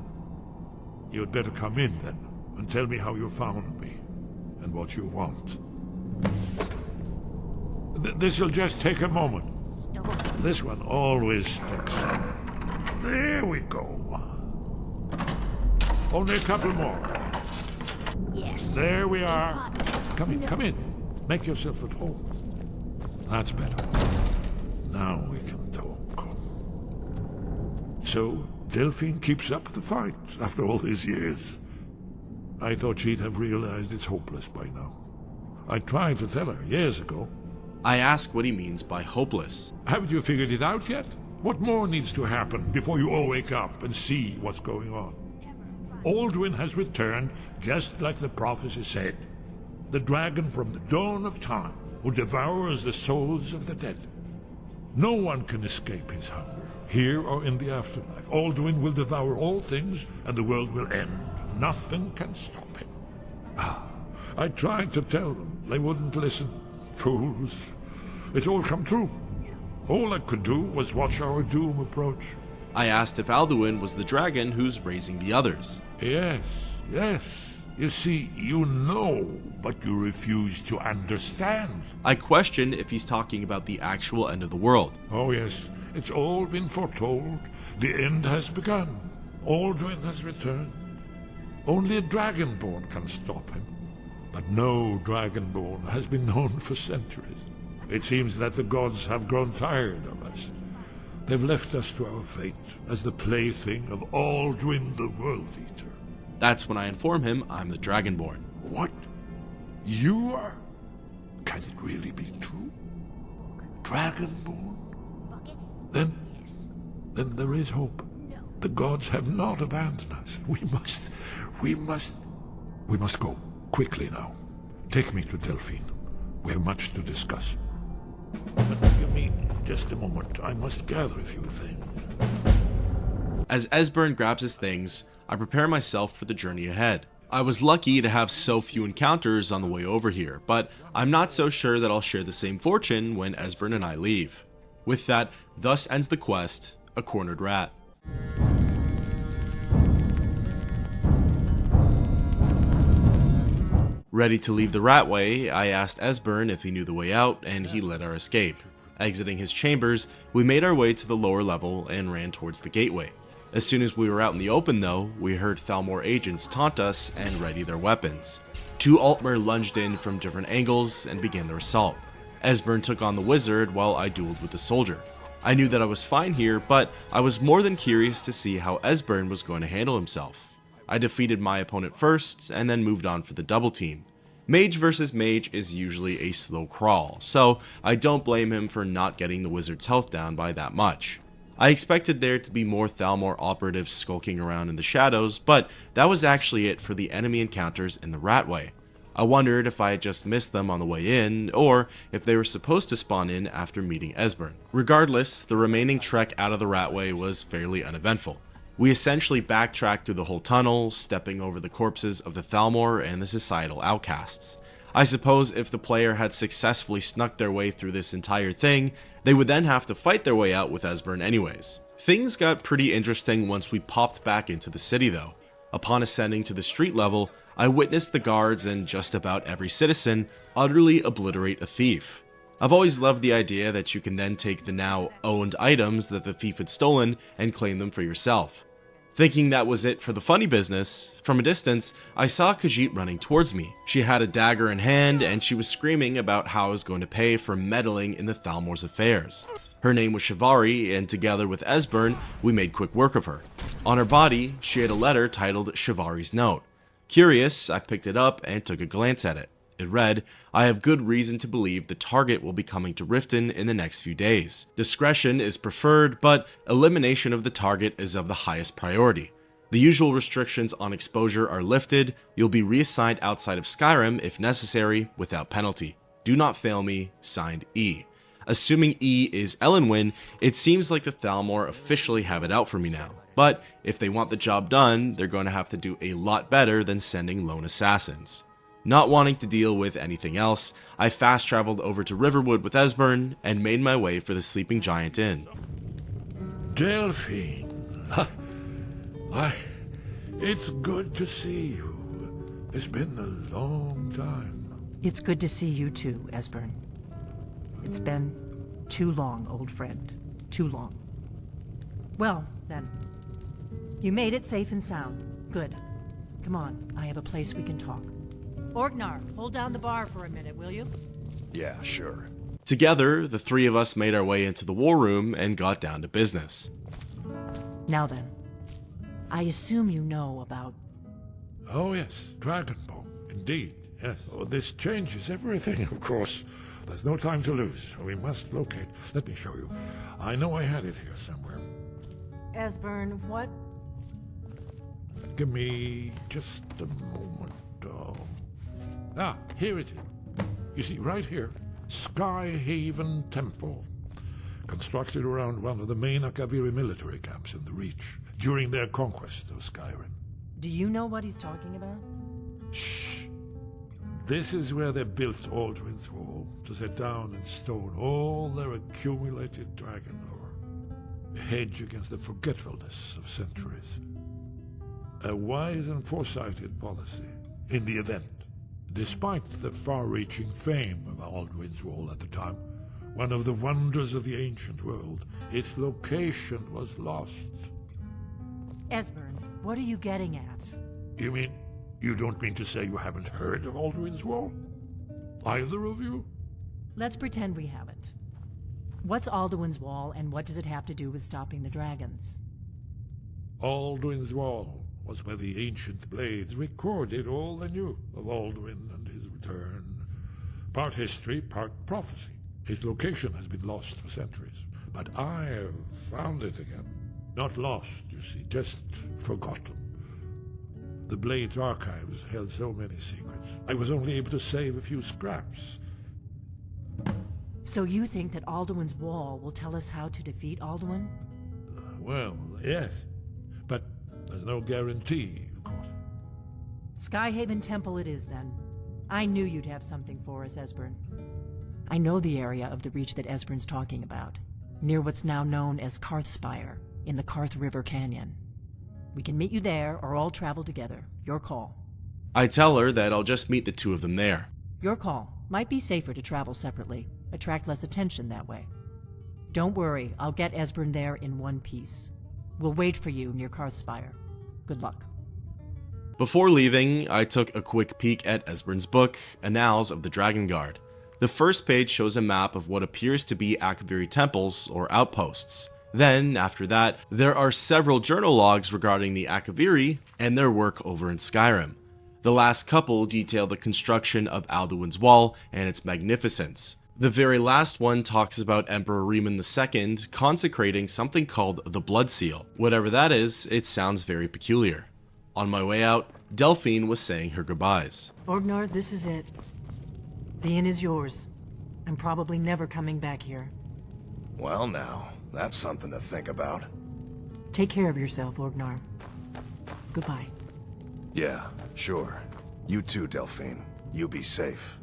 You'd better come in, then, and tell me how you found me, and what you want. This'll just take a moment. This one always sticks. There we go. Only a couple more. Yes. There we are. Come in, come in. Make yourself at home. That's better. Now we can talk. So, Delphine keeps up the fight after all these years. I thought she'd have realized it's hopeless by now. I tried to tell her years ago. I ask what he means by hopeless. Haven't you figured it out yet? What more needs to happen before you all wake up and see what's going on? Alduin has returned just like the prophecy said. The dragon from the dawn of time who devours the souls of the dead. No one can escape his hunger, here or in the afterlife. Alduin will devour all things and the world will end. Nothing can stop him. I tried to tell them. They wouldn't listen. Fools. It's all come true. All I could do was watch our doom approach. I asked if Alduin was the dragon who's raising the others. Yes, yes. You see, you know, but you refuse to understand. I question if he's talking about the actual end of the world. Oh yes, it's all been foretold. The end has begun. Alduin has returned. Only a Dragonborn can stop him. But no Dragonborn has been known for centuries. It seems that the gods have grown tired of us. They've left us to our fate as the plaything of Alduin the World Eater. That's when I inform him I'm the Dragonborn. What? You are? Can it really be true? Dragonborn? Then there is hope. The gods have not abandoned us. We must go. Quickly now. Take me to Delphine. We have much to discuss. But give me just a moment. I must gather a few things. As Esbern grabs his things, I prepare myself for the journey ahead. I was lucky to have so few encounters on the way over here, but I'm not so sure that I'll share the same fortune when Esbern and I leave. With that, thus ends the quest, A Cornered Rat. Ready to leave the Ratway, I asked Esbern if he knew the way out, and he led our escape. Exiting his chambers, we made our way to the lower level and ran towards the gateway. As soon as we were out in the open though, we heard Thalmor agents taunt us and ready their weapons. 2 Altmer lunged in from different angles and began their assault. Esbern took on the wizard while I dueled with the soldier. I knew that I was fine here, but I was more than curious to see how Esbern was going to handle himself. I defeated my opponent first, and then moved on for the double team. Mage versus mage is usually a slow crawl, so I don't blame him for not getting the wizard's health down by that much. I expected there to be more Thalmor operatives skulking around in the shadows, but that was actually it for the enemy encounters in the Ratway. I wondered if I had just missed them on the way in, or if they were supposed to spawn in after meeting Esbern. Regardless, the remaining trek out of the Ratway was fairly uneventful. We essentially backtracked through the whole tunnel, stepping over the corpses of the Thalmor and the societal outcasts. I suppose if the player had successfully snuck their way through this entire thing, they would then have to fight their way out with Esbern anyways. Things got pretty interesting once we popped back into the city though. Upon ascending to the street level, I witnessed the guards and just about every citizen utterly obliterate a thief. I've always loved the idea that you can then take the now owned items that the thief had stolen and claim them for yourself. Thinking that was it for the funny business, from a distance, I saw Khajiit running towards me. She had a dagger in hand, and she was screaming about how I was going to pay for meddling in the Thalmor's affairs. Her name was Shivari, and together with Esbern, we made quick work of her. On her body, she had a letter titled Shivari's Note. Curious, I picked it up and took a glance at it. It read, "I have good reason to believe the target will be coming to Riften in the next few days. Discretion is preferred, but elimination of the target is of the highest priority. The usual restrictions on exposure are lifted. You'll be reassigned outside of Skyrim if necessary, without penalty. Do not fail me. Signed, E." Assuming E is Elenwyn, it seems like the Thalmor officially have it out for me now. But if they want the job done, they're going to have to do a lot better than sending lone assassins. Not wanting to deal with anything else, I fast traveled over to Riverwood with Esbern and made my way for the Sleeping Giant Inn. Delphine. Why, it's good to see you. It's been a long time. It's good to see you too, Esbern. It's been too long, old friend. Too long. Well, then. You made it safe and sound. Good. Come on, I have a place we can talk. Orgnar, hold down the bar for a minute, will you? Yeah, sure. Together, the three of us made our way into the war room and got down to business. Now then, I assume you know about... Oh yes, Dragonbone. Indeed, yes. Oh, this changes everything, of course. There's no time to lose. We must locate. Let me show you. I know I had it here somewhere. Esbern, what? Give me just a moment. Here it is. You see, right here, Skyhaven Temple. Constructed around one of the main Akaviri military camps in the Reach during their conquest of Skyrim. Do you know what he's talking about? Shh. This is where they built Alduin's Wall to set down in stone all their accumulated dragon lore. A hedge against the forgetfulness of centuries. A wise and foresighted policy in the event. Despite the far-reaching fame of Alduin's Wall at the time, one of the wonders of the ancient world, its location was lost. Esbern, what are you getting at? You mean, you don't mean to say you haven't heard of Alduin's Wall? Either of you? Let's pretend we haven't. What's Alduin's Wall, and what does it have to do with stopping the dragons? Alduin's Wall was where the ancient blades recorded all they knew of Alduin and his return. Part history, part prophecy. Its location has been lost for centuries, but I've found it again. Not lost, you see, just forgotten. The Blade's archives held so many secrets. I was only able to save a few scraps. So you think that Alduin's Wall will tell us how to defeat Alduin? Well, yes, but there's no guarantee, of course. Skyhaven Temple it is, then. I knew you'd have something for us, Esbern. I know the area of the Reach that Esbern's talking about, near what's now known as Karthspire, in the Karth River Canyon. We can meet you there, or all travel together. Your call. I tell her that I'll just meet the two of them there. Your call. Might be safer to travel separately. Attract less attention that way. Don't worry, I'll get Esbern there in one piece. We'll wait for you near Karthspire. Good luck. Before leaving, I took a quick peek at Esbern's book, Annals of the Drakengard. The first page shows a map of what appears to be Akaviri temples or outposts. Then, after that, there are several journal logs regarding the Akaviri and their work over in Skyrim. The last couple detail the construction of Alduin's Wall and its magnificence. The very last one talks about Emperor Riemann II consecrating something called the Blood Seal. Whatever that is, it sounds very peculiar. On my way out, Delphine was saying her goodbyes. Orgnar, this is it. The inn is yours. I'm probably never coming back here. Well now, that's something to think about. Take care of yourself, Orgnar. Goodbye. Yeah, sure. You too, Delphine. You be safe.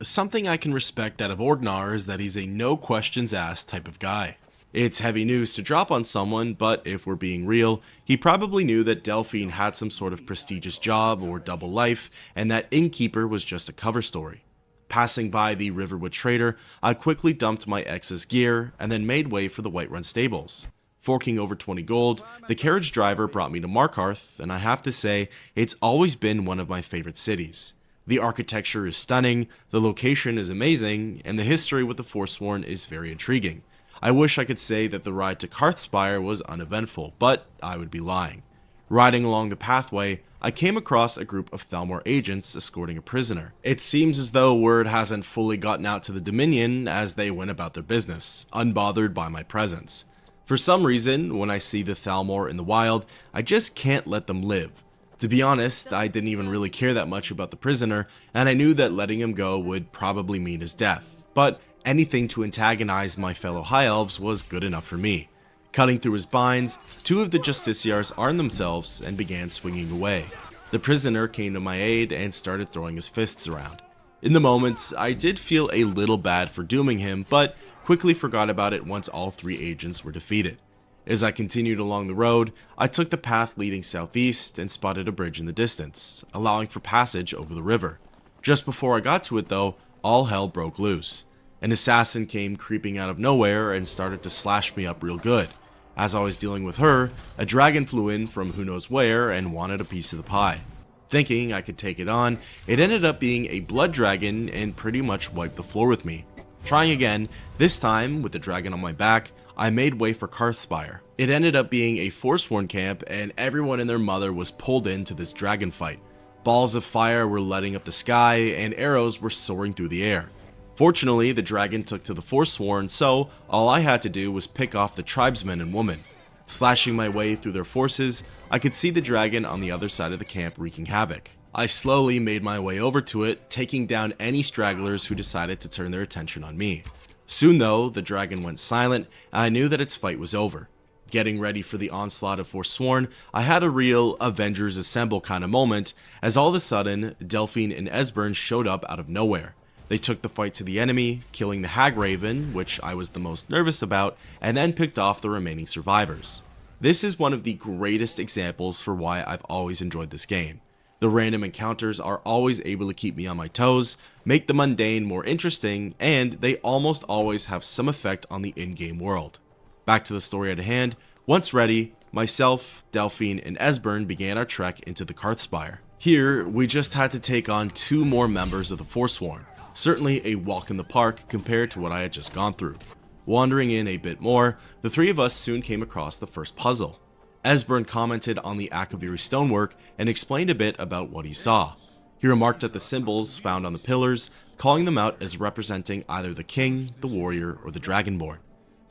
Something I can respect out of Orgnar is that he's a no questions asked type of guy. It's heavy news to drop on someone, but if we're being real, he probably knew that Delphine had some sort of prestigious job or double life, and that innkeeper was just a cover story. Passing by the Riverwood trader, I quickly dumped my ex's gear and then made way for the Whiterun stables. Forking over 20 gold, the carriage driver brought me to Markarth, and I have to say, it's always been one of my favorite cities. The architecture is stunning, the location is amazing, and the history with the Forsworn is very intriguing. I wish I could say that the ride to Karthspire was uneventful, but I would be lying. Riding along the pathway, I came across a group of Thalmor agents escorting a prisoner. It seems as though word hasn't fully gotten out to the Dominion as they went about their business, unbothered by my presence. For some reason, when I see the Thalmor in the wild, I just can't let them live. To be honest, I didn't even really care that much about the prisoner, and I knew that letting him go would probably mean his death. But anything to antagonize my fellow High Elves was good enough for me. Cutting through his binds, two of the Justiciars armed themselves and began swinging away. The prisoner came to my aid and started throwing his fists around. In the moment, I did feel a little bad for dooming him, but quickly forgot about it once all three agents were defeated. As I continued along the road, I took the path leading southeast and spotted a bridge in the distance, allowing for passage over the river. Just before I got to it though, all hell broke loose. An assassin came creeping out of nowhere and started to slash me up real good. As I was dealing with her, a dragon flew in from who knows where and wanted a piece of the pie. Thinking I could take it on, it ended up being a blood dragon and pretty much wiped the floor with me. Trying again, this time with the dragon on my back, I made way for Karthspire. It ended up being a Forsworn camp and everyone and their mother was pulled into this dragon fight. Balls of fire were lighting up the sky and arrows were soaring through the air. Fortunately, the dragon took to the Forsworn, so all I had to do was pick off the tribesmen and women. Slashing my way through their forces, I could see the dragon on the other side of the camp wreaking havoc. I slowly made my way over to it, taking down any stragglers who decided to turn their attention on me. Soon though, the dragon went silent, and I knew that its fight was over. Getting ready for the onslaught of Forsworn, I had a real Avengers Assemble kind of moment, as all of a sudden, Delphine and Esbern showed up out of nowhere. They took the fight to the enemy, killing the Hagraven, which I was the most nervous about, and then picked off the remaining survivors. This is one of the greatest examples for why I've always enjoyed this game. The random encounters are always able to keep me on my toes, make the mundane more interesting, and they almost always have some effect on the in-game world. Back to the story at hand, once ready, myself, Delphine, and Esbern began our trek into the Karthspire. Here, we just had to take on two more members of the Forsworn. Certainly a walk in the park compared to what I had just gone through. Wandering in a bit more, the three of us soon came across the first puzzle. Esbern commented on the Eyrie stonework and explained a bit about what he saw. He remarked at the symbols found on the pillars, calling them out as representing either the king, the warrior, or the dragonborn.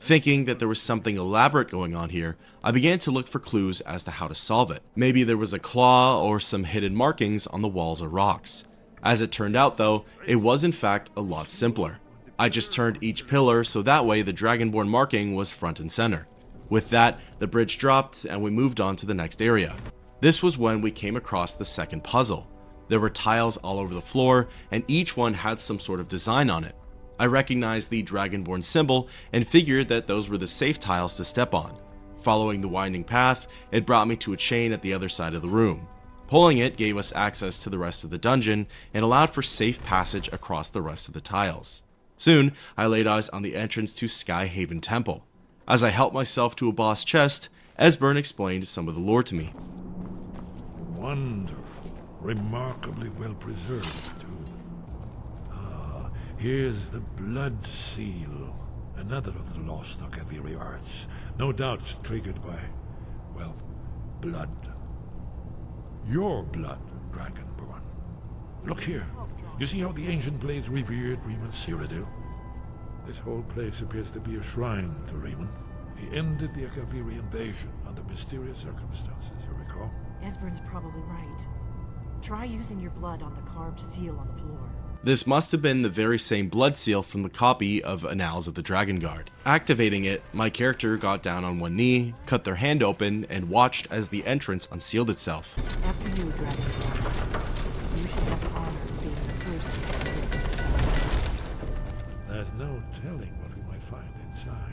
Thinking that there was something elaborate going on here, I began to look for clues as to how to solve it. Maybe there was a claw or some hidden markings on the walls or rocks. As it turned out though, it was in fact a lot simpler. I just turned each pillar so that way the dragonborn marking was front and center. With that, the bridge dropped and we moved on to the next area. This was when we came across the second puzzle. There were tiles all over the floor and each one had some sort of design on it. I recognized the dragonborn symbol and figured that those were the safe tiles to step on. Following the winding path, it brought me to a chain at the other side of the room. Pulling it gave us access to the rest of the dungeon and allowed for safe passage across the rest of the tiles. Soon, I laid eyes on the entrance to Skyhaven Temple. As I helped myself to a boss chest, Esbern explained some of the lore to me. Wonderful. Remarkably well preserved, too. Here's the Blood Seal. Another of the lost Eyrie arts. No doubt triggered by, well, blood. Your blood, Dragonborn. Look here. You see how the ancient blades revered Riemann Cyrodiil? This whole place appears to be a shrine to Riemann. He ended the Eyrie invasion under mysterious circumstances, you recall? Esbern's probably right. Try using your blood on the carved seal on the floor. This must have been the very same blood seal from the copy of Annals of the Drakengard. Activating it, my character got down on one knee, cut their hand open, and watched as the entrance unsealed itself. After you, Dragonslayer. You should have the honor of being the first to celebrate this stone. There's no telling what we might find inside.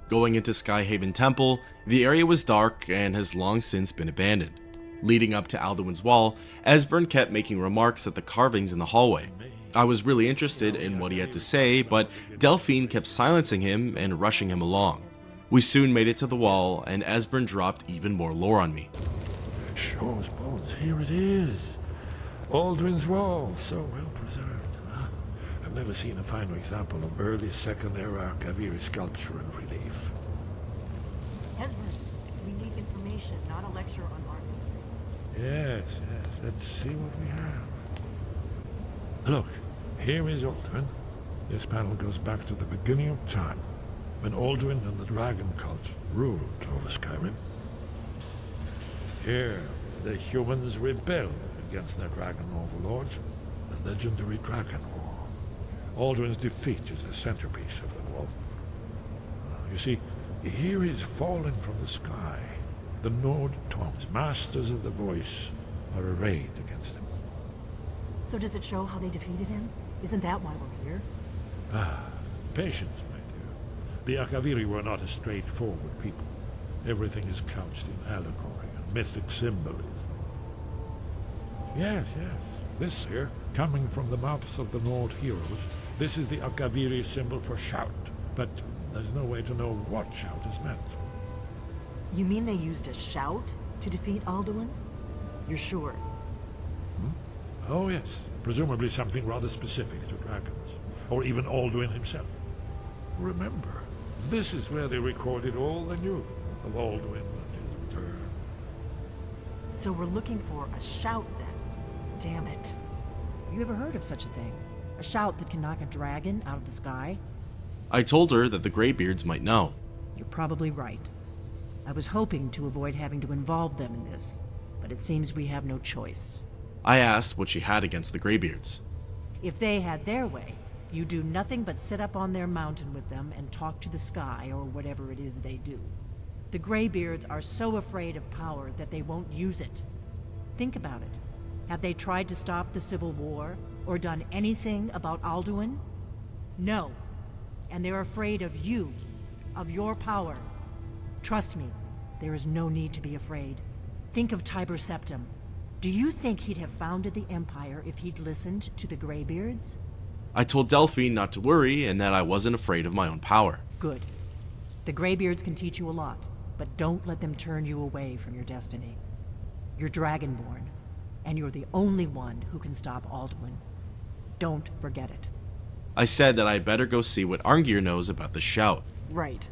Going into Skyhaven Temple, the area was dark and has long since been abandoned. Leading up to Alduin's wall, Esbern kept making remarks at the carvings in the hallway. I was really interested in what he had to say, but Delphine kept silencing him and rushing him along. We soon made it to the wall, and Esbern dropped even more lore on me. Shaw's bones, here it is. Alduin's wall, so well preserved. I've never seen a finer example of early Second Era Eyrie sculpture and relief. Esbern, we need information, not a lecture on art history. Yes, let's see what we have. Look, here is Alduin. This panel goes back to the beginning of time, when Alduin and the dragon cult ruled over Skyrim. Here, the humans rebelled against their dragon overlords, the legendary Dragon War. Alduin's defeat is the centerpiece of the wall. You see, here is fallen from the sky. The Nord Toms, masters of the voice, are arrayed against him. So does it show how they defeated him? Isn't that why we're here? Patience, my dear. The Eyrie were not a straightforward people. Everything is couched in allegory and mythic symbolism. Yes. This here, coming from the mouths of the Nord heroes, this is the Eyrie symbol for shout. But there's no way to know what shout is meant. You mean they used a shout to defeat Alduin? You're sure? Oh yes, presumably something rather specific to dragons, or even Alduin himself. Remember, this is where they recorded all the news of Alduin and his return. So we're looking for a shout then? Damn it. You ever heard of such a thing? A shout that can knock a dragon out of the sky? I told her that the Greybeards might know. You're probably right. I was hoping to avoid having to involve them in this, but it seems we have no choice. I asked what she had against the Greybeards. If they had their way, you do nothing but sit up on their mountain with them and talk to the sky or whatever it is they do. The Greybeards are so afraid of power that they won't use it. Think about it. Have they tried to stop the Civil War or done anything about Alduin? No. And they're afraid of you, of your power. Trust me, there is no need to be afraid. Think of Tiber Septim. Do you think he'd have founded the Empire if he'd listened to the Greybeards? I told Delphine not to worry and that I wasn't afraid of my own power. Good. The Greybeards can teach you a lot, but don't let them turn you away from your destiny. You're Dragonborn, and you're the only one who can stop Alduin. Don't forget it. I said that I'd better go see what Arngir knows about the shout. Right.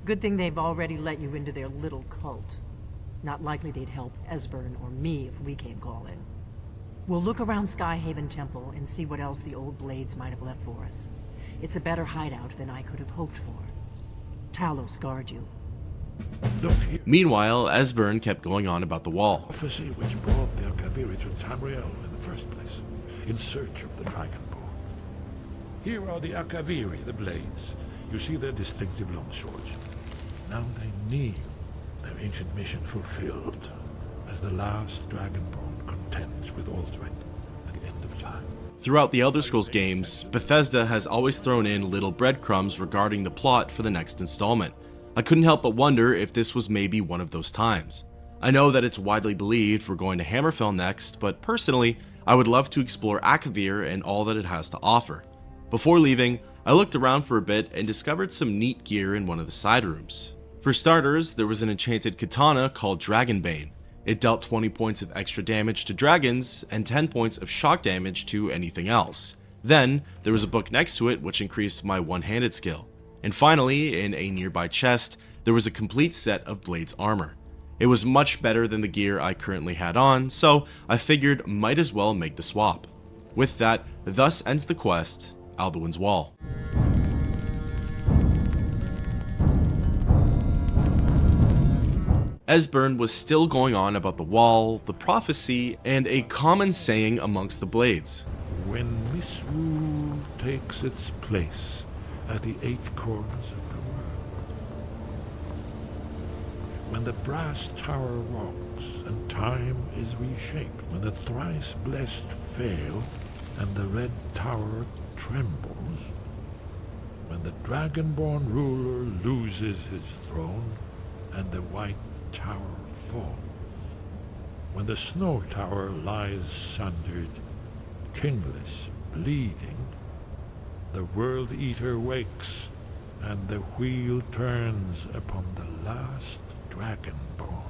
Good thing they've already let you into their little cult. Not likely they'd help Esbern or me if we came calling. We'll look around Skyhaven Temple and see what else the old blades might have left for us. It's a better hideout than I could have hoped for. Talos guard you. Meanwhile, Esbern kept going on about the wall. Prophecy which brought the Eyrie to Tamriel in the first place, in search of the Dragonborn. Here are the Eyrie, the blades. You see their distinctive long swords. Now they kneel, their ancient mission fulfilled, as the last Dragonborn contends with Alduin at the end of time. Throughout the Elder Scrolls games, Bethesda has always thrown in little breadcrumbs regarding the plot for the next installment. I couldn't help but wonder if this was maybe one of those times. I know that it's widely believed we're going to Hammerfell next, but personally, I would love to explore Akavir and all that it has to offer. Before leaving, I looked around for a bit and discovered some neat gear in one of the side rooms. For starters, there was an enchanted katana called Dragon Bane. It dealt 20 points of extra damage to dragons and 10 points of shock damage to anything else. Then, there was a book next to it which increased my one-handed skill. And finally, in a nearby chest, there was a complete set of Blade's armor. It was much better than the gear I currently had on, so I figured might as well make the swap. With that, thus ends the quest, Alduin's Wall. Esbern was still going on about the wall, the prophecy, and a common saying amongst the Blades. When misrule takes its place at the 8 corners of the world, when the brass tower rocks and time is reshaped, when the thrice blessed fail and the red tower trembles, when the dragonborn ruler loses his throne and the white tower falls, when the snow tower lies sundered, kingless, bleeding, the World Eater wakes and the wheel turns upon the last Dragonborn.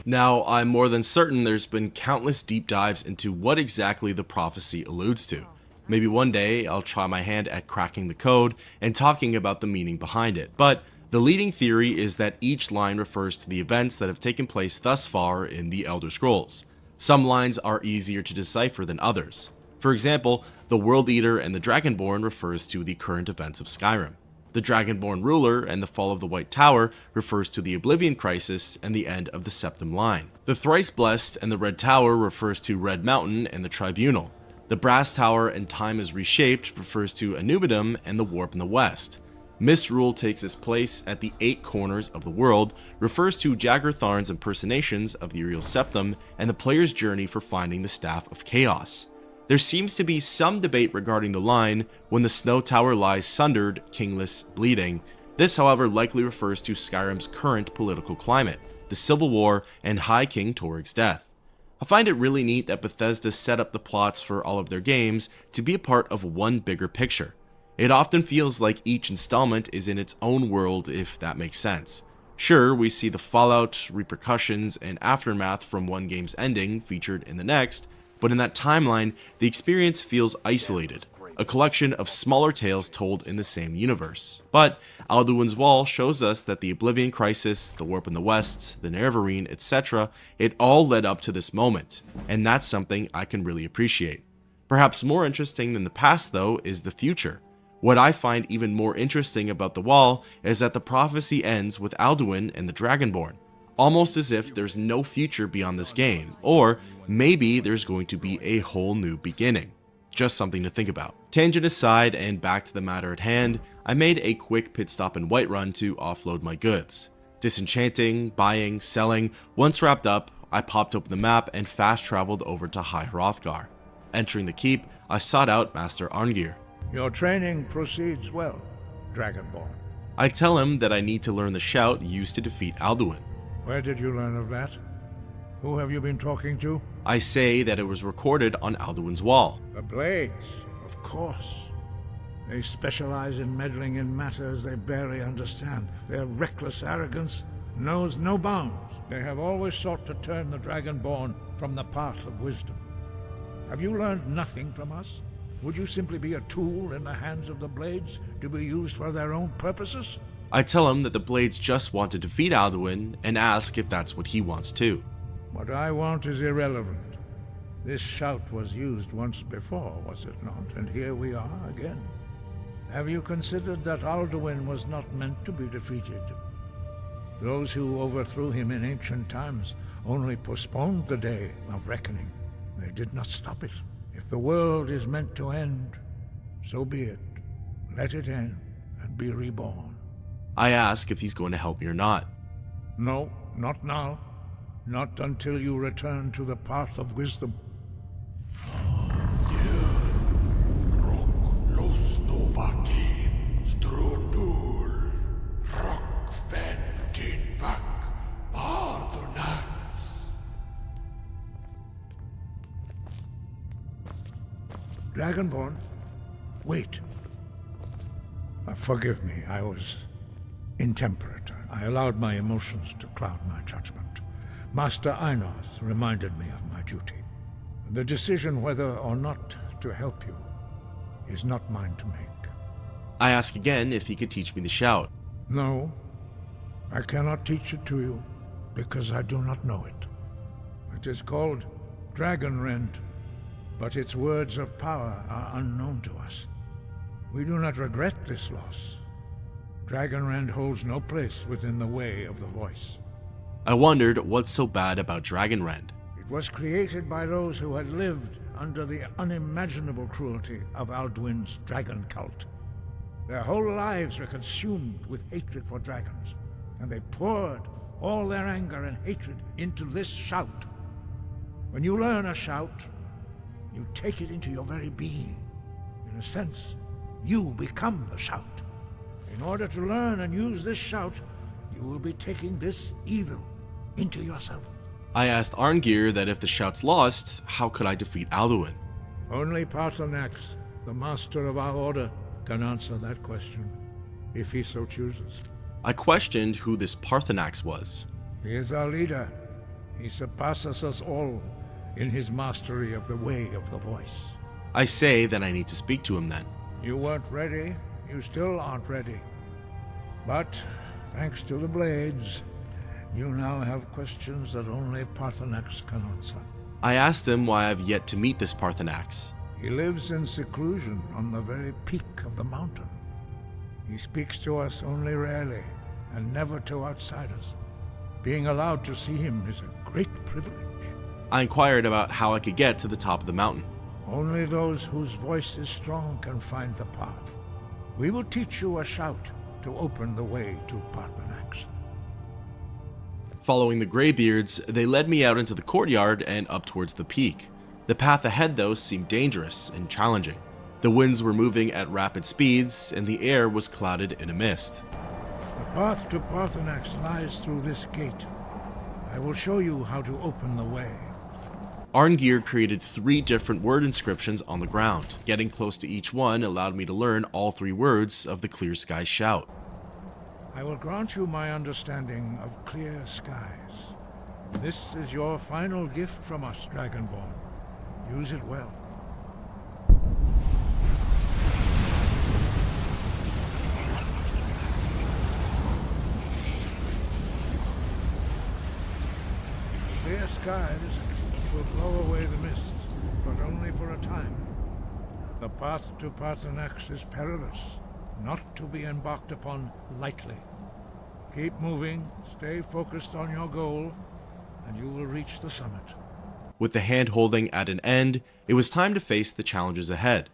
Now, I'm more than certain there's been countless deep dives into what exactly the prophecy alludes to. Maybe one day I'll try my hand at cracking the code and talking about the meaning behind it, but the leading theory is that each line refers to the events that have taken place thus far in the Elder Scrolls. Some lines are easier to decipher than others. For example, the World Eater and the Dragonborn refers to the current events of Skyrim. The Dragonborn ruler and the fall of the White Tower refers to the Oblivion Crisis and the end of the Septim Line. The Thrice Blessed and the Red Tower refers to Red Mountain and the Tribunal. The Brass Tower and Time is Reshaped refers to Anubidum and the Warp in the West. Misrule takes its place at the Eight Corners of the World refers to Jaggertharn's impersonations of the Uriel Septim and the player's journey for finding the Staff of Chaos. There seems to be some debate regarding the line, when the Snow Tower lies sundered, kingless, bleeding. This, however, likely refers to Skyrim's current political climate, the Civil War, and High King Toryg's death. I find it really neat that Bethesda set up the plots for all of their games to be a part of one bigger picture. It often feels like each installment is in its own world, if that makes sense. Sure, we see the fallout, repercussions, and aftermath from one game's ending featured in the next, but in that timeline, the experience feels isolated, a collection of smaller tales told in the same universe. But Alduin's Wall shows us that the Oblivion Crisis, the Warp in the West, the Neverween, etc., it all led up to this moment, and that's something I can really appreciate. Perhaps more interesting than the past, though, is the future. What I find even more interesting about the Wall is that the prophecy ends with Alduin and the Dragonborn, almost as if there's no future beyond this game, or maybe there's going to be a whole new beginning. Just something to think about. Tangent aside and back to the matter at hand, I made a quick pit stop in Whiterun to offload my goods. Disenchanting, buying, selling, once wrapped up, I popped open the map and fast traveled over to High Hrothgar. Entering the keep, I sought out Master Arngir. Your training proceeds well, Dragonborn. I tell him that I need to learn the shout used to defeat Alduin. Where did you learn of that? Who have you been talking to? I say that it was recorded on Alduin's Wall. The Blades, of course. They specialize in meddling in matters they barely understand. Their reckless arrogance knows no bounds. They have always sought to turn the Dragonborn from the path of wisdom. Have you learned nothing from us? Would you simply be a tool in the hands of the Blades to be used for their own purposes? I tell him that the Blades just want to defeat Alduin and ask if that's what he wants too. What I want is irrelevant. This shout was used once before, was it not? And here we are again. Have you considered that Alduin was not meant to be defeated? Those who overthrew him in ancient times only postponed the day of reckoning. They did not stop it. If the world is meant to end, so be it. Let it end and be reborn. I ask if he's going to help me or not. No, not now. Not until you return to the path of wisdom. Dragonborn, wait. Forgive me, I was intemperate. I allowed my emotions to cloud my judgment. Master Einarth reminded me of my duty. The decision whether or not to help you is not mine to make. I ask again if he could teach me the shout. No, I cannot teach it to you because I do not know it. It is called Dragonrend, but its words of power are unknown to us. We do not regret this loss. Dragonrend holds no place within the way of the voice. I wondered what's so bad about Dragonrend. It was created by those who had lived under the unimaginable cruelty of Alduin's dragon cult. Their whole lives were consumed with hatred for dragons, and they poured all their anger and hatred into this shout. When you learn a shout, you take it into your very being. In a sense, you become the shout. In order to learn and use this shout, you will be taking this evil into yourself. I asked Arngir that if the shout's lost, how could I defeat Alduin? Only Paarthurnax, the master of our order, can answer that question. if he so chooses. I questioned who this Parthenax was. He is our leader. He surpasses us all in his mastery of the way of the voice. I say that I need to speak to him then. You weren't ready. You still aren't ready. But, thanks to the blades, you now have questions that only Parthenax can answer. I asked him why I've yet to meet this Parthenax. He lives in seclusion on the very peak of the mountain. He speaks to us only rarely, and never to outsiders. Being allowed to see him is a great privilege. I inquired about how I could get to the top of the mountain. Only those whose voice is strong can find the path. We will teach you a shout to open the way to Parthenax. Following the Greybeards, they led me out into the courtyard and up towards the peak. The path ahead though seemed dangerous and challenging. The winds were moving at rapid speeds and the air was clouded in a mist. The path to Parthenax lies through this gate. I will show you how to open the way. Arngir created 3 different word inscriptions on the ground. Getting close to each one allowed me to learn all 3 words of the Clear Sky Shout. I will grant you my understanding of clear skies. This is your final gift from us, Dragonborn. Use it well. Clear skies will blow away the mist, but only for a time. The path to Parthenax is perilous, not to be embarked upon lightly. Keep moving, stay focused on your goal, and you will reach the summit. With the hand-holding at an end, it was time to face the challenges ahead.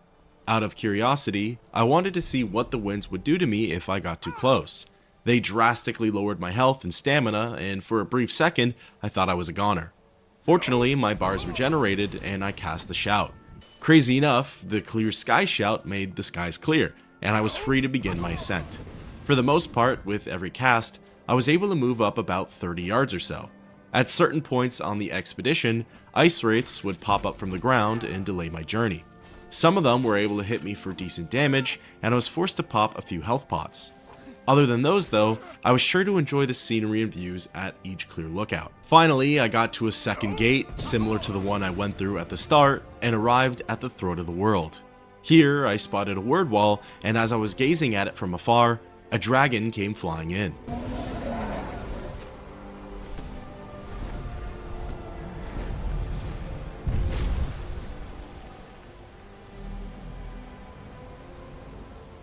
Out of curiosity, I wanted to see what the winds would do to me if I got too close. They drastically lowered my health and stamina, and for a brief second, I thought I was a goner. Fortunately, my bars regenerated, and I cast the shout. Crazy enough, the Clear Sky Shout made the skies clear, and I was free to begin my ascent. For the most part, with every cast, I was able to move up about 30 yards or so. At certain points on the expedition, ice wraiths would pop up from the ground and delay my journey. Some of them were able to hit me for decent damage, and I was forced to pop a few health pots. Other than those though, I was sure to enjoy the scenery and views at each clear lookout. Finally, I got to a second gate, similar to the one I went through at the start, and arrived at the throat of the world. Here, I spotted a word wall, and as I was gazing at it from afar, a dragon came flying in.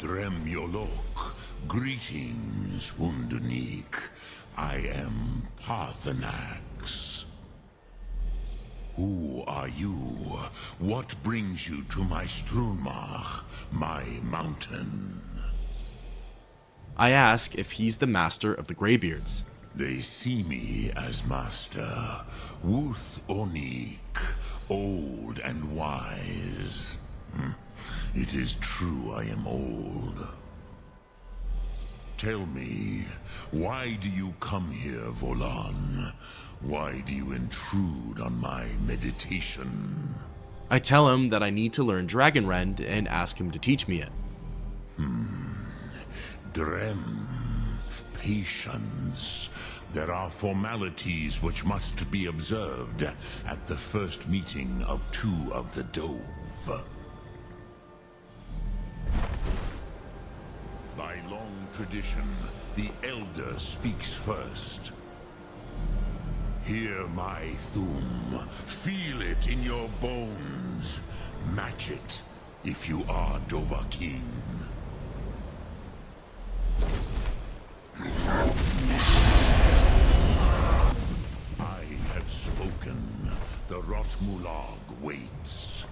Dremyolok, greetings, Wundernik. I am Parthenax. Who are you? What brings you to my Strunmach, my mountain? I ask if he's the master of the Greybeards. They see me as master, Wuth Onik, old and wise. It is true I am old. Tell me, why do you come here, Volan? Why do you intrude on my meditation? I tell him that I need to learn Dragonrend and ask him to teach me it. Drem, patience. There are formalities which must be observed at the first meeting of 2 of the Dove. By long tradition, the Elder speaks first. Hear my Thum. Feel it in your bones. Match it if you are Dovahkiin. I have spoken. The Rotmulag waits.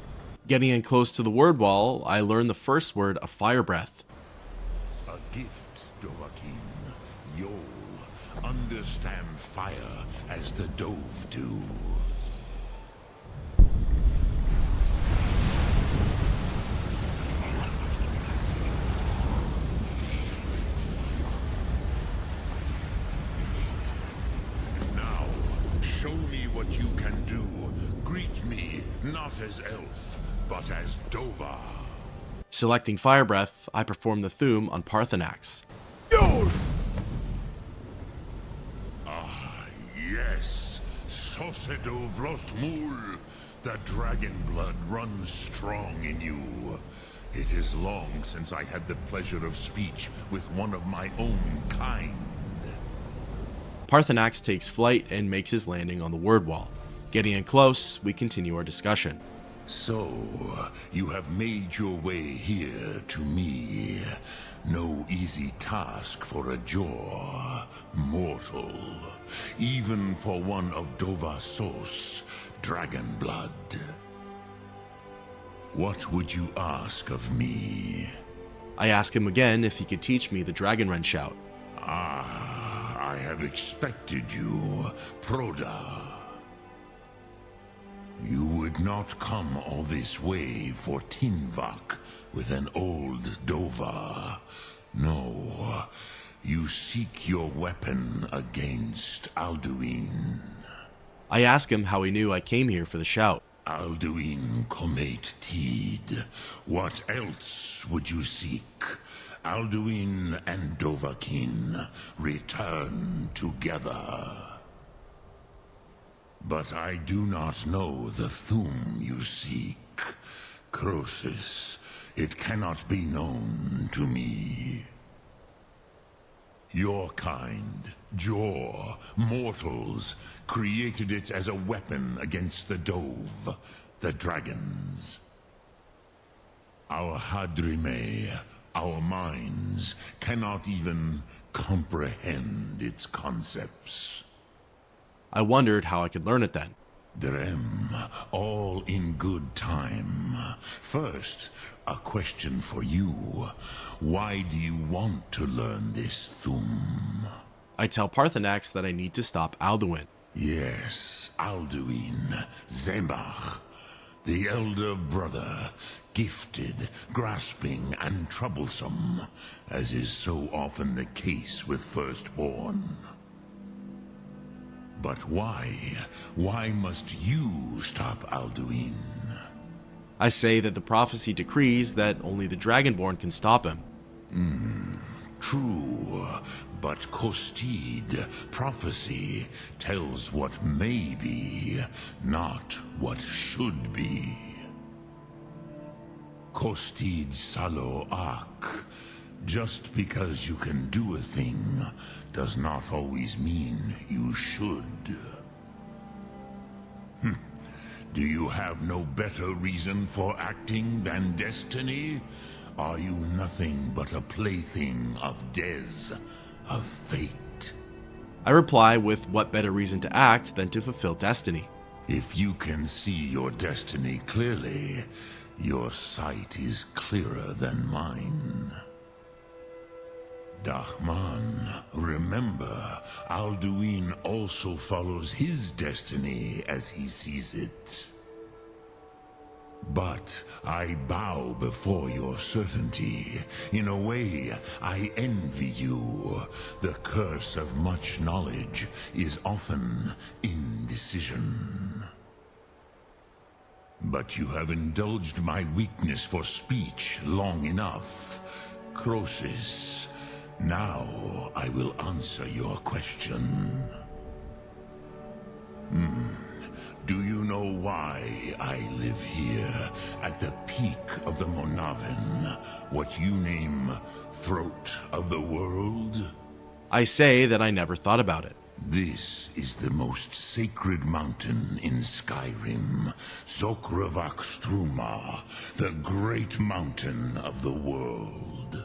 Getting in close to the word wall, I learned the first word of Fire Breath. A gift, Dovahkiin. You'll understand fire as the Dove do. Now, show me what you can do. Greet me, not as elf, but as Dova. Selecting Fire Breath, I perform the Thum on Parthenax. Yes, Sosedo Vrostmul. The dragon blood runs strong in you. It is long since I had the pleasure of speech with one of my own kind. Parthenax takes flight and makes his landing on the word wall. Getting in close, we continue our discussion. So, you have made your way here to me. No easy task for a jaw mortal, even for one of Dovasos, dragon blood. What would you ask of me? I ask him again if he could teach me the Dragonrend shout. I have expected you, Proda. You would not come all this way for Tinvak with an old Dova. No, you seek your weapon against Alduin. I ask him how he knew I came here for the shout. Alduin Comet Tid. What else would you seek? Alduin and Dovahkiin return together. But I do not know the Thum you seek. Croesus, it cannot be known to me. Your kind, Jaw, mortals, created it as a weapon against the Dove, the dragons. Our Hadrime, our minds, cannot even comprehend its concepts. I wondered how I could learn it then. Drem, all in good time. First, a question for you. Why do you want to learn this Thum? I tell Parthenax that I need to stop Alduin. Yes, Alduin, Zembach, the elder brother, gifted, grasping, and troublesome, as is so often the case with Firstborn. But why? Why must you stop Alduin? I say that the prophecy decrees that only the Dragonborn can stop him. True, but Kostid, prophecy, tells what may be, not what should be. Kostid Salo Ak. Just because you can do a thing does not always mean you should. Do you have no better reason for acting than destiny? Are you nothing but a plaything of Des, of fate? I reply with what better reason to act than to fulfill destiny. If you can see your destiny clearly, your sight is clearer than mine. Dahman, remember, Alduin also follows his destiny as he sees it. But I bow before your certainty. In a way, I envy you. The curse of much knowledge is often indecision. But you have indulged my weakness for speech long enough. Croesus, now I will answer your question. Do you know why I live here, at the peak of the Monaven, what you name Throat of the World? I say that I never thought about it. This is the most sacred mountain in Skyrim, Zokravak Struma, the great mountain of the world.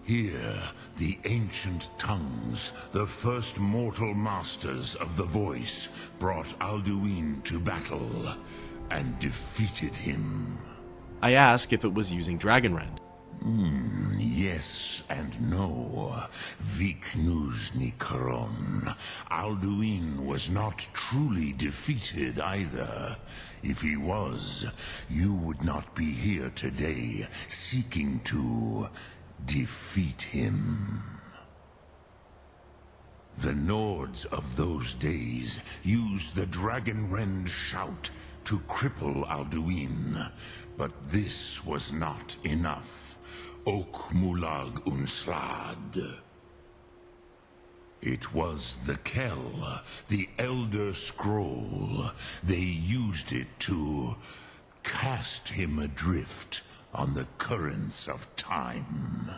Here, the ancient tongues, the first mortal masters of the voice, brought Alduin to battle and defeated him. I ask if it was using Dragonrend. Yes and no. Viknuzny Karon. Alduin was not truly defeated either. If he was, you would not be here today seeking to defeat him. The Nords of those days used the Dragonrend shout to cripple Alduin, but this was not enough. Ok Mulag Unslad. It was the Kell, the Elder Scroll. They used it to cast him adrift on the currents of time.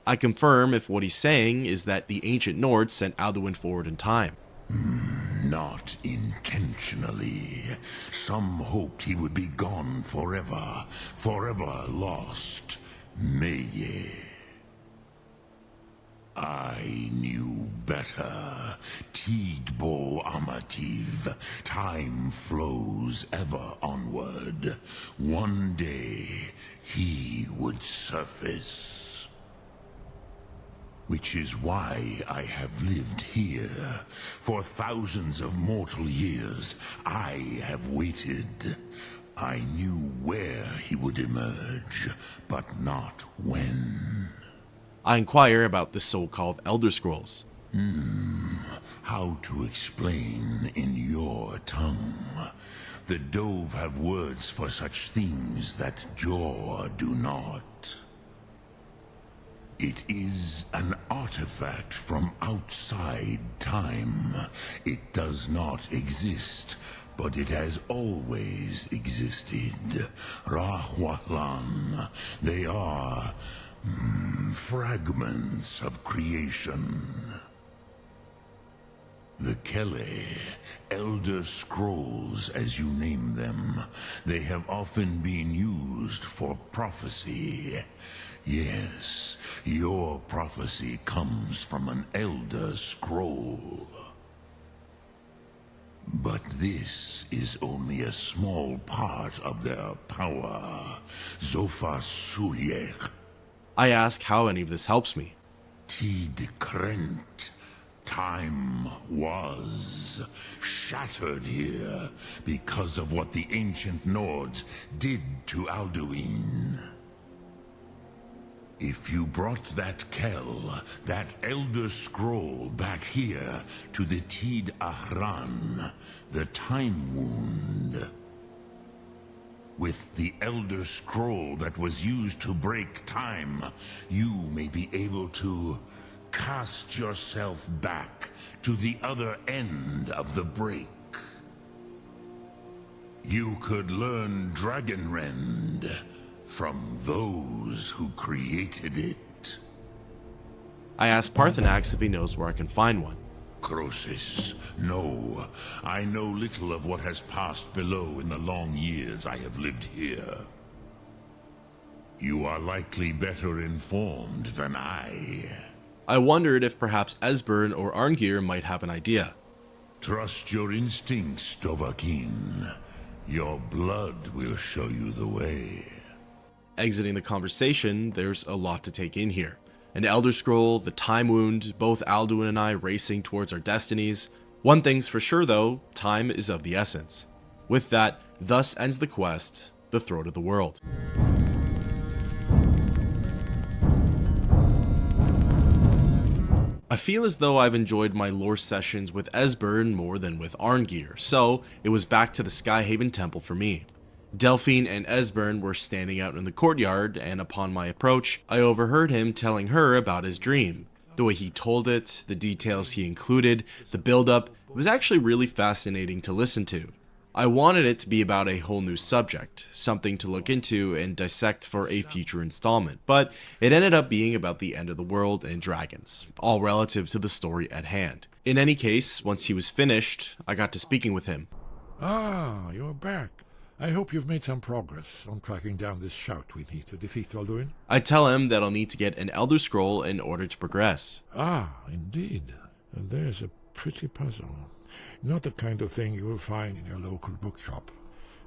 I confirm if what he's saying is that the ancient Nords sent Alduin forward in time. Not intentionally. Some hoped he would be gone forever, forever lost. Meye. I knew better. Tidbo Amativ. Time flows ever onward. One day, he would surface. Which is why I have lived here. For thousands of mortal years, I have waited. I knew where he would emerge, but not when. I inquire about the so-called Elder Scrolls. How to explain in your tongue? The Dove have words for such things that Jor do not. It is an artifact from outside time. It does not exist, but it has always existed. Rahwalan. They are fragments of creation. The Kelle, Elder Scrolls as you name them, they have often been used for prophecy. Yes, your prophecy comes from an Elder Scroll. But this is only a small part of their power. Zofa Suyek. I ask how any of this helps me. Tid Krent. Time was shattered here because of what the ancient Nords did to Alduin. If you brought that Kell, that Elder Scroll back here to the Tid Ahran, the Time Wound, with the Elder Scroll that was used to break time, you may be able to cast yourself back to the other end of the break. You could learn Dragonrend from those who created it. I ask Parthenax if he knows where I can find one. Croesus, no. I know little of what has passed below in the long years I have lived here. You are likely better informed than I. I wondered if perhaps Esbern or Arngir might have an idea. Trust your instincts, Dovahkiin. Your blood will show you the way. Exiting the conversation, there's a lot to take in here. An Elder Scroll, the Time Wound, both Alduin and I racing towards our destinies. One thing's for sure though, time is of the essence. With that, thus ends the quest, the Throat of the World. I feel as though I've enjoyed my lore sessions with Esbern more than with Arngir, so it was back to the Skyhaven Temple for me. Delphine and Esbern were standing out in the courtyard, and upon my approach, I overheard him telling her about his dream. The way he told it, the details he included, the build-up, it was actually really fascinating to listen to. I wanted it to be about a whole new subject, something to look into and dissect for a future installment, but it ended up being about the end of the world and dragons, all relative to the story at hand. In any case, once he was finished, I got to speaking with him. Ah, you're back. I hope you've made some progress on tracking down this shout we need to defeat Alduin. I tell him that I'll need to get an Elder Scroll in order to progress. Ah, indeed. There's a pretty puzzle. Not the kind of thing you will find in your local bookshop.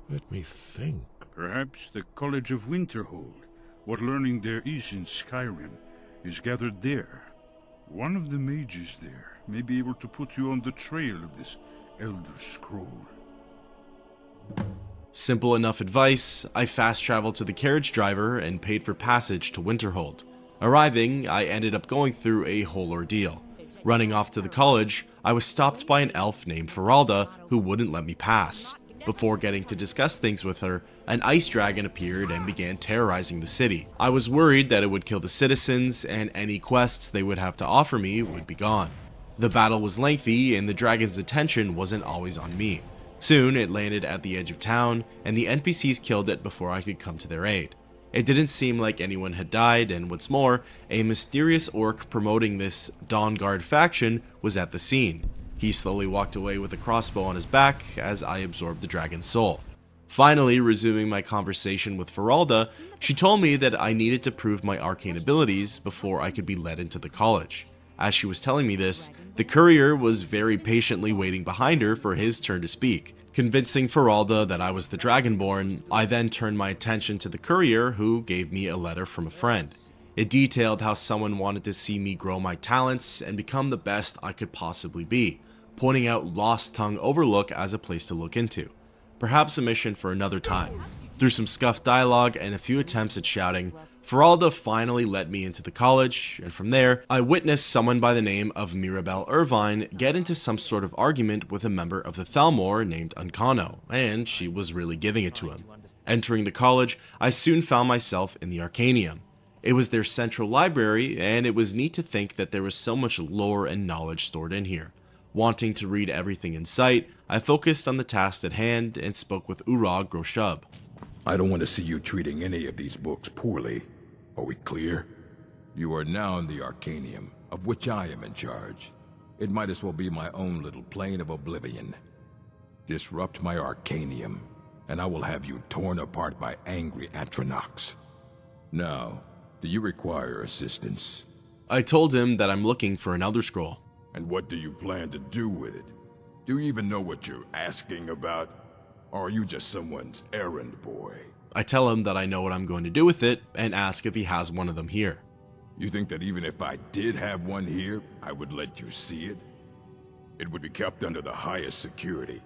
Let me think. Perhaps the College of Winterhold. What learning there is in Skyrim is gathered there. One of the mages there may be able to put you on the trail of this Elder Scroll. Simple enough advice, I fast traveled to the carriage driver and paid for passage to Winterhold. Arriving, I ended up going through a whole ordeal. Running off to the college, I was stopped by an elf named Feralda who wouldn't let me pass. Before getting to discuss things with her, an ice dragon appeared and began terrorizing the city. I was worried that it would kill the citizens, and any quests they would have to offer me would be gone. The battle was lengthy, and the dragon's attention wasn't always on me. Soon, it landed at the edge of town, and the NPCs killed it before I could come to their aid. It didn't seem like anyone had died, and what's more, a mysterious orc promoting this Dawnguard faction was at the scene. He slowly walked away with a crossbow on his back as I absorbed the dragon's soul. Finally, resuming my conversation with Feralda, she told me that I needed to prove my arcane abilities before I could be led into the college. As she was telling me this, the courier was very patiently waiting behind her for his turn to speak. Convincing Feralda that I was the Dragonborn, I then turned my attention to the courier, who gave me a letter from a friend. It detailed how someone wanted to see me grow my talents and become the best I could possibly be, pointing out Lost Tongue Overlook as a place to look into. Perhaps a mission for another time. Through some scuffed dialogue and a few attempts at shouting, Feralda finally let me into the college, and from there, I witnessed someone by the name of Mirabelle Irvine get into some sort of argument with a member of the Thalmor named Uncano, and she was really giving it to him. Entering the college, I soon found myself in the Arcanium. It was their central library, and it was neat to think that there was so much lore and knowledge stored in here. Wanting to read everything in sight, I focused on the task at hand and spoke with Urag Groshub. I don't want to see you treating any of these books poorly. Are we clear? You are now in the Arcanium, of which I am in charge. It might as well be my own little plane of oblivion. Disrupt my Arcanium, and I will have you torn apart by angry Atronachs. Now, do you require assistance? I told him that I'm looking for an Elder Scroll. And what do you plan to do with it? Do you even know what you're asking about? Or are you just someone's errand boy? I tell him that I know what I'm going to do with it, and ask if he has one of them here. You think that even if I did have one here, I would let you see it? It would be kept under the highest security.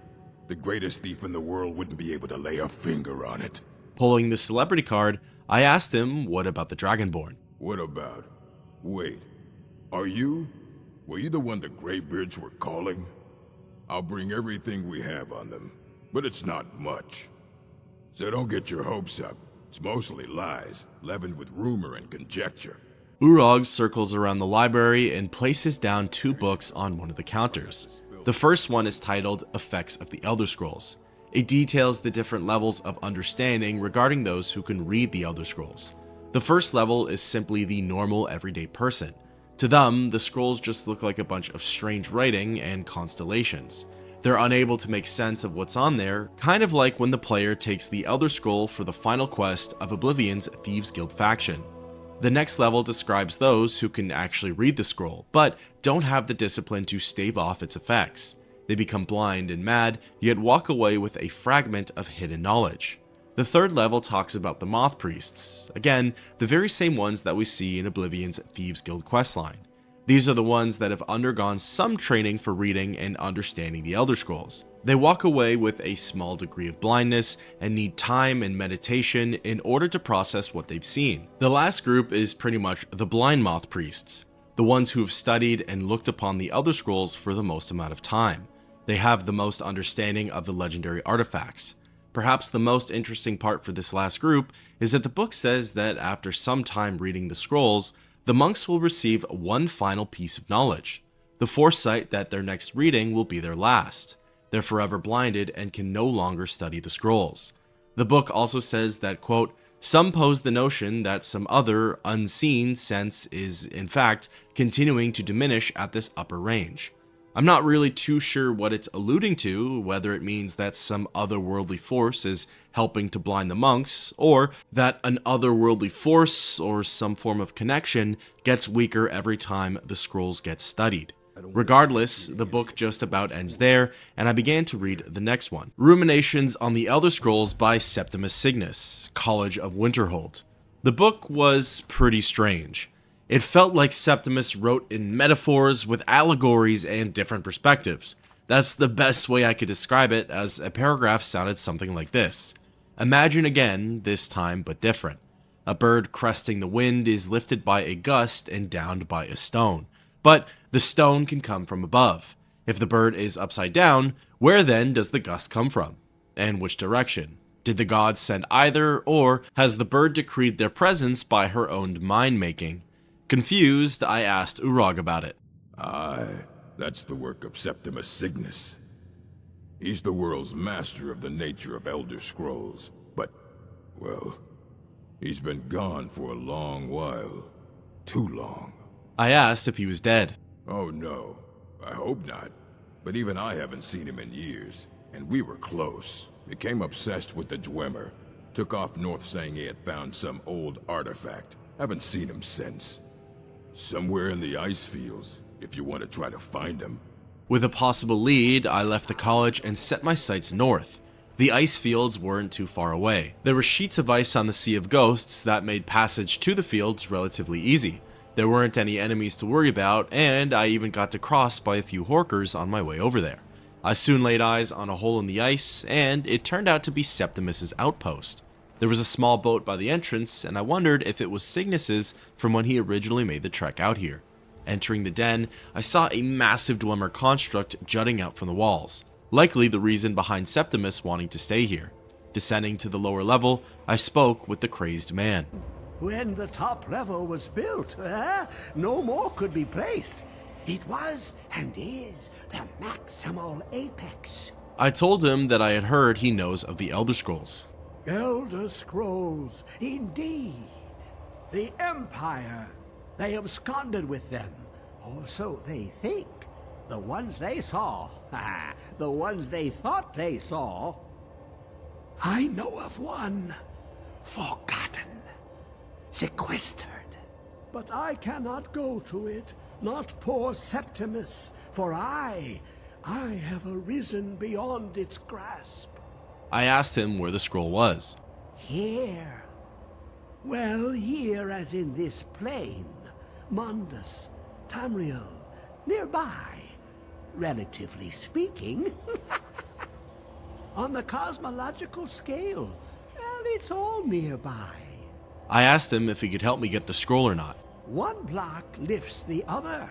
The greatest thief in the world wouldn't be able to lay a finger on it. Pulling the celebrity card, I asked him what about the Dragonborn. What about? Wait, are you? Were you the one the Greybeards were calling? I'll bring everything we have on them, but it's not much. So don't get your hopes up. It's mostly lies, leavened with rumor and conjecture. Urag circles around the library and places down 2 books on one of the counters. The first one is titled Effects of the Elder Scrolls. It details the different levels of understanding regarding those who can read the Elder Scrolls. The first level is simply the normal everyday person. To them, the scrolls just look like a bunch of strange writing and constellations. They're unable to make sense of what's on there, kind of like when the player takes the Elder Scroll for the final quest of Oblivion's Thieves Guild faction. The next level describes those who can actually read the scroll, but don't have the discipline to stave off its effects. They become blind and mad, yet walk away with a fragment of hidden knowledge. The third level talks about the Moth Priests, again, the very same ones that we see in Oblivion's Thieves Guild questline. These are the ones that have undergone some training for reading and understanding the Elder Scrolls. They walk away with a small degree of blindness and need time and meditation in order to process what they've seen. The last group is pretty much the Blind Moth Priests, the ones who have studied and looked upon the Elder Scrolls for the most amount of time. They have the most understanding of the legendary artifacts. Perhaps the most interesting part for this last group is that the book says that after some time reading the scrolls, the monks will receive one final piece of knowledge, the foresight that their next reading will be their last. They're forever blinded and can no longer study the scrolls. The book also says that, quote, some pose the notion that some other, unseen sense is, in fact, continuing to diminish at this upper range. I'm not really too sure what it's alluding to, whether it means that some otherworldly force is helping to blind the monks, or that an otherworldly force or some form of connection gets weaker every time the scrolls get studied. Regardless, the book just about ends there, and I began to read the next one. Ruminations on the Elder Scrolls by Septimus Cygnus, College of Winterhold. The book was pretty strange. It felt like Septimus wrote in metaphors with allegories and different perspectives. That's the best way I could describe it, as a paragraph sounded something like this. Imagine again, this time but different. A bird cresting the wind is lifted by a gust and downed by a stone. But the stone can come from above. If the bird is upside down, where then does the gust come from? And which direction? Did the gods send either, or has the bird decreed their presence by her own mind-making? Confused, I asked Urag about it. Aye, that's the work of Septimus Cygnus. He's the world's master of the nature of Elder Scrolls, but, well, he's been gone for a long while. Too long. I asked if he was dead. Oh no, I hope not. But even I haven't seen him in years, and we were close. Became obsessed with the Dwemer. Took off north saying he had found some old artifact. Haven't seen him since. Somewhere in the ice fields, if you want to try to find him. With a possible lead, I left the college and set my sights north. The ice fields weren't too far away. There were sheets of ice on the Sea of Ghosts that made passage to the fields relatively easy. There weren't any enemies to worry about, and I even got to cross by a few Horkers on my way over there. I soon laid eyes on a hole in the ice, and it turned out to be Septimus's outpost. There was a small boat by the entrance, and I wondered if it was Cygnus's from when he originally made the trek out here. Entering the den, I saw a massive Dwemer construct jutting out from the walls, likely the reason behind Septimus wanting to stay here. Descending to the lower level, I spoke with the crazed man. When the top level was built, no more could be placed. It was and is the maximal apex. I told him that I had heard he knows of the Elder Scrolls. Elder Scrolls, indeed. The Empire. They absconded with them. Or so they think. The ones they saw. The ones they thought they saw. I know of one. Forgotten. Sequestered. But I cannot go to it. Not poor Septimus, for I have arisen beyond its grasp. I asked him where the scroll was. Here. Well, here as in this plain. Mundus, Tamriel, nearby, relatively speaking. On the cosmological scale, well, it's all nearby. I asked him if he could help me get the scroll or not. One block lifts the other.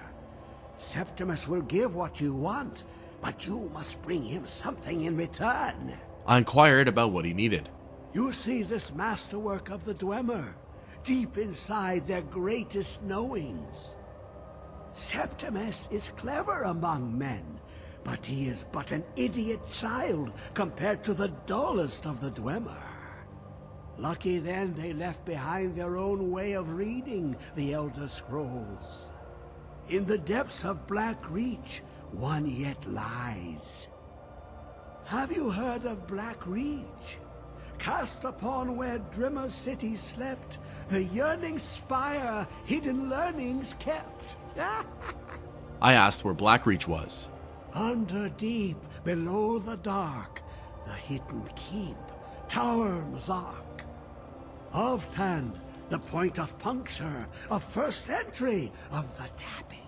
Septimus will give what you want, but you must bring him something in return. I inquired about what he needed. You see this masterwork of the Dwemer, deep inside their greatest knowings. Septimus is clever among men, but he is but an idiot child compared to the dullest of the Dwemer. Lucky then they left behind their own way of reading the Elder Scrolls. In the depths of Black Reach, one yet lies. Have you heard of Black Reach? Cast upon where Drimmer's city slept, the yearning spire hidden learnings kept. I asked where Blackreach was. Under deep, below the dark, the hidden keep, Tower Mazark. Oftan, the point of puncture, of first entry, of the tapping.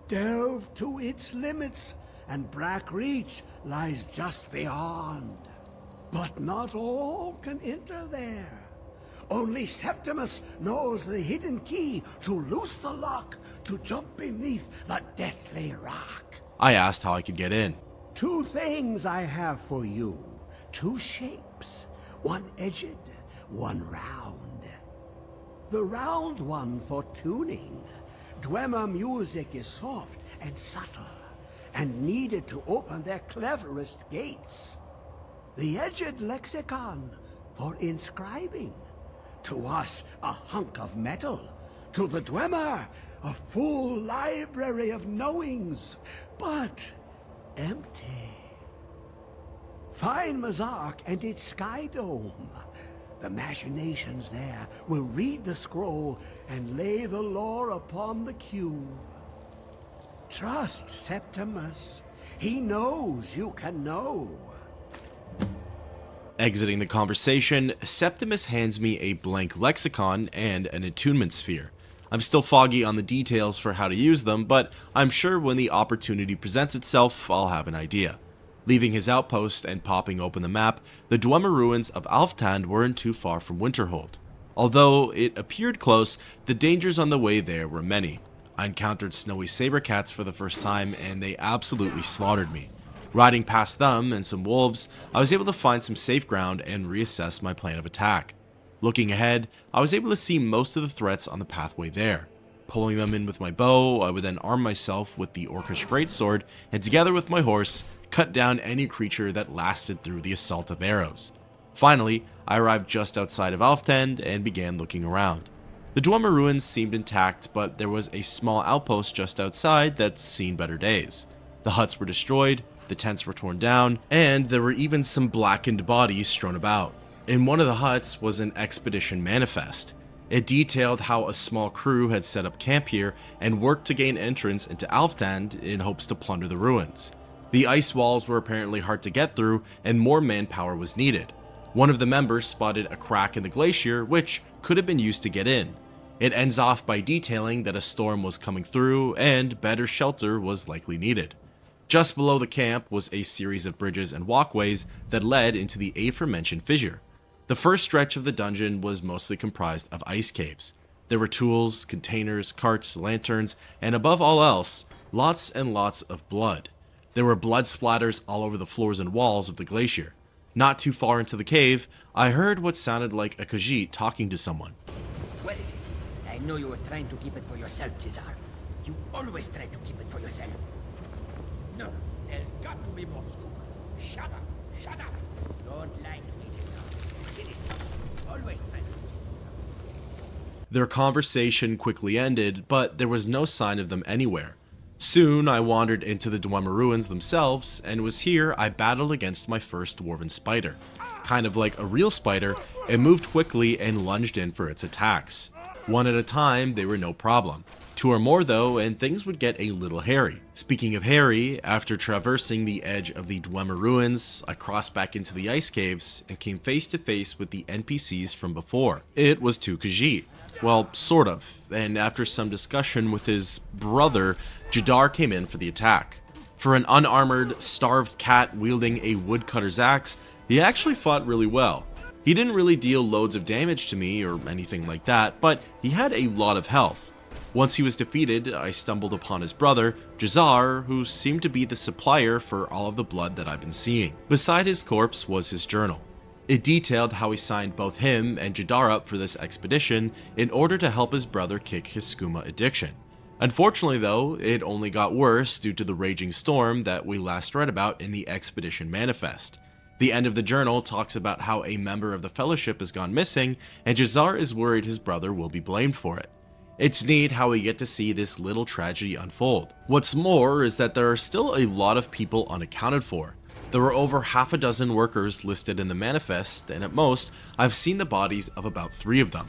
Delve to its limits, and Black Reach lies just beyond. But not all can enter there. Only Septimus knows the hidden key to loose the lock, to jump beneath the deathly rock. I asked how I could get in. 2 things I have for you. 2 shapes. One edged, one round. The round one for tuning. Dwemer music is soft and subtle, and needed to open their cleverest gates. The edged lexicon for inscribing. To us, a hunk of metal. To the Dwemer, a full library of knowings, but empty. Find Mazark and its sky dome. The machinations there will read the scroll and lay the lore upon the cube. Trust Septimus. He knows you can know. Exiting the conversation, Septimus hands me a blank lexicon and an attunement sphere. I'm still foggy on the details for how to use them, but I'm sure when the opportunity presents itself, I'll have an idea. Leaving his outpost and popping open the map, the Dwemer ruins of Alftand weren't too far from Winterhold. Although it appeared close, the dangers on the way there were many. I encountered snowy saber cats for the first time, and they absolutely slaughtered me. Riding past them and some wolves, I was able to find some safe ground and reassess my plan of attack. Looking ahead, I was able to see most of the threats on the pathway there. Pulling them in with my bow, I would then arm myself with the Orcish greatsword, and together with my horse, cut down any creature that lasted through the assault of arrows. Finally, I arrived just outside of Alftend and began looking around. The Dwemer ruins seemed intact, but there was a small outpost just outside that's seen better days. The huts were destroyed, the tents were torn down, and there were even some blackened bodies strewn about. In one of the huts was an expedition manifest. It detailed how a small crew had set up camp here and worked to gain entrance into Alftend in hopes to plunder the ruins. The ice walls were apparently hard to get through and more manpower was needed. One of the members spotted a crack in the glacier which could have been used to get in. It ends off by detailing that a storm was coming through and better shelter was likely needed. Just below the camp was a series of bridges and walkways that led into the aforementioned fissure. The first stretch of the dungeon was mostly comprised of ice caves. There were tools, containers, carts, lanterns, and above all else, lots and lots of blood. There were blood splatters all over the floors and walls of the glacier. Not too far into the cave, I heard what sounded like a Khajiit talking to someone. Where is it? I know you were trying to keep it for yourself, Cesar. You always try to keep it for yourself. No, there's got to be more scoop. Shut up, shut up. Don't lie to me, Cesar. Get it. Always try. Their conversation quickly ended, but there was no sign of them anywhere. Soon I wandered into the Dwemer ruins themselves, and it was here I battled against my first dwarven spider. Kind of like a real spider, it moved quickly and lunged in for its attacks. One at a time, they were no problem. Two or more though, and things would get a little hairy. Speaking of hairy, after traversing the edge of the Dwemer ruins, I crossed back into the ice caves and came face to face with the NPCs from before. It was two Khajiit. Well, sort of, and after some discussion with his brother, Jadar came in for the attack. For an unarmored, starved cat wielding a woodcutter's axe, he actually fought really well. He didn't really deal loads of damage to me or anything like that, but he had a lot of health. Once he was defeated, I stumbled upon his brother, Jazar, who seemed to be the supplier for all of the blood that I've been seeing. Beside his corpse was his journal. It detailed how he signed both him and Jadar up for this expedition in order to help his brother kick his skooma addiction. Unfortunately though, it only got worse due to the raging storm that we last read about in the expedition manifest. The end of the journal talks about how a member of the Fellowship has gone missing, and Jazar is worried his brother will be blamed for it. It's neat how we get to see this little tragedy unfold. What's more is that there are still a lot of people unaccounted for. There were over half a dozen workers listed in the manifest, and at most, I've seen the bodies of about 3 of them.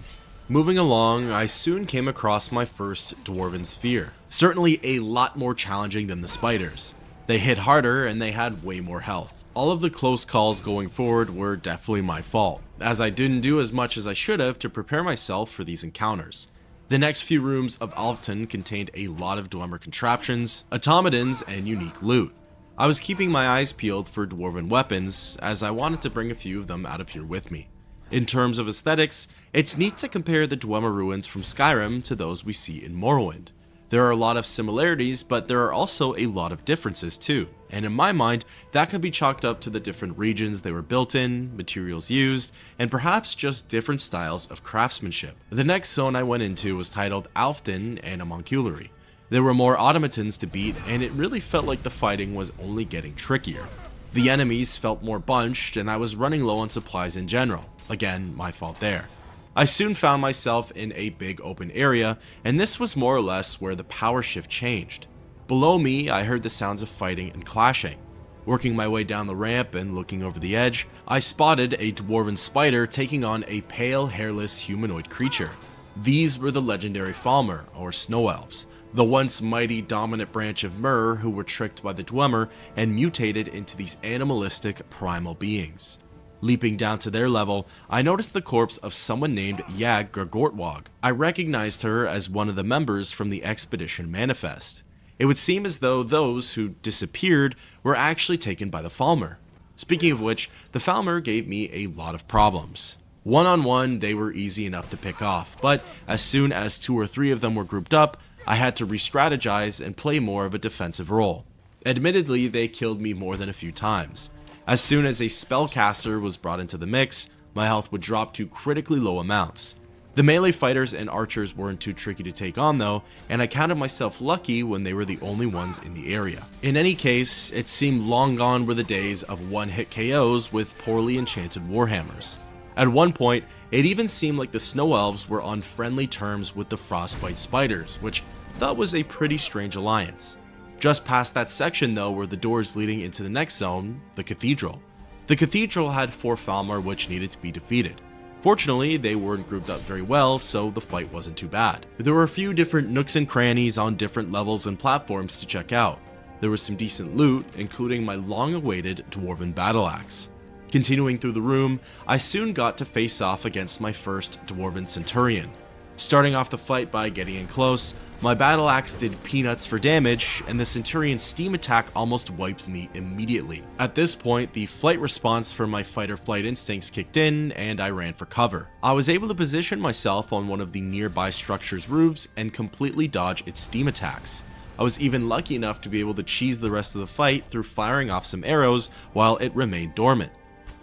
Moving along, I soon came across my first dwarven sphere. Certainly a lot more challenging than the spiders. They hit harder and they had way more health. All of the close calls going forward were definitely my fault, as I didn't do as much as I should have to prepare myself for these encounters. The next few rooms of Alftend contained a lot of Dwemer contraptions, automatons, and unique loot. I was keeping my eyes peeled for dwarven weapons, as I wanted to bring a few of them out of here with me. In terms of aesthetics, it's neat to compare the Dwemer ruins from Skyrim to those we see in Morrowind. There are a lot of similarities, but there are also a lot of differences too, and in my mind, that can be chalked up to the different regions they were built in, materials used, and perhaps just different styles of craftsmanship. The next zone I went into was titled Alfden and Homunculary. There were more automatons to beat, and it really felt like the fighting was only getting trickier. The enemies felt more bunched, and I was running low on supplies in general. Again, my fault there. I soon found myself in a big open area, and this was more or less where the power shift changed. Below me, I heard the sounds of fighting and clashing. Working my way down the ramp and looking over the edge, I spotted a dwarven spider taking on a pale, hairless humanoid creature. These were the legendary Falmer, or Snow Elves, the once mighty dominant branch of Myr who were tricked by the Dwemer and mutated into these animalistic primal beings. Leaping down to their level, I noticed the corpse of someone named Yag Gargortwog. I recognized her as one of the members from the expedition manifest. It would seem as though those who disappeared were actually taken by the Falmer. Speaking of which, the Falmer gave me a lot of problems. One-on-one, they were easy enough to pick off, but as soon as 2 or 3 of them were grouped up, I had to re-strategize and play more of a defensive role. Admittedly, they killed me more than a few times. As soon as a spellcaster was brought into the mix, my health would drop to critically low amounts. The melee fighters and archers weren't too tricky to take on though, and I counted myself lucky when they were the only ones in the area. In any case, it seemed long gone were the days of one-hit KOs with poorly enchanted warhammers. At one point, it even seemed like the snow elves were on friendly terms with the frostbite spiders, which I thought was a pretty strange alliance. Just past that section though were the doors leading into the next zone, the cathedral. The cathedral had 4 Falmer which needed to be defeated. Fortunately, they weren't grouped up very well, so the fight wasn't too bad. There were a few different nooks and crannies on different levels and platforms to check out. There was some decent loot, including my long-awaited dwarven battle axe. Continuing through the room, I soon got to face off against my first dwarven centurion. Starting off the fight by getting in close, my battle axe did peanuts for damage, and the centurion's steam attack almost wiped me immediately. At this point, the flight response for my fight-or-flight instincts kicked in, and I ran for cover. I was able to position myself on one of the nearby structure's roofs and completely dodge its steam attacks. I was even lucky enough to be able to cheese the rest of the fight through firing off some arrows while it remained dormant.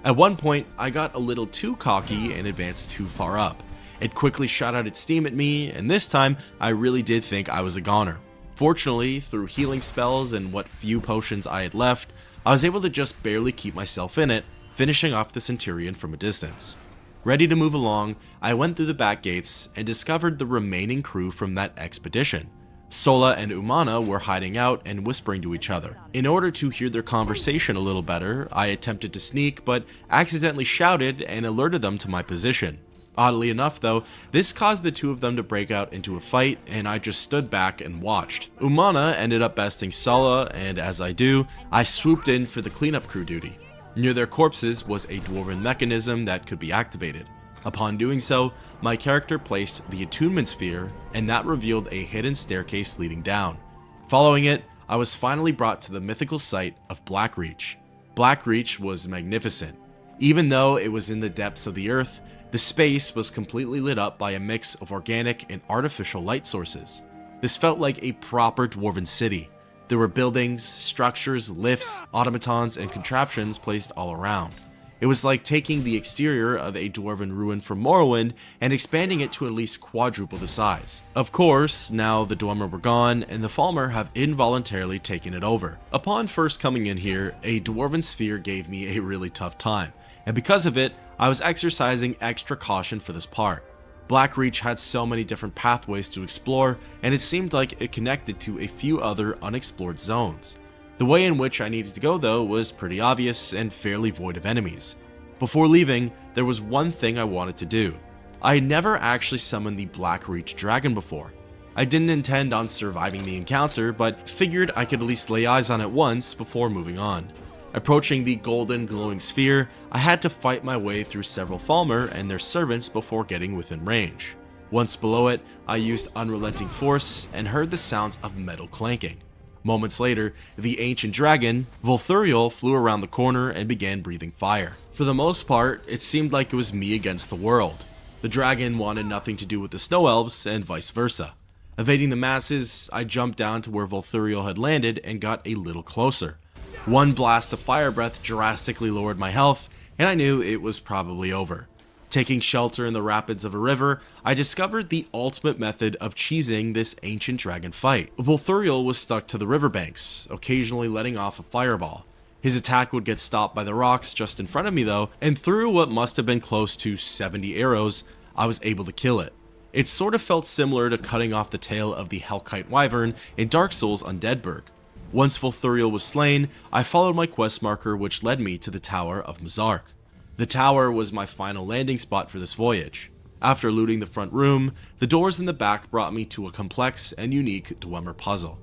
At one point, I got a little too cocky and advanced too far up. It quickly shot out its steam at me, and this time, I really did think I was a goner. Fortunately, through healing spells and what few potions I had left, I was able to just barely keep myself in it, finishing off the Centurion from a distance. Ready to move along, I went through the back gates and discovered the remaining crew from that expedition. Sola and Umana were hiding out and whispering to each other. In order to hear their conversation a little better, I attempted to sneak, but accidentally shouted and alerted them to my position. Oddly enough though, this caused the two of them to break out into a fight, and I just stood back and watched. Umana ended up besting Sola, and as I do, I swooped in for the cleanup crew duty. Near their corpses was a dwarven mechanism that could be activated. Upon doing so, my character placed the attunement sphere, and that revealed a hidden staircase leading down. Following it, I was finally brought to the mythical site of Blackreach. Blackreach was magnificent. Even though it was in the depths of the earth, the space was completely lit up by a mix of organic and artificial light sources. This felt like a proper dwarven city. There were buildings, structures, lifts, automatons, and contraptions placed all around. It was like taking the exterior of a dwarven ruin from Morrowind and expanding it to at least quadruple the size. Of course, now the Dwemer were gone, and the Falmer have involuntarily taken it over. Upon first coming in here, a dwarven sphere gave me a really tough time, and because of it, I was exercising extra caution for this part. Blackreach had so many different pathways to explore, and it seemed like it connected to a few other unexplored zones. The way in which I needed to go though was pretty obvious and fairly void of enemies. Before leaving, there was one thing I wanted to do. I had never actually summoned the Blackreach dragon before. I didn't intend on surviving the encounter, but figured I could at least lay eyes on it once before moving on. Approaching the golden glowing sphere, I had to fight my way through several Falmer and their servants before getting within range. Once below it, I used unrelenting force and heard the sounds of metal clanking. Moments later, the ancient dragon, Volthuriel, flew around the corner and began breathing fire. For the most part, it seemed like it was me against the world. The dragon wanted nothing to do with the snow elves, and vice versa. Evading the masses, I jumped down to where Volthuriel had landed and got a little closer. One blast of fire breath drastically lowered my health, and I knew it was probably over. Taking shelter in the rapids of a river, I discovered the ultimate method of cheesing this ancient dragon fight. Volthuriel was stuck to the riverbanks, occasionally letting off a fireball. His attack would get stopped by the rocks just in front of me though, and through what must have been close to 70 arrows, I was able to kill it. It sort of felt similar to cutting off the tail of the Hellkite Wyvern in Dark Souls Undeadburg. Once Volthuriel was slain, I followed my quest marker which led me to the Tower of Mazark. The tower was my final landing spot for this voyage. After looting the front room, the doors in the back brought me to a complex and unique Dwemer puzzle.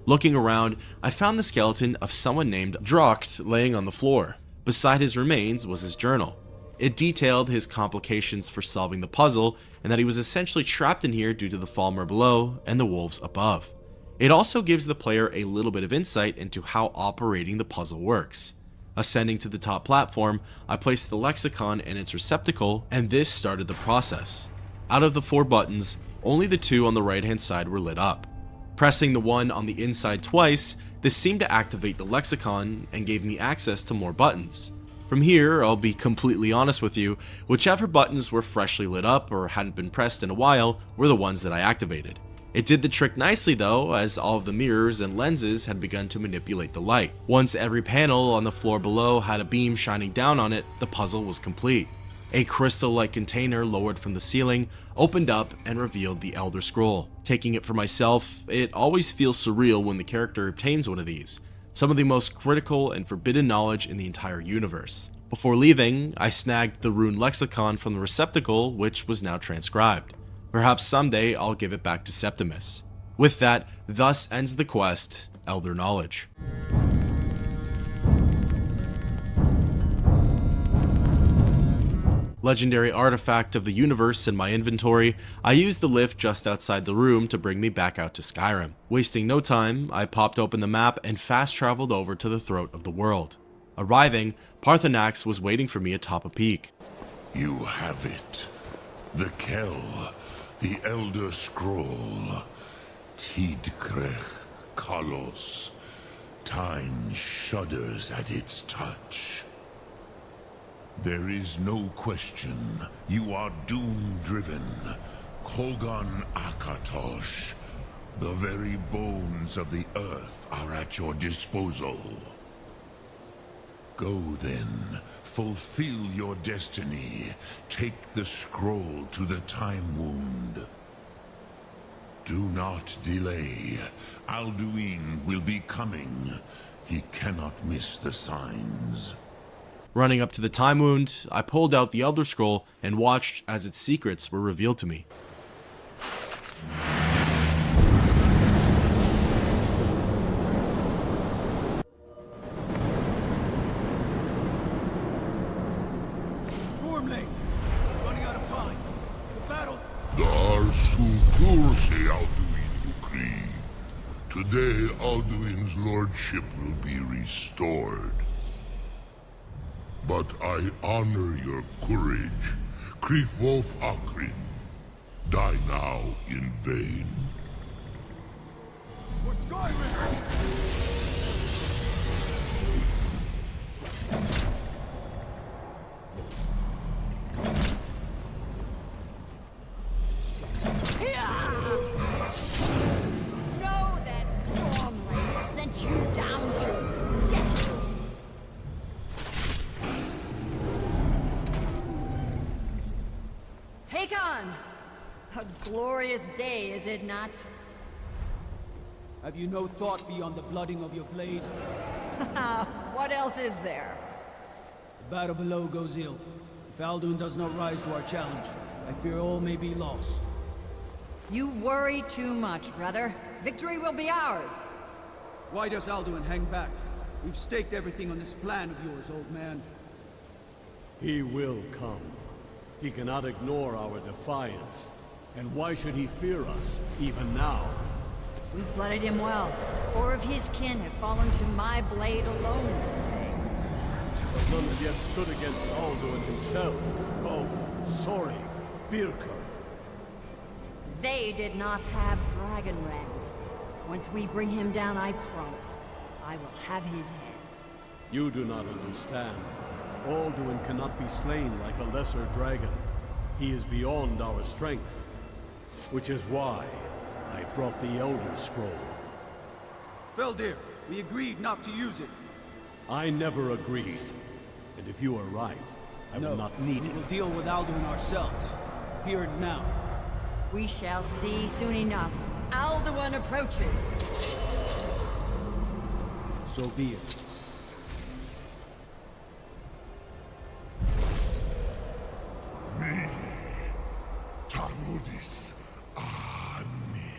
Looking around, I found the skeleton of someone named Drocht laying on the floor. Beside his remains was his journal. It detailed his complications for solving the puzzle and that he was essentially trapped in here due to the Falmer below and the wolves above. It also gives the player a little bit of insight into how operating the puzzle works. Ascending to the top platform, I placed the lexicon in its receptacle, and this started the process. Out of the 4 buttons, only the 2 on the right hand side were lit up. Pressing the one on the inside twice This seemed to activate the lexicon and gave me access to more buttons. From here, I'll be completely honest with you, whichever buttons were freshly lit up or hadn't been pressed in a while were the ones that I activated. It did the trick nicely though, as all of the mirrors and lenses had begun to manipulate the light. Once every panel on the floor below had a beam shining down on it, the puzzle was complete. A crystal-like container lowered from the ceiling opened up and revealed the Elder Scroll. Taking it for myself, it always feels surreal when the character obtains one of these. Some of the most critical and forbidden knowledge in the entire universe. Before leaving, I snagged the rune lexicon from the receptacle, which was now transcribed. Perhaps someday I'll give it back to Septimus. With that, thus ends the quest, Elder Knowledge. Legendary artifact of the universe in my inventory, I used the lift just outside the room to bring me back out to Skyrim. Wasting no time, I popped open the map and fast traveled over to the throat of the world. Arriving, Parthenax was waiting for me atop a peak. You have it. The Kell, the Elder Scroll. Tidkrech Kalos. Time shudders at its touch. There is no question. You are doom-driven. Kolgan Akatosh. The very bones of the earth are at your disposal. Go then. Fulfill your destiny. Take the scroll to the Time Wound. Do not delay. Alduin will be coming. He cannot miss the signs. Running up to the Time Wound, I pulled out the Elder Scroll and watched as its secrets were revealed to me. Running out of time. The battle. Today, Alduin's lordship will be restored. But I honor your courage. Krifwolf Akrin. Die now in vain. For Skyrim! Know that Gormley sent you down to death. Hakon! A glorious day, is it not? Have you no thought beyond the blooding of your blade? What else is there? The battle below goes ill. If Alduin does not rise to our challenge, I fear all may be lost. You worry too much, brother. Victory will be ours. Why does Alduin hang back? We've staked everything on this plan of yours, old man. He will come. He cannot ignore our defiance. And why should he fear us, even now? We blooded him well. 4 of his kin have fallen to my blade alone this day. But none have yet stood against Alduin himself. Oh, sorry, Birka. They did not have Dragonrand. Once we bring him down, I promise, I will have his head. You do not understand. Alduin cannot be slain like a lesser dragon. He is beyond our strength. Which is why I brought the Elder Scroll. Feldir, we agreed not to use it. I never agreed. And if you are right, I will not need we it. will deal with Alduin ourselves. Here and now. We shall see soon enough. Alduin approaches. So be it. Me, Tarudis, Ani,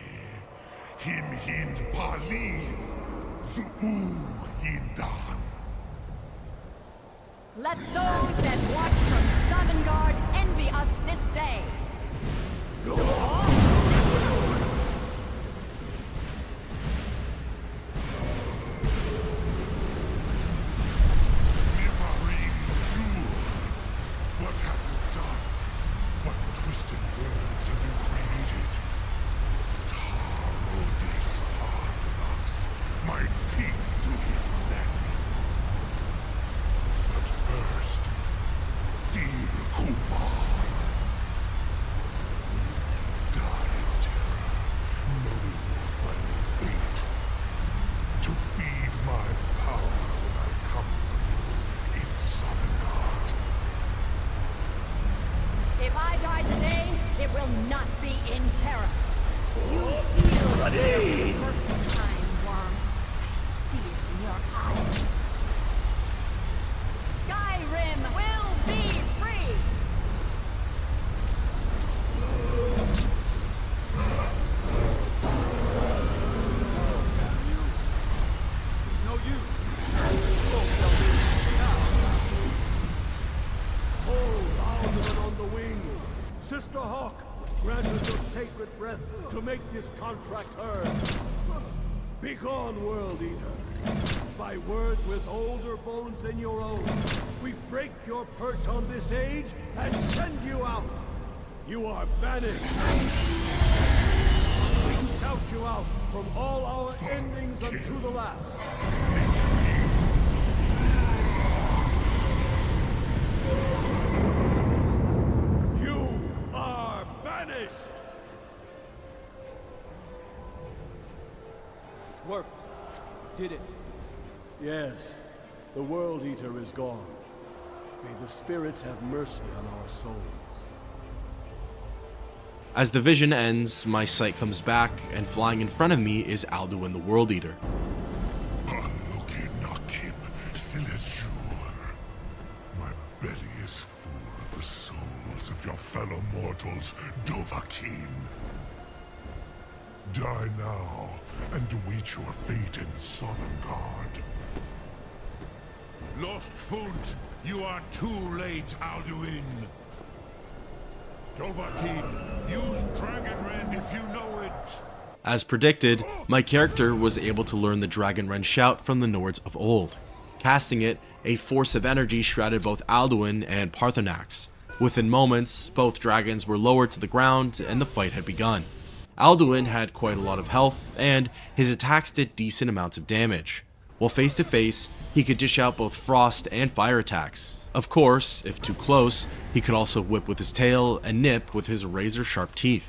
Him Hind Paliv, Zuu Hindan. Let those that watch from Sovngarde envy us this day. What have you done? What twisted worlds have you created? Tarudis Arnax, my teeth will not be in terror. You feel Ready! the first time, worm. I see it in your eyes. Skyrim will be free! It's no use. It's a smoke they'll be. Hold Alduin on the wing. Sister Hawk, grant us your sacred breath to make this contract heard. Begone, World Eater. By words with older bones than your own, we break your perch on this age and send you out. You are banished. We shout you out from all our endings unto the last. You are banished! Worked. Did it. Yes. The World Eater is gone. May the spirits have mercy on our souls. As the vision ends, my sight comes back, and flying in front of me is Alduin the World Eater. My belly is full of the souls of your fellow mortals, Dovahkiin. Die now, and await your fate in Sovngarde. Lost Foot, you are too late, Alduin. Dovahkiin, use Dragonrend if you know it. As predicted, my character was able to learn the Dragonrend shout from the Nords of old. Casting it, a force of energy shrouded both Alduin and Paarthurnax. Within moments, both dragons were lowered to the ground and the fight had begun. Alduin had quite a lot of health, and his attacks did decent amounts of damage. While face to face, he could dish out both frost and fire attacks. Of course, if too close, he could also whip with his tail and nip with his razor sharp teeth.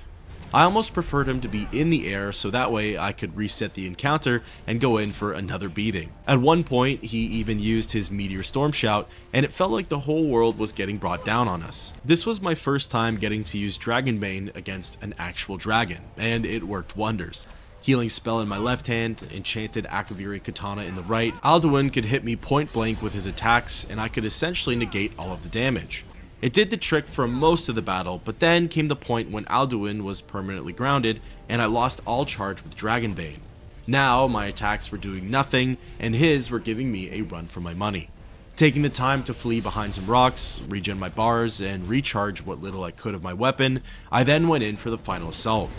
I almost preferred him to be in the air so that way I could reset the encounter and go in for another beating. At one point, he even used his Meteor Storm shout, and it felt like the whole world was getting brought down on us. This was my first time getting to use Dragon Bane against an actual dragon, and it worked wonders. Healing spell in my left hand, enchanted Eyrie katana in the right, Alduin could hit me point blank with his attacks, and I could essentially negate all of the damage. It did the trick for most of the battle, but then came the point when Alduin was permanently grounded, and I lost all charge with Dragon Bane. Now, my attacks were doing nothing, and his were giving me a run for my money. Taking the time to flee behind some rocks, regen my bars, and recharge what little I could of my weapon, I then went in for the final assault.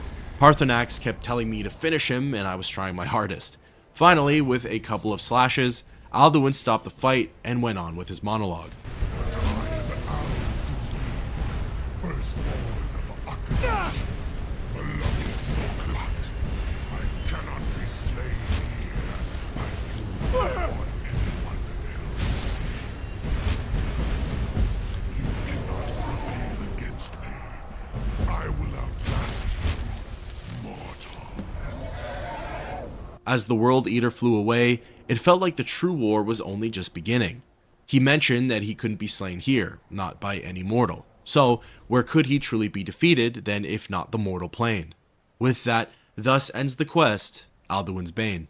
Paarthurnax kept telling me to finish him, and I was trying my hardest. Finally, with a couple of slashes, Alduin stopped the fight and went on with his monologue. I cannot be slain here. I do not want anyone else. You cannot prevail against me. I will outlast you, mortal. As the World Eater flew away, it felt like the true war was only just beginning. He mentioned that he couldn't be slain here, not by any mortal. So, where could he truly be defeated then if not the mortal plane? With that, thus ends the quest, Alduin's Bane.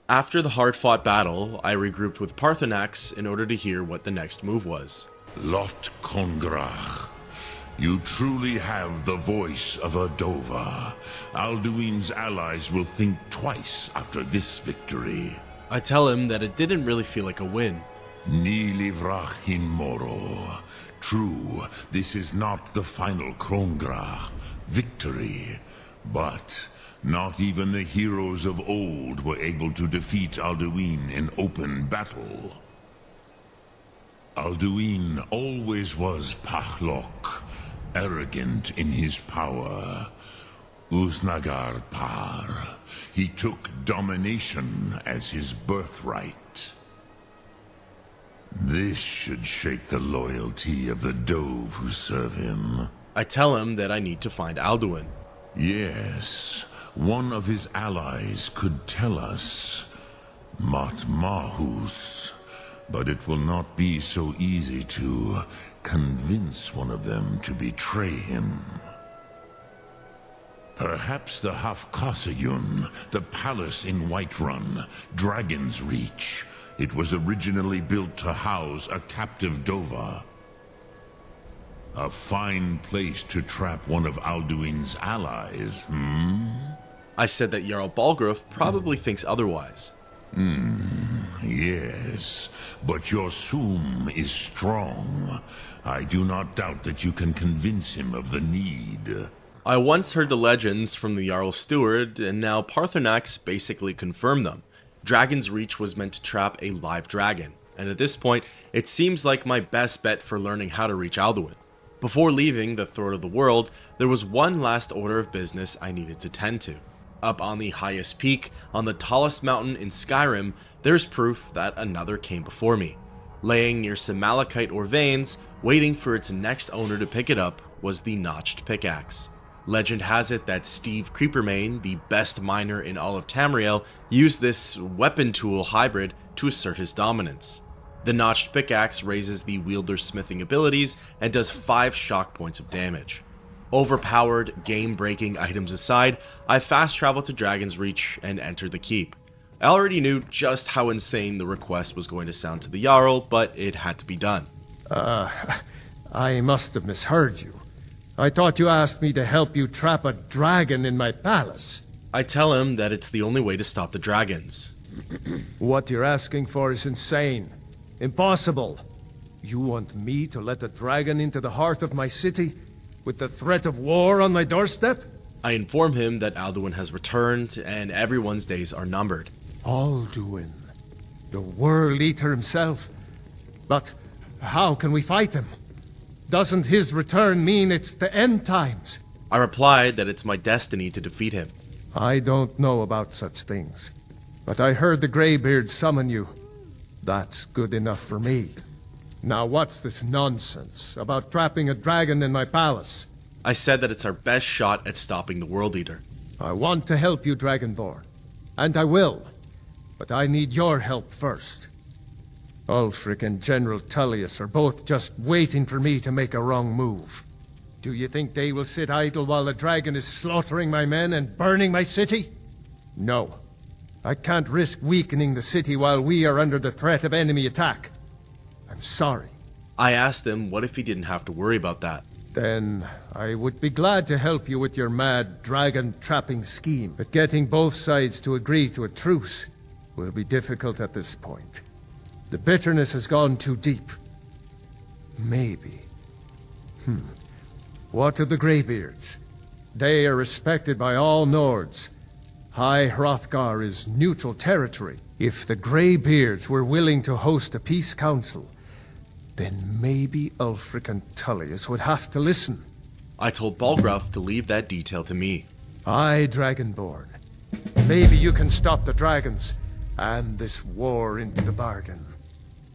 After the hard-fought battle, I regrouped with Paarthurnax in order to hear what the next move was. Lot Kongrach, you truly have the voice of a Dova. Alduin's allies will think twice after this victory. I tell him that it didn't really feel like a win. Ni livrach hin moro. True, this is not the final Kongrach victory, but not even the heroes of old were able to defeat Alduin in open battle. Alduin always was Pachlok, arrogant in his power. Uznagar Par. He took domination as his birthright. This should shake the loyalty of the Dove who serve him. I tell him that I need to find Alduin. Yes, one of his allies could tell us. Matmahus. But it will not be so easy to convince one of them to betray him. Perhaps the Hafkasayun, the palace in Whiterun, Dragon's Reach. It was originally built to house a captive Dova. A fine place to trap one of Alduin's allies, I said that Jarl Balgruuf probably thinks otherwise. Yes, but your Soom is strong. I do not doubt that you can convince him of the need. I once heard the legends from the Jarl Steward, and now Paarthurnax basically confirmed them. Dragon's Reach was meant to trap a live dragon, and at this point, it seems like my best bet for learning how to reach Alduin. Before leaving the Throat of the World, there was one last order of business I needed to tend to. Up on the highest peak, on the tallest mountain in Skyrim, there's proof that another came before me. Laying near some malachite or veins, waiting for its next owner to pick it up, was the notched pickaxe. Legend has it that Steve Creepermane, the best miner in all of Tamriel, used this weapon tool hybrid to assert his dominance. The notched pickaxe raises the wielder's smithing abilities and does 5 shock points of damage. Overpowered, game-breaking items aside, I fast-traveled to Dragon's Reach and entered the keep. I already knew just how insane the request was going to sound to the Jarl, but it had to be done. I must have misheard you. I thought you asked me to help you trap a dragon in my palace. I tell him that it's the only way to stop the dragons. What you're asking for is insane. Impossible. You want me to let a dragon into the heart of my city, with the threat of war on my doorstep? I inform him that Alduin has returned, and everyone's days are numbered. Alduin, the World Eater himself. But how can we fight him? Doesn't his return mean it's the end times? I replied that it's my destiny to defeat him. I don't know about such things, but I heard the Greybeard summon you. That's good enough for me. Now what's this nonsense about trapping a dragon in my palace? I said that it's our best shot at stopping the World Eater. I want to help you, Dragonborn. And I will. But I need your help first. Ulfric and General Tullius are both just waiting for me to make a wrong move. Do you think they will sit idle while the dragon is slaughtering my men and burning my city? No. I can't risk weakening the city while we are under the threat of enemy attack. I'm sorry. I asked him what if he didn't have to worry about that. Then I would be glad to help you with your mad dragon-trapping scheme, but getting both sides to agree to a truce will be difficult at this point. The bitterness has gone too deep. Maybe. What of the Greybeards? They are respected by all Nords. High Hrothgar is neutral territory. If the Greybeards were willing to host a peace council, then maybe Ulfric and Tullius would have to listen. I told Balgruuf to leave that detail to me. Aye, Dragonborn. Maybe you can stop the dragons, and this war into the bargain.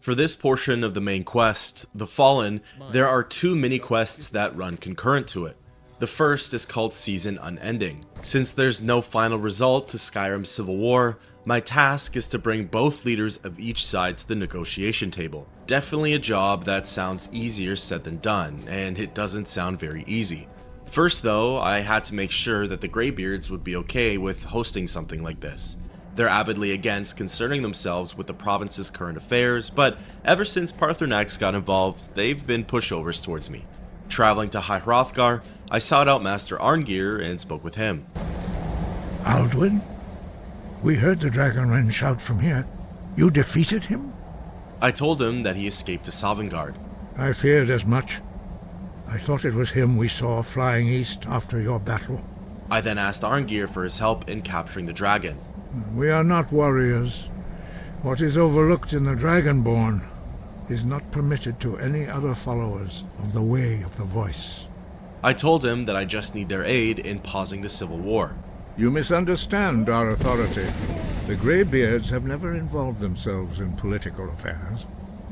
For this portion of the main quest, The Fallen, there are 2 mini-quests that run concurrent to it. The first is called Season Unending. Since there's no final result to Skyrim's civil war, my task is to bring both leaders of each side to the negotiation table. Definitely a job that sounds easier said than done, and it doesn't sound very easy. First though, I had to make sure that the Greybeards would be okay with hosting something like this. They're avidly against concerning themselves with the province's current affairs, but ever since Paarthurnax got involved, they've been pushovers towards me. Traveling to High Hrothgar, I sought out Master Arngeir and spoke with him. Alduin? We heard the Dragonren shout from here. You defeated him? I told him that he escaped to Sovngarde. I feared as much. I thought it was him we saw flying east after your battle. I then asked Arngeir for his help in capturing the dragon. We are not warriors. What is overlooked in the Dragonborn is not permitted to any other followers of the Way of the Voice. I told him that I just need their aid in pausing the civil war. You misunderstand our authority. The Greybeards have never involved themselves in political affairs.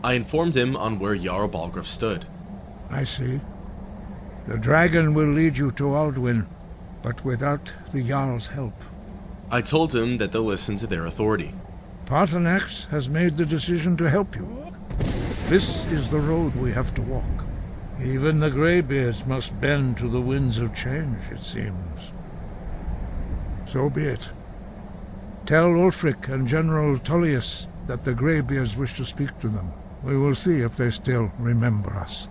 I informed him on where Jarl Balgruuf stood. I see. The dragon will lead you to Alduin, but without the Jarl's help. I told him that they'll listen to their authority. Paarthurnax has made the decision to help you. This is the road we have to walk. Even the Greybeards must bend to the winds of change, it seems. So be it. Tell Ulfric and General Tullius that the Greybeards wish to speak to them. We will see if they still remember us.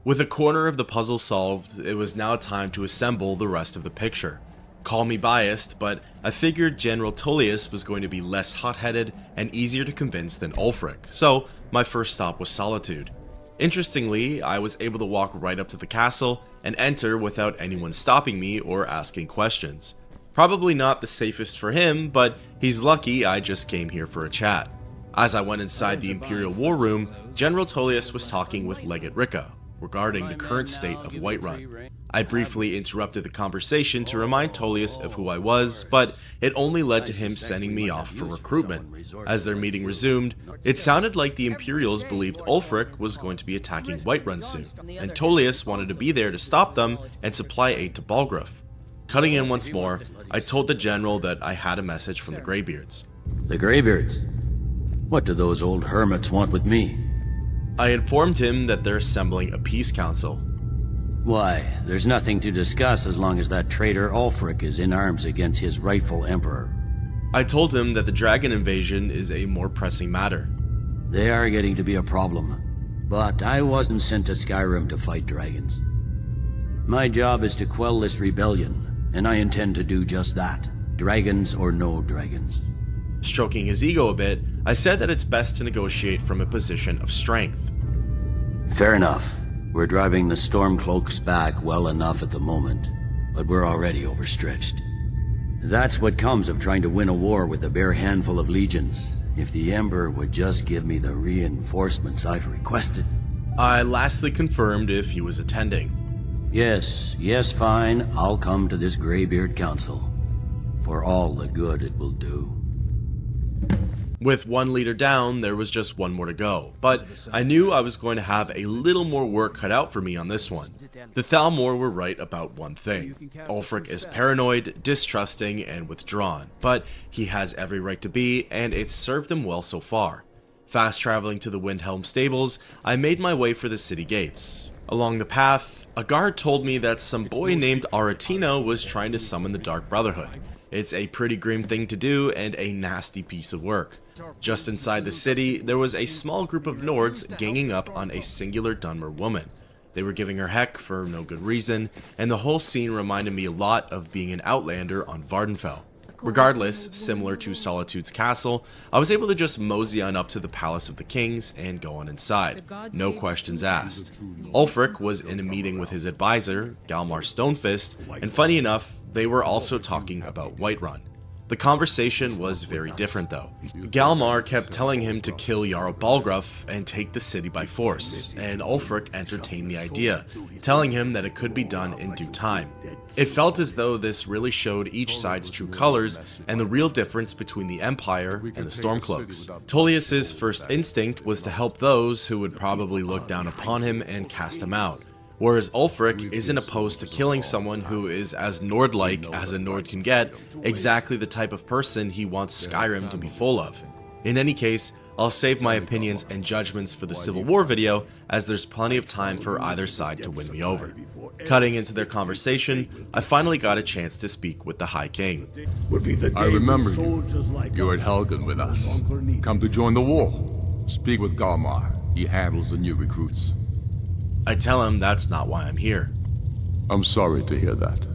With a corner of the puzzle solved, it was now time to assemble the rest of the picture. Call me biased, but I figured General Tullius was going to be less hot-headed and easier to convince than Ulfric, so my first stop was Solitude. Interestingly, I was able to walk right up to the castle and enter without anyone stopping me or asking questions. Probably not the safest for him, but he's lucky I just came here for a chat. As I went inside the Imperial War Room, General Tullius was talking with Legate Ricca regarding the current state of Whiterun. I briefly interrupted the conversation to remind Tullius of who I was, but it only led to him sending me off for recruitment. As their meeting resumed, it sounded like the Imperials believed Ulfric was going to be attacking Whiterun soon, and Tullius wanted to be there to stop them and supply aid to Balgruuf. Cutting in once more, I told the general that I had a message from the Greybeards. The Greybeards? What do those old hermits want with me? I informed him that they're assembling a peace council. Why, there's nothing to discuss as long as that traitor Ulfric is in arms against his rightful emperor. I told him that the dragon invasion is a more pressing matter. They are getting to be a problem, but I wasn't sent to Skyrim to fight dragons. My job is to quell this rebellion, and I intend to do just that, dragons or no dragons. Stroking his ego a bit, I said that it's best to negotiate from a position of strength. Fair enough. We're driving the Stormcloaks back well enough at the moment, but we're already overstretched. That's what comes of trying to win a war with a bare handful of legions. If the Emperor would just give me the reinforcements I've requested. I lastly confirmed if he was attending. Yes, fine. I'll come to this Greybeard Council. For all the good it will do. With one leader down, there was just one more to go, but I knew I was going to have a little more work cut out for me on this one. The Thalmor were right about one thing. Ulfric is paranoid, distrusting, and withdrawn, but he has every right to be, and it's served him well so far. Fast traveling to the Windhelm stables, I made my way for the city gates. Along the path, a guard told me that some boy named Aretino was trying to summon the Dark Brotherhood. It's a pretty grim thing to do and a nasty piece of work. Just inside the city, there was a small group of Nords ganging up on a singular Dunmer woman. They were giving her heck for no good reason, and the whole scene reminded me a lot of being an Outlander on Vardenfell. Regardless, similar to Solitude's castle, I was able to just mosey on up to the Palace of the Kings and go on inside. No questions asked. Ulfric was in a meeting with his advisor, Galmar Stonefist, and funny enough, they were also talking about Whiterun. The conversation was very different though. Galmar kept telling him to kill Jarl Balgruuf and take the city by force, and Ulfric entertained the idea, telling him that it could be done in due time. It felt as though this really showed each side's true colors and the real difference between the Empire and the Stormcloaks. Tullius's first instinct was to help those who would probably look down upon him and cast him out, whereas Ulfric isn't opposed to killing someone who is as Nord-like as a Nord can get, exactly the type of person he wants Skyrim to be full of. In any case, I'll save my opinions and judgments for the Civil War video, as there's plenty of time for either side to win me over. Cutting into their conversation, I finally got a chance to speak with the High King. I remember you. You're at Helgen with us. Come to join the war. Speak with Galmar. He handles the new recruits. I tell him that's not why I'm here. I'm sorry to hear that.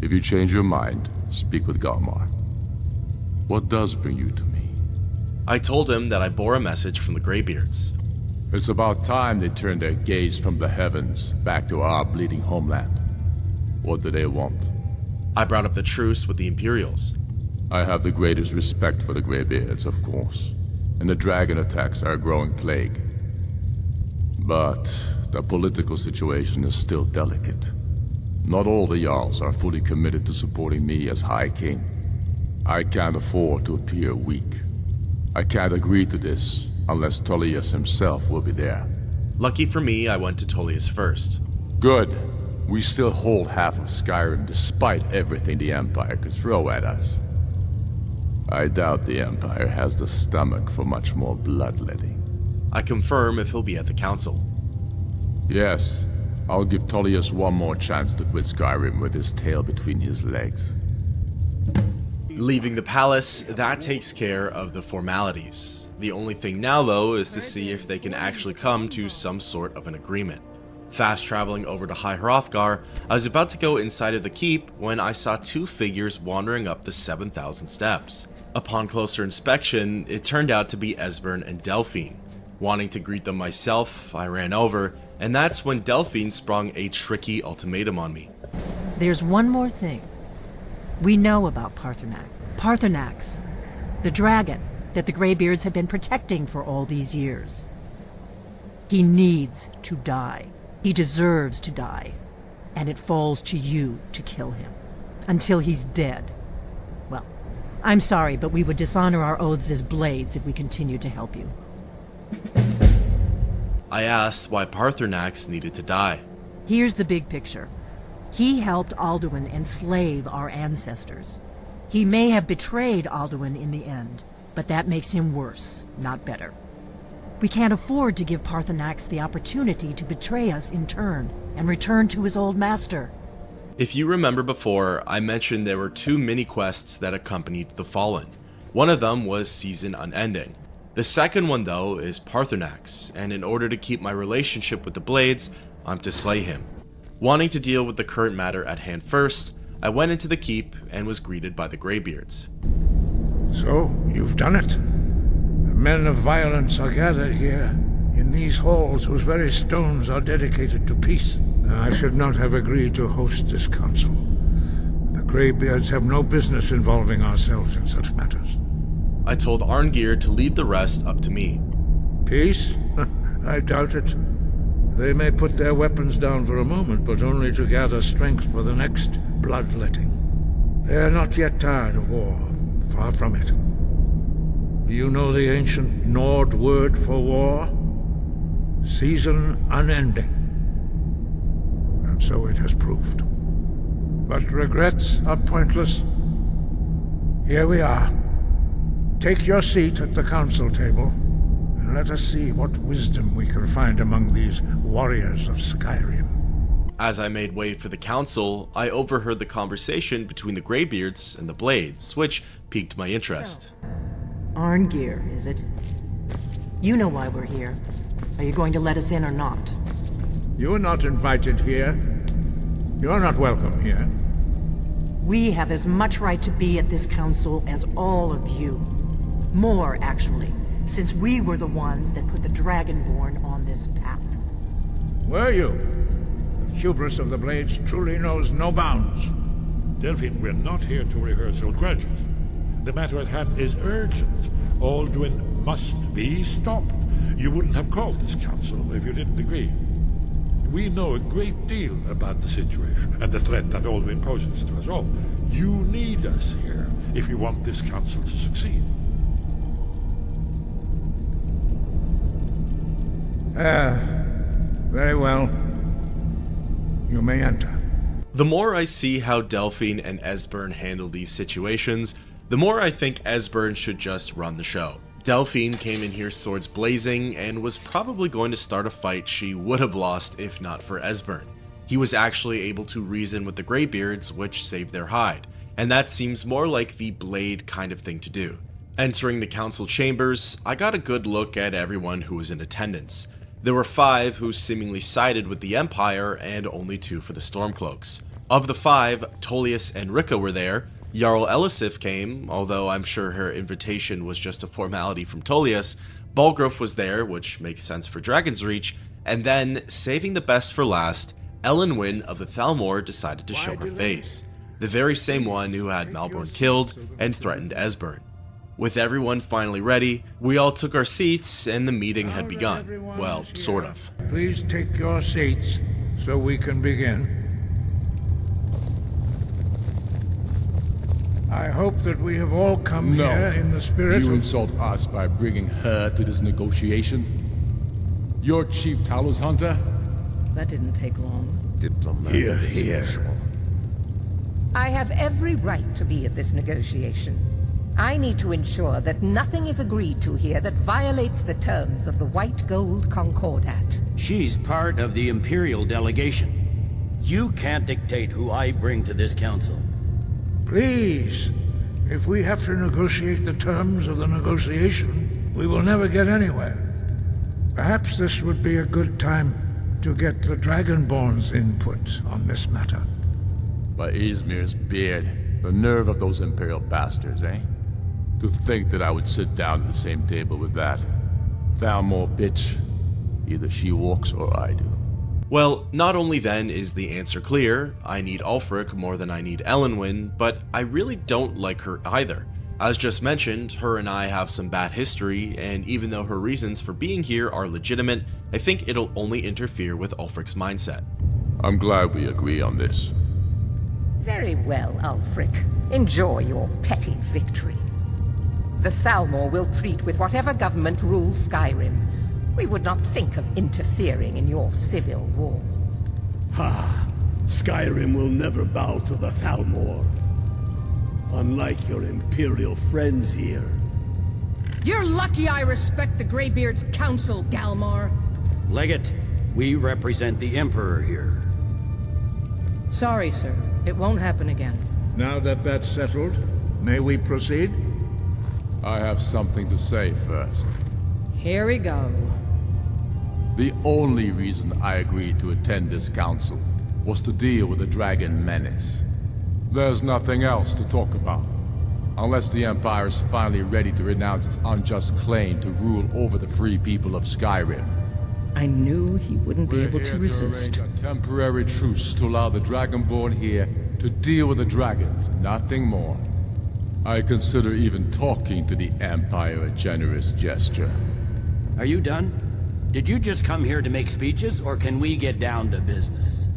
If you change your mind, speak with Galmar. What does bring you to me? I told him that I bore a message from the Greybeards. It's about time they turned their gaze from the heavens back to our bleeding homeland. What do they want? I brought up the truce with the Imperials. I have the greatest respect for the Greybeards, of course, and the dragon attacks are a growing plague. But the political situation is still delicate. Not all the Jarls are fully committed to supporting me as High King. I can't afford to appear weak. I can't agree to this unless Tullius himself will be there. Lucky for me, I went to Tullius first. Good. We still hold half of Skyrim despite everything the Empire could throw at us. I doubt the Empire has the stomach for much more bloodletting. I confirm if he'll be at the council. Yes, I'll give Tullius one more chance to quit Skyrim with his tail between his legs. Leaving the palace, that takes care of the formalities. The only thing now, though, is to see if they can actually come to some sort of an agreement. Fast traveling over to High Hrothgar, I was about to go inside of the keep when I saw two figures wandering up the 7,000 steps. Upon closer inspection, it turned out to be Esbern and Delphine. Wanting to greet them myself, I ran over, and that's when Delphine sprung a tricky ultimatum on me. There's one more thing. We know about Paarthurnax. Paarthurnax, the dragon that the Greybeards have been protecting for all these years. He needs to die. He deserves to die. And it falls to you to kill him. Until he's dead. Well, I'm sorry, but we would dishonor our oaths as blades if we continued to help you. I asked why Paarthurnax needed to die. Here's the big picture. He helped Alduin enslave our ancestors. He may have betrayed Alduin in the end, but that makes him worse, not better. We can't afford to give Paarthurnax the opportunity to betray us in turn and return to his old master. If you remember before, I mentioned there were two mini-quests that accompanied the Fallen. One of them was Season Unending. The second one, though, is Paarthurnax, and in order to keep my relationship with the Blades, I'm to slay him. Wanting to deal with the current matter at hand first, I went into the keep and was greeted by the Greybeards. So, you've done it. The men of violence are gathered here, in these halls whose very stones are dedicated to peace. I should not have agreed to host this council. The Greybeards have no business involving ourselves in such matters. I told Arngeir to leave the rest up to me. Peace? I doubt it. They may put their weapons down for a moment, but only to gather strength for the next bloodletting. They are not yet tired of war. Far from it. Do you know the ancient Nord word for war? Season unending. And so it has proved. But regrets are pointless. Here we are. Take your seat at the council table, and let us see what wisdom we can find among these warriors of Skyrim. As I made way for the council, I overheard the conversation between the Greybeards and the Blades, which piqued my interest. Arngeir, is it? You know why we're here. Are you going to let us in or not? You're not invited here. You're not welcome here. We have as much right to be at this council as all of you. More, actually, since we were the ones that put the Dragonborn on this path. Were you? The hubris of the Blades truly knows no bounds. Delphine, we're not here to rehearse old grudges. The matter at hand is urgent. Alduin must be stopped. You wouldn't have called this council if you didn't agree. We know a great deal about the situation and the threat that Alduin poses to us all. You need us here if you want this council to succeed. Very well. You may enter. The more I see how Delphine and Esbern handle these situations, the more I think Esbern should just run the show. Delphine came in here swords blazing and was probably going to start a fight she would have lost if not for Esbern. He was actually able to reason with the Greybeards, which saved their hide, and that seems more like the Blade kind of thing to do. Entering the council chambers, I got a good look at everyone who was in attendance. There were 5 who seemingly sided with the Empire and only 2 for the Stormcloaks. Of the 5, Tullius and Rika were there. Jarl Elisif came, although I'm sure her invitation was just a formality from Tullius. Balgrove was there, which makes sense for Dragon's Reach, and then, saving the best for last, Ellen Wynne of the Thalmor decided to show her face. The very same one who had Malborn killed and threatened Esbern. With everyone finally ready, we all took our seats and the meeting had begun. Well, sort of. Please take your seats so we can begin. I hope that we have all come here in the spirit you of... insult us by bringing her to this negotiation? You're Chief Talos Hunter? That didn't take long. Here, here. I have every right to be at this negotiation. I need to ensure that nothing is agreed to here that violates the terms of the White Gold Concordat. She's part of the Imperial delegation. You can't dictate who I bring to this council. Please, if we have to negotiate the terms of the negotiation, we will never get anywhere. Perhaps this would be a good time to get the Dragonborn's input on this matter. By Izmir's beard, the nerve of those Imperial bastards, eh? To think that I would sit down at the same table with that Thalmor bitch. Either she walks or I do. Well, not only then is the answer clear, I need Ulfric more than I need Elenwen, but I really don't like her either. As just mentioned, her and I have some bad history, and even though her reasons for being here are legitimate, I think it'll only interfere with Ulfric's mindset. I'm glad we agree on this. Very well, Ulfric. Enjoy your petty victory. The Thalmor will treat with whatever government rules Skyrim. We would not think of interfering in your civil war. Ha! Skyrim will never bow to the Thalmor. Unlike your Imperial friends here. You're lucky I respect the Greybeard's counsel, Galmar. Legate, we represent the Emperor here. Sorry, sir. It won't happen again. Now that that's settled, may we proceed? I have something to say first. Here we go. The only reason I agreed to attend this council was to deal with the dragon menace. There's nothing else to talk about. Unless the Empire is finally ready to renounce its unjust claim to rule over the free people of Skyrim. I knew he wouldn't be able to resist. To arrange a temporary truce to allow the Dragonborn here to deal with the dragons, nothing more. I consider even talking to the Empire a generous gesture. Are you done? Did you just come here to make speeches, or can we get down to business?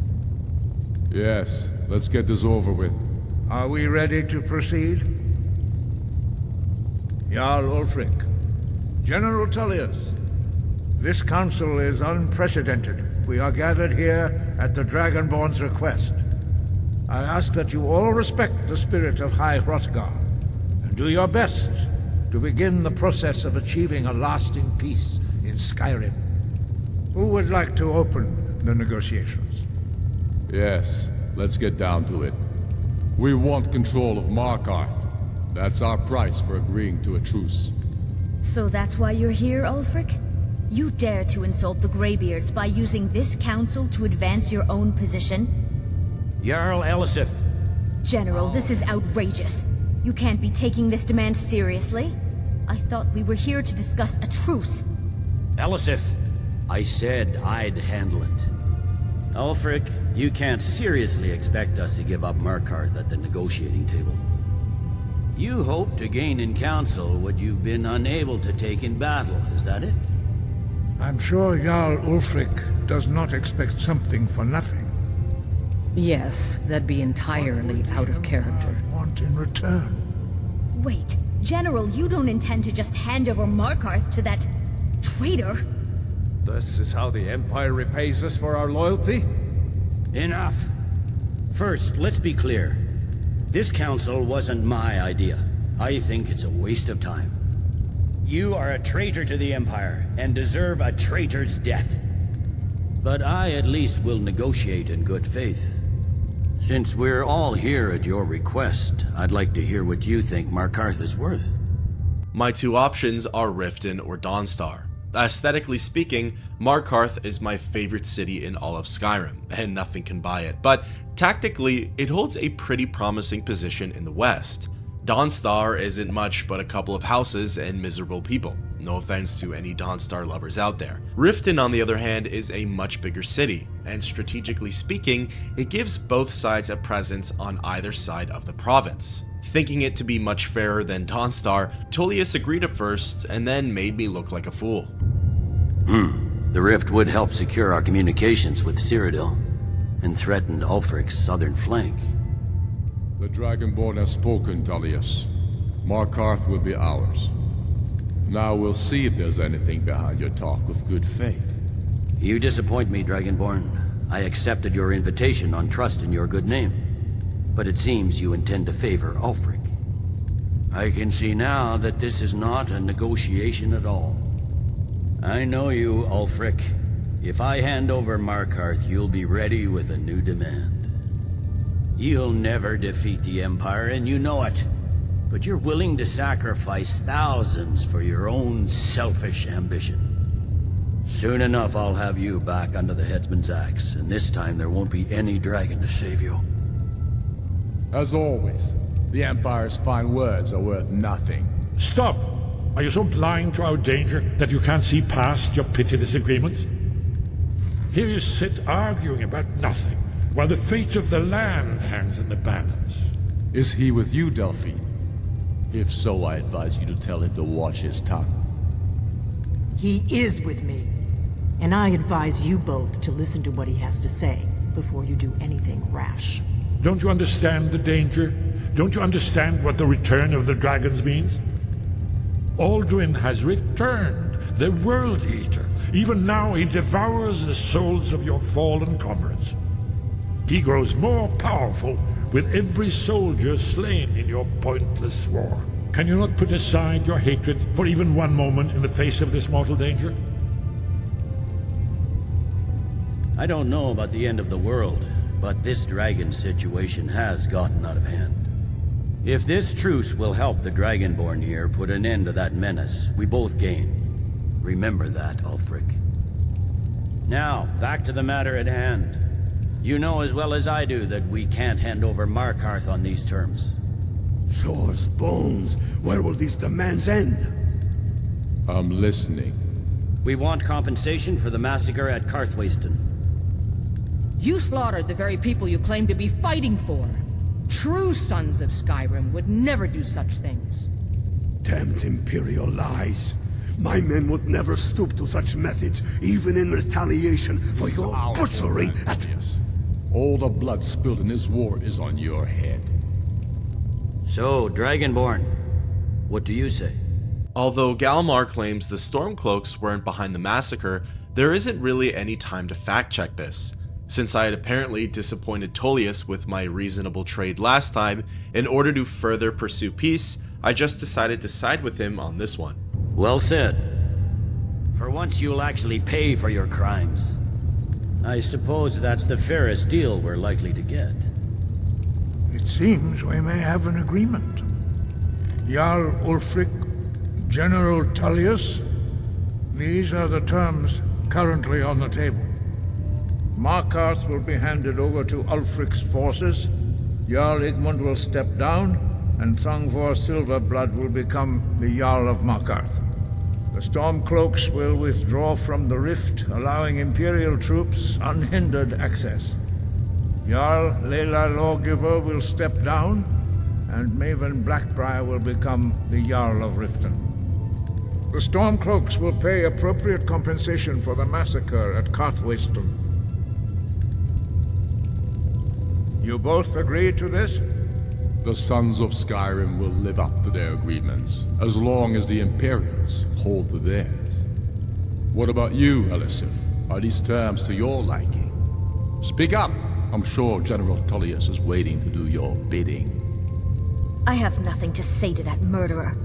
Yes, let's get this over with. Are we ready to proceed? Jarl Ulfric, General Tullius, this council is unprecedented. We are gathered here at the Dragonborn's request. I ask that you all respect the spirit of High Hrothgar, and do your best to begin the process of achieving a lasting peace in Skyrim. Who would like to open the negotiations? Yes, let's get down to it. We want control of Markarth. That's our price for agreeing to a truce. So that's why you're here, Ulfric? You dare to insult the Greybeards by using this council to advance your own position? Jarl Elisif. General, this is outrageous. You can't be taking this demand seriously. I thought we were here to discuss a truce. Elisif, I said I'd handle it. Ulfric, you can't seriously expect us to give up Markarth at the negotiating table. You hope to gain in council what you've been unable to take in battle, is that it? I'm sure Jarl Ulfric does not expect something for nothing. Yes, that'd be entirely out of character. Want in return? Wait, General, you don't intend to just hand over Markarth to that traitor? This is how the Empire repays us for our loyalty? Enough. First, let's be clear. This council wasn't my idea. I think it's a waste of time. You are a traitor to the Empire, and deserve a traitor's death. But I at least will negotiate in good faith. Since we're all here at your request, I'd like to hear what you think Markarth is worth. My two options are Riften or Dawnstar. Aesthetically speaking, Markarth is my favorite city in all of Skyrim, and nothing can buy it, but tactically, it holds a pretty promising position in the west. Dawnstar isn't much but a couple of houses and miserable people. No offense to any Dawnstar lovers out there. Riften, on the other hand, is a much bigger city, and strategically speaking, it gives both sides a presence on either side of the province. Thinking it to be much fairer than Dawnstar, Tullius agreed at first, and then made me look like a fool. The rift would help secure our communications with Cyrodiil, and threatened Ulfric's southern flank. The Dragonborn has spoken, Tullius. Markarth will be ours. Now we'll see if there's anything behind your talk of good faith. You disappoint me, Dragonborn. I accepted your invitation on trust in your good name. But it seems you intend to favor Ulfric. I can see now that this is not a negotiation at all. I know you, Ulfric. If I hand over Markarth, you'll be ready with a new demand. You'll never defeat the Empire, and you know it. But you're willing to sacrifice thousands for your own selfish ambition. Soon enough, I'll have you back under the headsman's axe, and this time there won't be any dragon to save you. As always, the Empire's fine words are worth nothing. Stop! Are you so blind to our danger that you can't see past your petty disagreements? Here you sit arguing about nothing, while the fate of the land hangs in the balance. Is he with you, Delphine? If so, I advise you to tell him to watch his tongue. He is with me. And I advise you both to listen to what he has to say before you do anything rash. Don't you understand the danger? Don't you understand what the return of the dragons means? Alduin has returned, the World Eater. Even now he devours the souls of your fallen comrades. He grows more powerful with every soldier slain in your pointless war. Can you not put aside your hatred for even one moment in the face of this mortal danger? I don't know about the end of the world, but this dragon situation has gotten out of hand. If this truce will help the Dragonborn here put an end to that menace, we both gain. Remember that, Ulfric. Now, back to the matter at hand. You know as well as I do that we can't hand over Markarth on these terms. Swords, bones, where will these demands end? I'm listening. We want compensation for the massacre at Karthwasten. You slaughtered the very people you claim to be fighting for. True sons of Skyrim would never do such things. Damned Imperial lies. My men would never stoop to such methods, even in retaliation for your butchery at... All the blood spilled in this war is on your head. So, Dragonborn, what do you say? Although Galmar claims the Stormcloaks weren't behind the massacre, there isn't really any time to fact-check this. Since I had apparently disappointed Tullius with my reasonable trade last time, in order to further pursue peace, I just decided to side with him on this one. Well said. For once you'll actually pay for your crimes. I suppose that's the fairest deal we're likely to get. It seems we may have an agreement. Jarl Ulfric, General Tullius, these are the terms currently on the table. Markarth will be handed over to Ulfric's forces, Jarl Igmund will step down, and Thangvor Silverblood will become the Jarl of Markarth. The Stormcloaks will withdraw from the rift, allowing Imperial troops unhindered access. Jarl Leila Lawgiver will step down, and Maven Blackbriar will become the Jarl of Riften. The Stormcloaks will pay appropriate compensation for the massacre at Karthwasten. You both agree to this? The Sons of Skyrim will live up to their agreements, as long as the Imperials hold to theirs. What about you, Elisif? Are these terms to your liking? Speak up! I'm sure General Tullius is waiting to do your bidding. I have nothing to say to that murderer.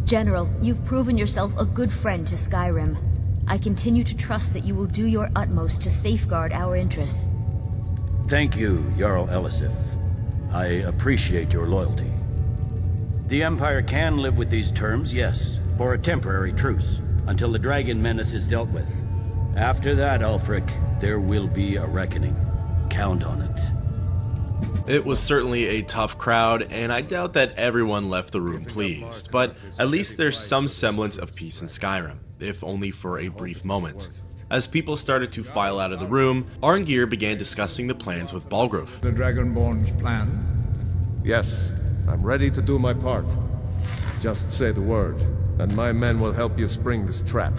General, you've proven yourself a good friend to Skyrim. I continue to trust that you will do your utmost to safeguard our interests. Thank you, Jarl Elisif. I appreciate your loyalty. The Empire can live with these terms, yes, for a temporary truce, until the dragon menace is dealt with. After that, Ulfric, there will be a reckoning. Count on it. It was certainly a tough crowd, and I doubt that everyone left the room pleased, but at least there's some semblance of peace in Skyrim, if only for a brief moment. As people started to file out of the room, Arngir began discussing the plans with Balgrove. The Dragonborn's plan? Yes, I'm ready to do my part. Just say the word, and my men will help you spring this trap.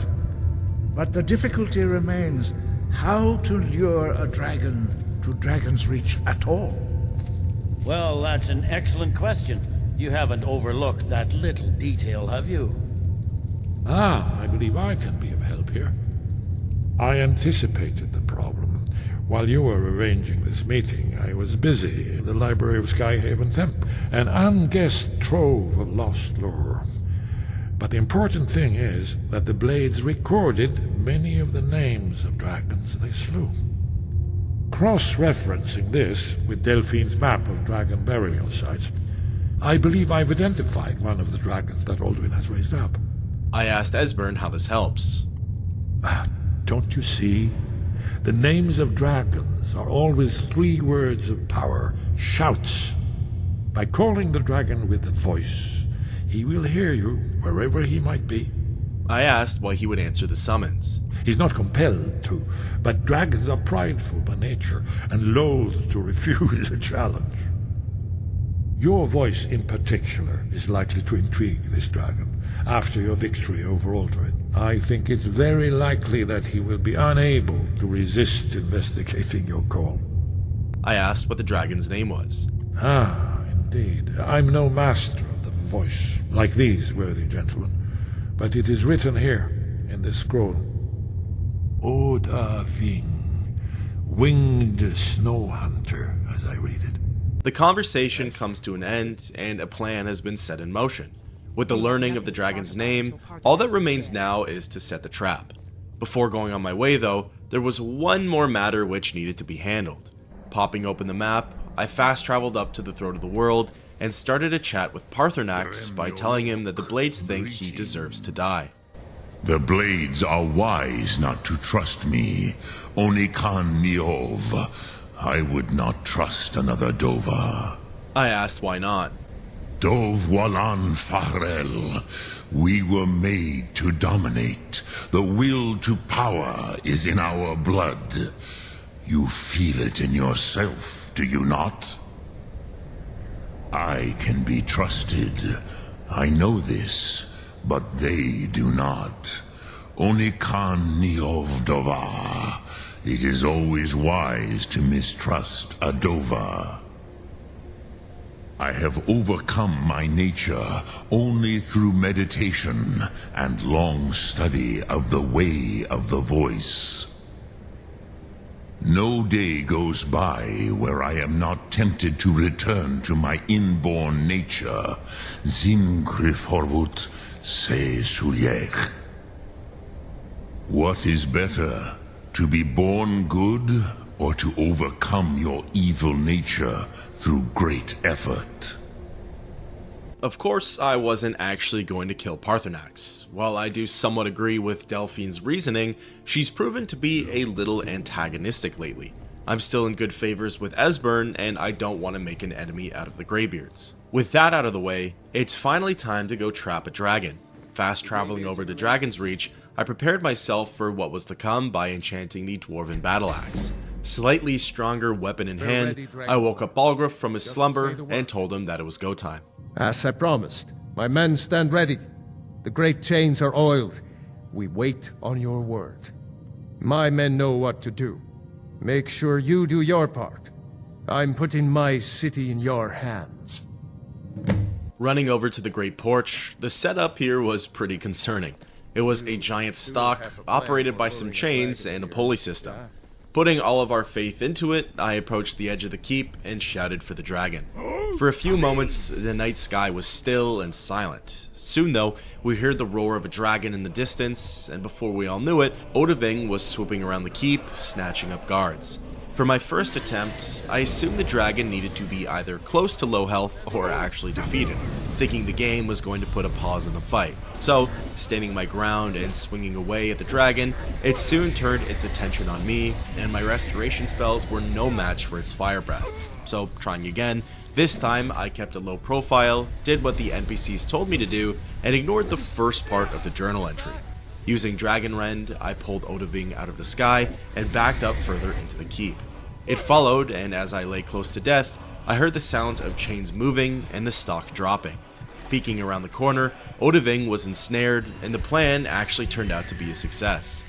But the difficulty remains how to lure a dragon to Dragon's Reach at all. Well, that's an excellent question. You haven't overlooked that little detail, have you? I believe I can be of help here. I anticipated the problem. While you were arranging this meeting, I was busy in the library of Skyhaven Temple, an unguessed trove of lost lore. But the important thing is that the Blades recorded many of the names of dragons they slew. Cross-referencing this with Delphine's map of dragon burial sites, I believe I've identified one of the dragons that Alduin has raised up. I asked Esbern how this helps. Don't you see? The names of dragons are always 3 words of power, shouts. By calling the dragon with a voice, he will hear you wherever he might be. I asked why he would answer the summons. He's not compelled to, but dragons are prideful by nature and loath to refuse a challenge. Your voice in particular is likely to intrigue this dragon after your victory over Alduin. I think it's very likely that he will be unable to resist investigating your call. I asked what the dragon's name was. Indeed. I'm no master of the voice, like these worthy gentlemen, but it is written here in this scroll. Odahving, winged snow hunter, as I read it. The conversation comes to an end, and a plan has been set in motion. With the learning of the dragon's name, all that remains now is to set the trap. Before going on my way though, there was one more matter which needed to be handled. Popping open the map, I fast traveled up to the throat of the world and started a chat with Paarthurnax by telling him that the Blades think he deserves to die. The Blades are wise not to trust me, Onikan Niov. I would not trust another Dova. I asked why not. Dov Walan Farel. We were made to dominate. The will to power is in our blood. You feel it in yourself, do you not? I can be trusted. I know this, but they do not. Onikan Niov Dova. It is always wise to mistrust a Dova. I have overcome my nature only through meditation and long study of the way of the voice. No day goes by where I am not tempted to return to my inborn nature, Zimgrifhorvut se Sulyech. What is better, to be born good, or to overcome your evil nature through great effort? Of course, I wasn't actually going to kill Paarthurnax. While I do somewhat agree with Delphine's reasoning, she's proven to be a little antagonistic lately. I'm still in good favors with Esbern, and I don't want to make an enemy out of the Greybeards. With that out of the way, it's finally time to go trap a dragon. Fast traveling over to Dragon's Reach, I prepared myself for what was to come by enchanting the Dwarven Battle Axe. Slightly stronger weapon in hand, I woke up Balgruuf from his slumber and told him that it was go time. As I promised, my men stand ready. The great chains are oiled. We wait on your word. My men know what to do. Make sure you do your part. I'm putting my city in your hands. Running over to the Great Porch, the setup here was pretty concerning. It was a giant stock, operated by some chains and a pulley system. Putting all of our faith into it, I approached the edge of the keep and shouted for the dragon. For a few moments, the night sky was still and silent. Soon though, we heard the roar of a dragon in the distance, and before we all knew it, Odahving was swooping around the keep, snatching up guards. For my first attempt, I assumed the dragon needed to be either close to low health or actually defeated, thinking the game was going to put a pause in the fight. So, standing my ground and swinging away at the dragon, it soon turned its attention on me, and my restoration spells were no match for its fire breath. So, trying again, this time I kept a low profile, did what the NPCs told me to do, and ignored the first part of the journal entry. Using Dragon Rend, I pulled Odahving out of the sky and backed up further into the keep. It followed, and as I lay close to death, I heard the sounds of chains moving and the stock dropping. Peeking around the corner, Odahving was ensnared, and the plan actually turned out to be a success.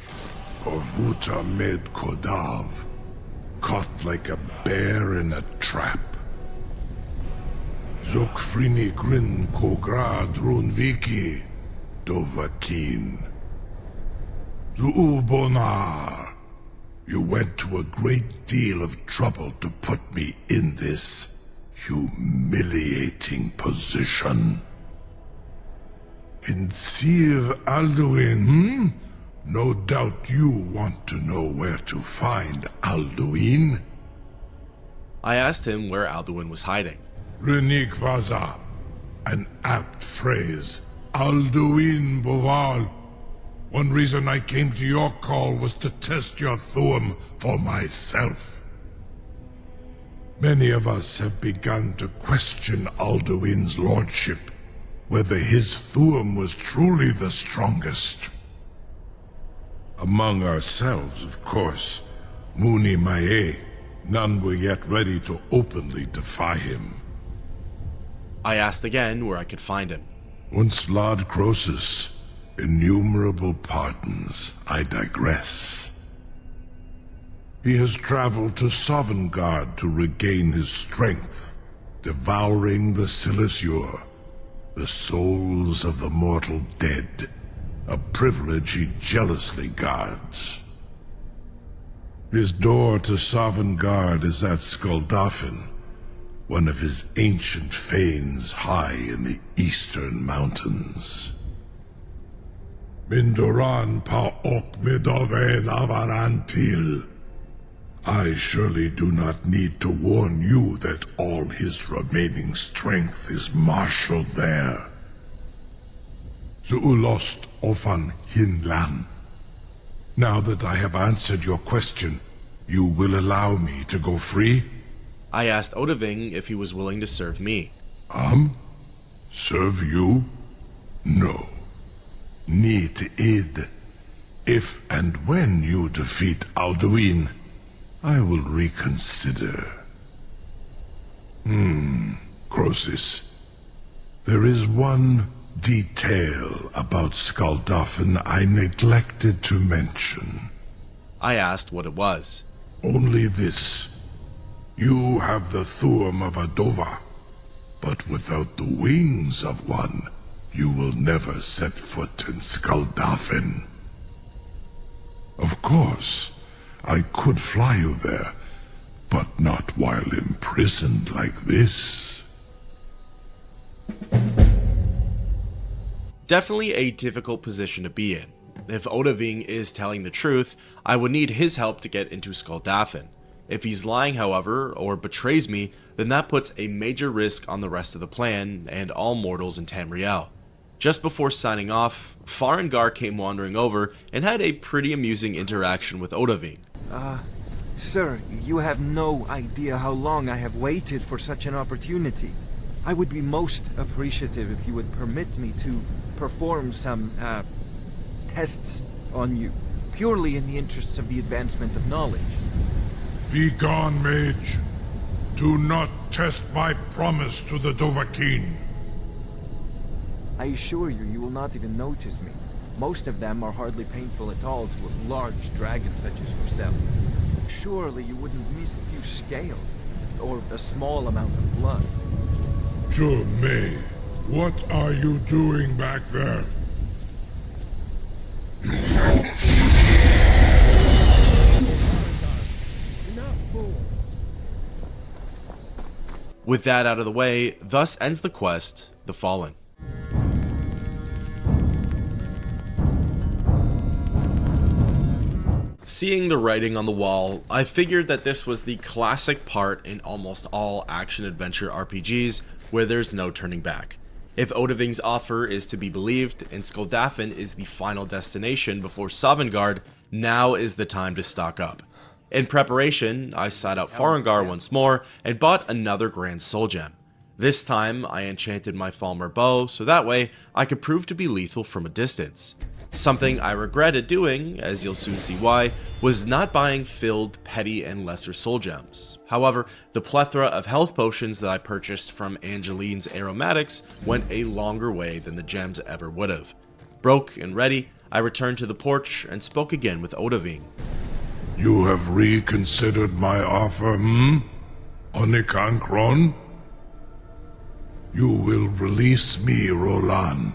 Ovuta med Kodav, caught like a bear in a trap. Zokfrini grin Kogra Drunviki, Dovakin. Zuubonar, You went to a great deal of trouble to put me in this humiliating position. In Sir Alduin, No doubt you want to know where to find Alduin? I asked him where Alduin was hiding. Renik Vaza, an apt phrase. Alduin Boval. One reason I came to your call was to test your Thuum for myself. Many of us have begun to question Alduin's lordship, whether his Thuum was truly the strongest. Among ourselves, of course, Muni Mae, none were yet ready to openly defy him. I asked again where I could find him. Once Lord Croesus, innumerable pardons, I digress. He has traveled to Sovngarde to regain his strength, devouring the Silesure, the souls of the mortal dead, a privilege he jealously guards. His door to Sovngarde is at Skuldafn, one of his ancient fanes high in the eastern mountains. Mindoran pa ok midove lavarantil. I surely do not need to warn you that all his remaining strength is marshaled there. Zuulost ofan hinlan. Now that I have answered your question, you will allow me to go free? I asked Odahviing if he was willing to serve me. Serve you? No. Need id. If and when you defeat Alduin, I will reconsider. Croesus. There is one detail about Skuldafn I neglected to mention. I asked what it was. Only this. You have the Thuum of a Dova, but without the wings of one, you will never set foot in Skuldafn. Of course, I could fly you there, but not while imprisoned like this. Definitely a difficult position to be in. If Odahviing is telling the truth, I would need his help to get into Skuldafn. If he's lying, however, or betrays me, then that puts a major risk on the rest of the plan and all mortals in Tamriel. Just before signing off, Farengar came wandering over and had a pretty amusing interaction with Odahviing. Sir, you have no idea how long I have waited for such an opportunity. I would be most appreciative if you would permit me to perform some, tests on you, purely in the interests of the advancement of knowledge. Be gone, mage. Do not test my promise to the Dovahkiin. I assure you, you will not even notice me. Most of them are hardly painful at all to a large dragon such as yourself. Surely you wouldn't miss a few scales, or a small amount of blood. May, what are you doing back there? With that out of the way, thus ends the quest, The Fallen. Seeing the writing on the wall, I figured that this was the classic part in almost all action-adventure RPGs where there's no turning back. If Odahviing's offer is to be believed, and Skuldafn is the final destination before Sovngarde, now is the time to stock up. In preparation, I sought out Farengar once more and bought another Grand Soul Gem. This time, I enchanted my Falmer bow so that way I could prove to be lethal from a distance. Something I regretted doing, as you'll soon see why, was not buying filled, petty, and lesser soul gems. However, the plethora of health potions that I purchased from Angeline's aromatics went a longer way than the gems ever would have. Broke and ready, I returned to the porch and spoke again with Odahviing. You have reconsidered my offer, Onikan Kron? You will release me, Roland,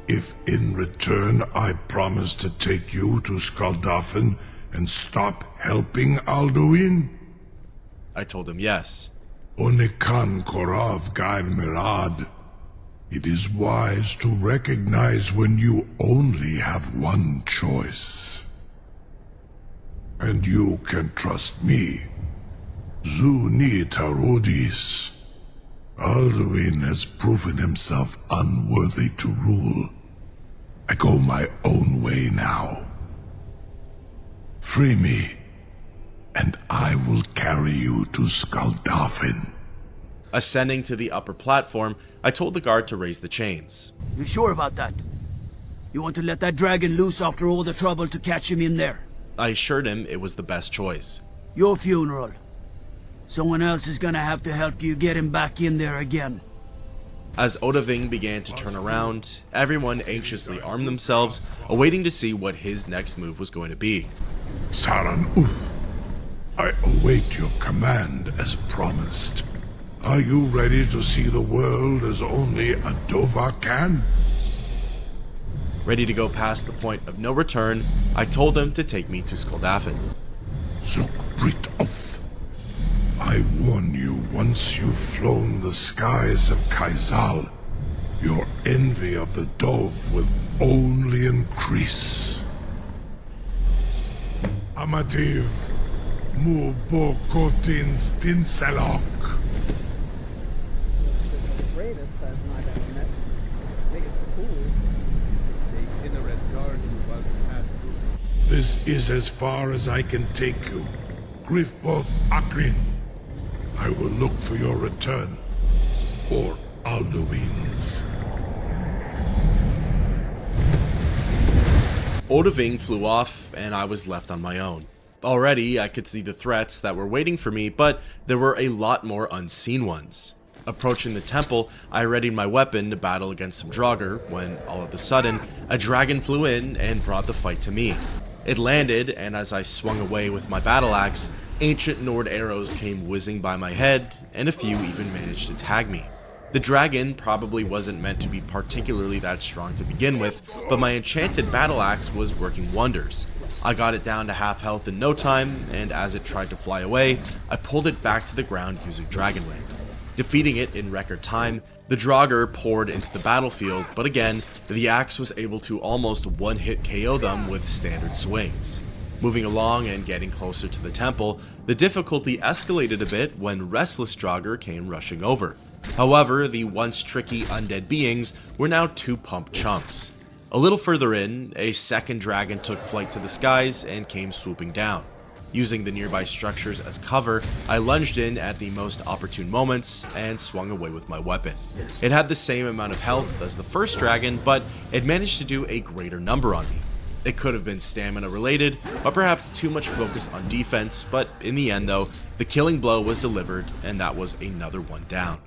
if in return I promise to take you to Skuldafn and stop helping Alduin? I told him yes. Onikan Korav Gair Mirad. It is wise to recognize when you only have one choice. And you can trust me. Zuni Tarudis. Alduin has proven himself unworthy to rule. I go my own way now. Free me, and I will carry you to Skaldafin. Ascending to the upper platform, I told the guard to raise the chains. You sure about that? You want to let that dragon loose after all the trouble to catch him in there? I assured him it was the best choice. Your funeral. Someone else is gonna have to help you get him back in there again. As Odahviing began to turn around, everyone anxiously armed themselves, awaiting to see what his next move was going to be. Saran Uth, I await your command as promised. Are you ready to see the world as only a Dova can? Ready to go past the point of no return, I told them to take me to Skaldafin. Zukbrit Uth. I warn you, once you've flown the skies of Kaizal, your envy of the Dove will only increase. Amativ Mubokotin Stinselok. This is as far as I can take you. Griffboth Akrin. I will look for your return, or Alduin's. Odahviing flew off, and I was left on my own. Already, I could see the threats that were waiting for me, but there were a lot more unseen ones. Approaching the temple, I readied my weapon to battle against some Draugr, when all of a sudden, a dragon flew in and brought the fight to me. It landed, and as I swung away with my battle axe, ancient Nord arrows came whizzing by my head, and a few even managed to tag me. The dragon probably wasn't meant to be particularly that strong to begin with, but my enchanted battle axe was working wonders. I got it down to half health in no time, and as it tried to fly away, I pulled it back to the ground using Dragon Wind. Defeating it in record time, the Draugr poured into the battlefield, but again, the axe was able to almost one-hit KO them with standard swings. Moving along and getting closer to the temple, the difficulty escalated a bit when restless Draugr came rushing over. However, the once tricky undead beings were now two pump chumps. A little further in, a second dragon took flight to the skies and came swooping down. Using the nearby structures as cover, I lunged in at the most opportune moments and swung away with my weapon. It had the same amount of health as the first dragon, but it managed to do a greater number on me. It could have been stamina related, or perhaps too much focus on defense, but in the end though, the killing blow was delivered and that was another one down.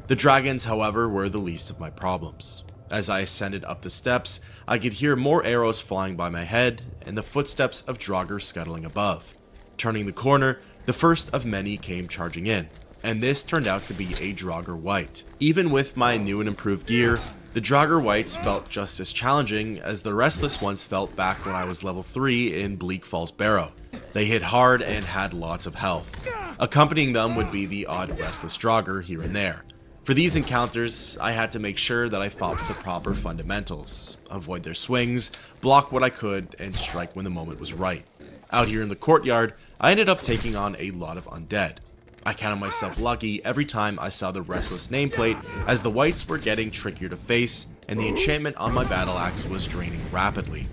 The dragons, however, were the least of my problems. As I ascended up the steps, I could hear more arrows flying by my head and the footsteps of Draugr scuttling above. Turning the corner, the first of many came charging in, and this turned out to be a Draugr White. Even with my new and improved gear, the Draugr Whites felt just as challenging as the restless ones felt back when I was level 3 in Bleak Falls Barrow. They hit hard and had lots of health. Accompanying them would be the odd restless Draugr here and there. For these encounters, I had to make sure that I fought with the proper fundamentals, avoid their swings, block what I could, and strike when the moment was right. Out here in the courtyard, I ended up taking on a lot of undead. I counted myself lucky every time I saw the restless nameplate, as the whites were getting trickier to face and the enchantment on my battle axe was draining rapidly.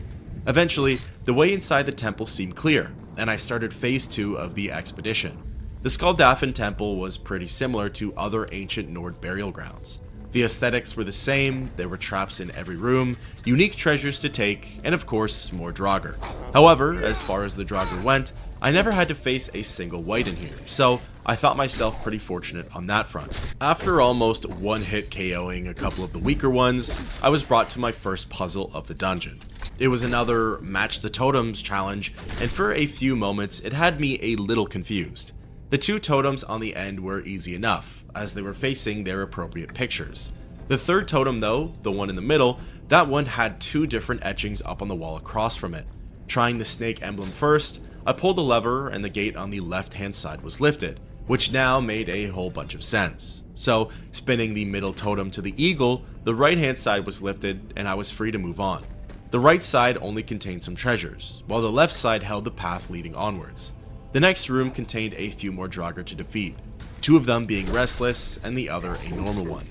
Eventually, the way inside the temple seemed clear, and I started phase 2 of the expedition. The Skaldafin temple was pretty similar to other ancient Nord burial grounds. The aesthetics were the same, there were traps in every room, unique treasures to take, and of course, more Draugr. However, as far as the Draugr went, I never had to face a single white in here, so I thought myself pretty fortunate on that front. After almost one-hit KOing a couple of the weaker ones, I was brought to my first puzzle of the dungeon. It was another Match the Totems challenge, and for a few moments it had me a little confused. The two totems on the end were easy enough, as they were facing their appropriate pictures. The third totem though, the one in the middle, that one had two different etchings up on the wall across from it. Trying the snake emblem first, I pulled the lever and the gate on the left-hand side was lifted, which now made a whole bunch of sense. So, spinning the middle totem to the eagle, the right-hand side was lifted and I was free to move on. The right side only contained some treasures, while the left side held the path leading onwards. The next room contained a few more Draugr to defeat, 2 of them being restless and the other a normal one.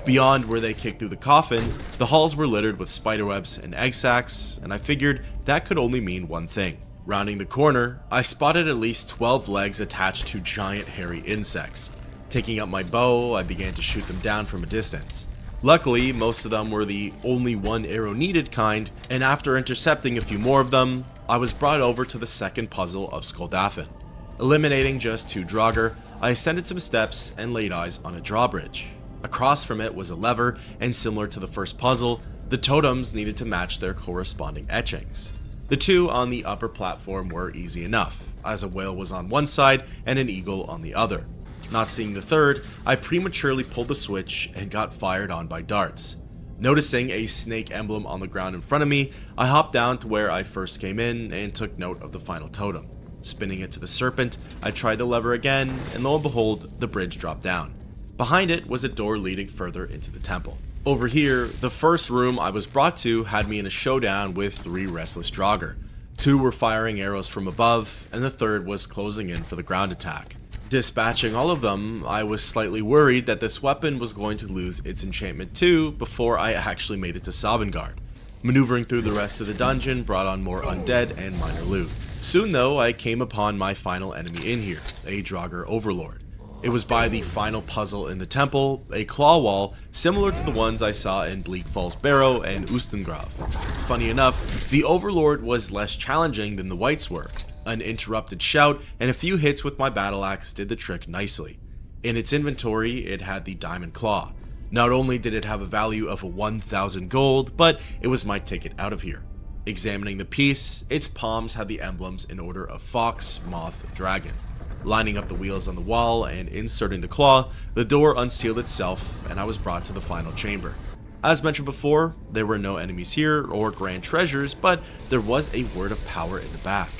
Beyond where they kicked through the coffin, the halls were littered with spiderwebs and egg sacs, and I figured that could only mean one thing. Rounding the corner, I spotted at least 12 legs attached to giant hairy insects. Taking up my bow, I began to shoot them down from a distance. Luckily, most of them were the only one arrow needed kind, and after intercepting a few more of them, I was brought over to the second puzzle of Skuldafn. Eliminating just 2 Draugr, I ascended some steps and laid eyes on a drawbridge. Across from it was a lever, and similar to the first puzzle, the totems needed to match their corresponding etchings. The 2 on the upper platform were easy enough, as a whale was on one side and an eagle on the other. Not seeing the third, I prematurely pulled the switch and got fired on by darts. Noticing a snake emblem on the ground in front of me, I hopped down to where I first came in and took note of the final totem. Spinning it to the serpent, I tried the lever again, and lo and behold, the bridge dropped down. Behind it was a door leading further into the temple. Over here, the first room I was brought to had me in a showdown with 3 restless Draugr. 2 were firing arrows from above, and the third was closing in for the ground attack. Dispatching all of them, I was slightly worried that this weapon was going to lose its enchantment too before I actually made it to Sovngarde. Maneuvering through the rest of the dungeon brought on more undead and minor loot. Soon though, I came upon my final enemy in here, a Draugr overlord. It was by the final puzzle in the temple, a claw wall similar to the ones I saw in Bleak Falls Barrow and Ustengrav. Funny enough, the overlord was less challenging than the wights were. An interrupted shout and a few hits with my battle axe did the trick nicely. In its inventory, it had the diamond claw. Not only did it have a value of 1,000 gold, but it was my ticket out of here. Examining the piece, its palms had the emblems in order of fox, moth, dragon. Lining up the wheels on the wall and inserting the claw, the door unsealed itself and I was brought to the final chamber. As mentioned before, there were no enemies here or grand treasures, but there was a word of power in the back.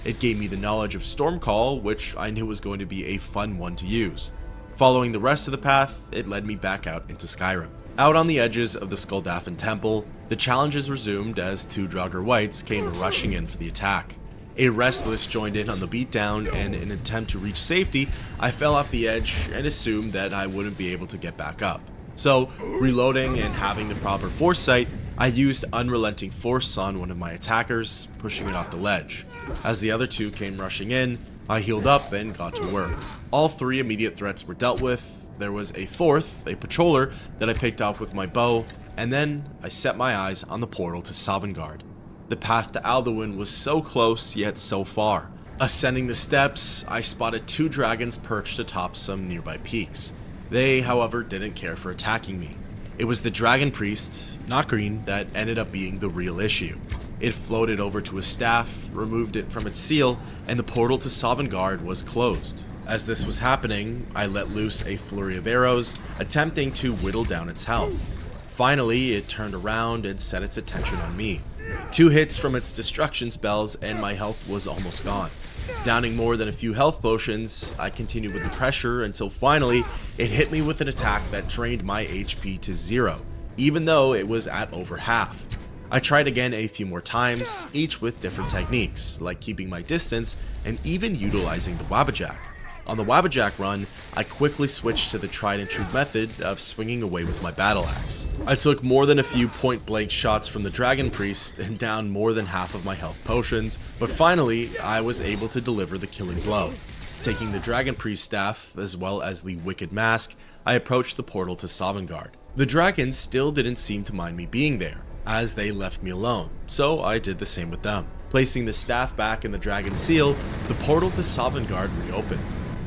It gave me the knowledge of Stormcall, which I knew was going to be a fun one to use. Following the rest of the path, it led me back out into Skyrim. Out on the edges of the Skuldafn temple, the challenges resumed as 2 Draugr wights came rushing in for the attack. A restless joined in on the beatdown, and in an attempt to reach safety, I fell off the edge and assumed that I wouldn't be able to get back up. So, reloading and having the proper foresight, I used Unrelenting Force on one of my attackers, pushing it off the ledge. As the other 2 came rushing in, I healed up and got to work. All 3 immediate threats were dealt with. There was a 4th, a patroller, that I picked off with my bow, and then I set my eyes on the portal to Sovngarde. The path to Alduin was so close, yet so far. Ascending the steps, I spotted 2 dragons perched atop some nearby peaks. They, however, didn't care for attacking me. It was the dragon priest, not green, that ended up being the real issue. It floated over to a staff, removed it from its seal, and the portal to Sovngarde was closed. As this was happening, I let loose a flurry of arrows, attempting to whittle down its health. Finally, it turned around and set its attention on me. 2 hits from its destruction spells and my health was almost gone. Downing more than a few health potions, I continued with the pressure until finally it hit me with an attack that drained my HP to 0, even though it was at over half. I tried again a few more times, each with different techniques, like keeping my distance and even utilizing the Wabbajack. On the Wabbajack run, I quickly switched to the tried and true method of swinging away with my battle axe. I took more than a few point blank shots from the Dragon Priest and downed more than half of my health potions, but finally I was able to deliver the killing blow. Taking the Dragon Priest staff, as well as the Wicked Mask, I approached the portal to Sovngarde. The dragons still didn't seem to mind me being there, as they left me alone, so I did the same with them. Placing the staff back in the Dragon Seal, the portal to Sovngarde reopened.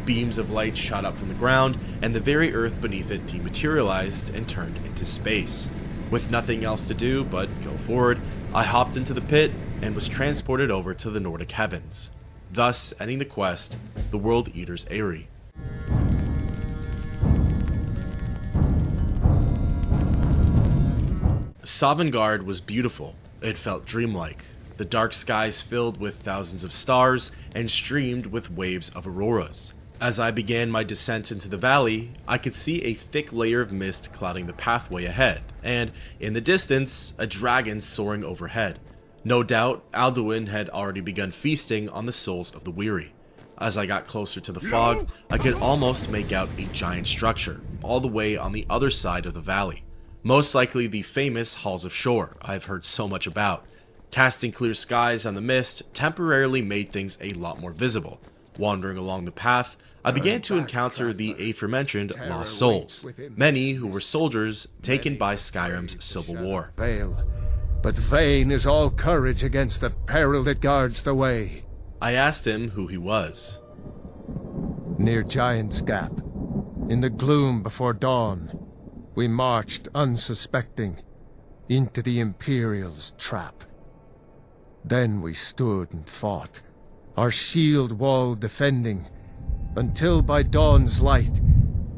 Beams of light shot up from the ground, and the very earth beneath it dematerialized and turned into space. With nothing else to do but go forward, I hopped into the pit and was transported over to the Nordic heavens, thus ending the quest, the World Eater's Eyrie. Sovngarde was beautiful. It felt dreamlike. the dark skies filled with thousands of stars and streamed with waves of auroras. As I began my descent into the valley, I could see a thick layer of mist clouding the pathway ahead, and in the distance, a dragon soaring overhead. No doubt, Alduin had already begun feasting on the souls of the weary. As I got closer to the fog, I could almost make out a giant structure, all the way on the other side of the valley. Most likely the famous Halls of Shore I've heard so much about. Casting clear skies on the mist temporarily made things a lot more visible. Wandering along the path, I began to encounter the aforementioned lost souls, many who were soldiers taken by Skyrim's Civil War. But vain is all courage against the peril that guards the way. I asked him who he was. Near Giant's Gap, in the gloom before dawn, we marched unsuspecting into the Imperial's trap. Then we stood and fought, our shield wall defending, until by dawn's light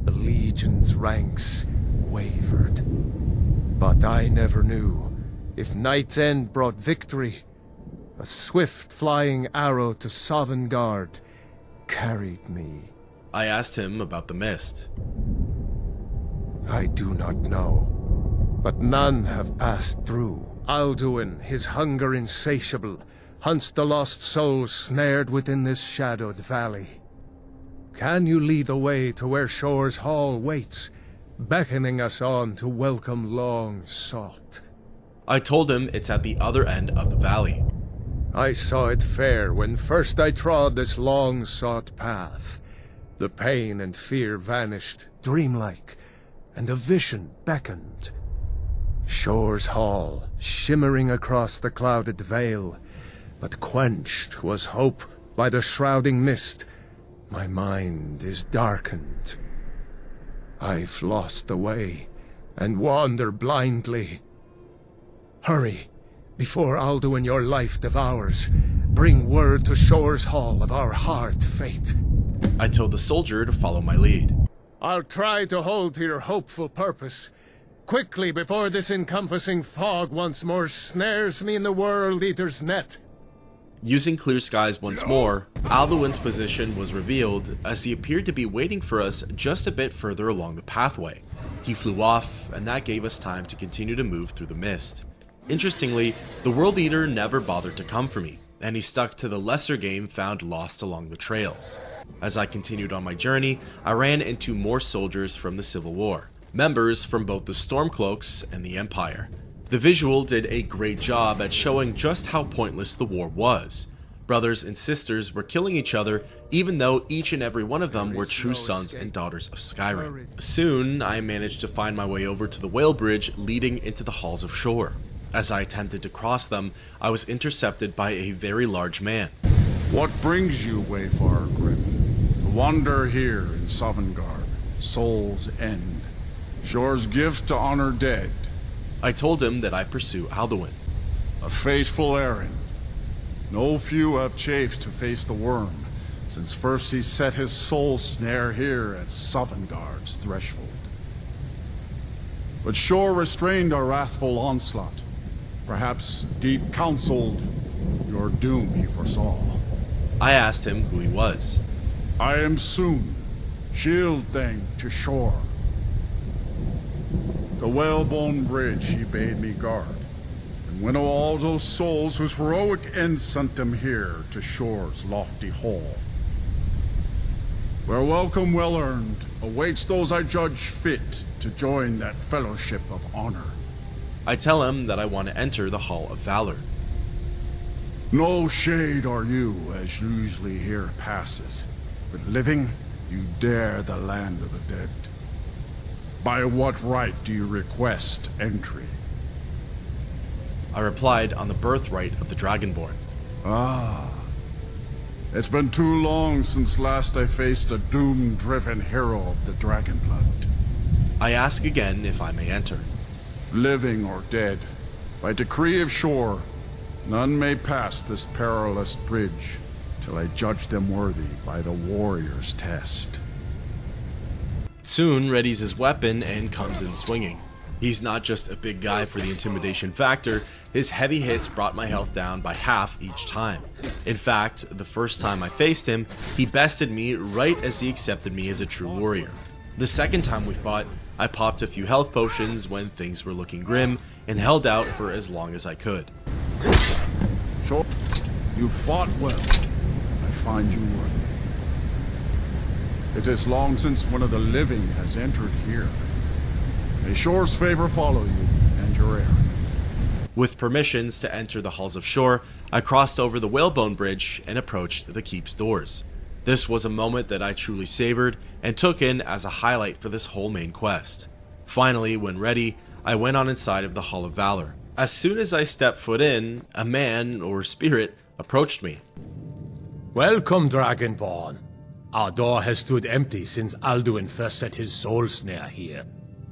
the Legion's ranks wavered. But I never knew if Night's End brought victory. A swift flying arrow to Sovngarde carried me. I asked him about the mist. I do not know, but none have passed through. Alduin, his hunger insatiable, hunts the lost souls snared within this shadowed valley. Can you lead the way to where Shore's Hall waits, beckoning us on to welcome long sought? I told him it's at the other end of the valley. I saw it fair when first I trod this long-sought path. The pain and fear vanished, dreamlike, and a vision beckoned. Shore's Hall, shimmering across the clouded veil, but quenched was hope by the shrouding mist. My mind is darkened. I've lost the way, and wander blindly. Hurry, before Alduin your life devours. Bring word to Shore's Hall of our hard fate. I told the soldier to follow my lead. I'll try to hold to your hopeful purpose. Quickly, before this encompassing fog once more snares me in the World Eater's net. Using clear skies once more, Alduin's position was revealed as he appeared to be waiting for us just a bit further along the pathway. He flew off, and that gave us time to continue to move through the mist. Interestingly, the World Eater never bothered to come for me, and he stuck to the lesser game found lost along the trails. As I continued on my journey, I ran into more soldiers from the Civil War, members from both the Stormcloaks and the Empire. The visual did a great job at showing just how pointless the war was. Brothers and sisters were killing each other, even though each and every one of them were true sons and daughters of Skyrim. Soon, I managed to find my way over to the Whale Bridge leading into the Halls of Shore. As I attempted to cross them, I was intercepted by a very large man. What brings you, Wayfarer Grim? To wander here in Sovngarde, Soul's End. Shore's gift to honor dead. I told him that I pursue Alduin. A fateful errand. No few have chafed to face the worm, since first he set his soul snare here at Sovngarde's threshold. But Shore restrained our wrathful onslaught. Perhaps deep counseled your doom he foresaw. I asked him who he was. I am Soon, shield thing to Shore. The whalebone bridge he bade me guard, and winnow all those souls whose heroic end sent them here to Shore's lofty hall, where welcome well earned awaits those I judge fit to join that fellowship of honor. I tell him that I want to enter the Hall of Valor. No shade are you, as usually here passes, but living, you dare the land of the dead. By what right do you request entry? I replied on the birthright of the Dragonborn. Ah. It's been too long since last I faced a doom-driven hero of the Dragonblood. I ask again if I may enter. Living or dead, by decree of Shore, none may pass this perilous bridge till I judge them worthy by the warrior's test. Soon readies his weapon and comes in swinging. He's not just a big guy for the intimidation factor, his heavy hits brought my health down by half each time. In fact, the first time I faced him, he bested me right as he accepted me as a true warrior. The second time we fought, I popped a few health potions when things were looking grim and held out for as long as I could. Sure, you fought well. I find you worthy. It is long since one of the living has entered here. May Shore's favor follow you and your heir. With permissions to enter the halls of Shore, I crossed over the whalebone bridge and approached the keep's doors. This was a moment that I truly savored and took in as a highlight for this whole main quest. Finally, when ready, I went on inside of the Hall of Valor. As soon as I stepped foot in, a man, or spirit, approached me. Welcome, Dragonborn. Our door has stood empty since Alduin first set his soul snare here.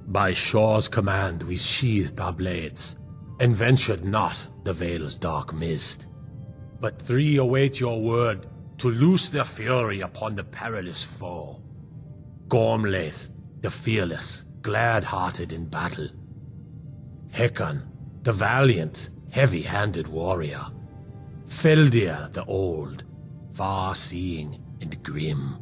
By Shore's command we sheathed our blades, and ventured not the Vale's dark mist. But three await your word to loose their fury upon the perilous foe. Gormlaith, the fearless, glad-hearted in battle. Hecon, the valiant, heavy-handed warrior. Feldir, the old, far-seeing and grim.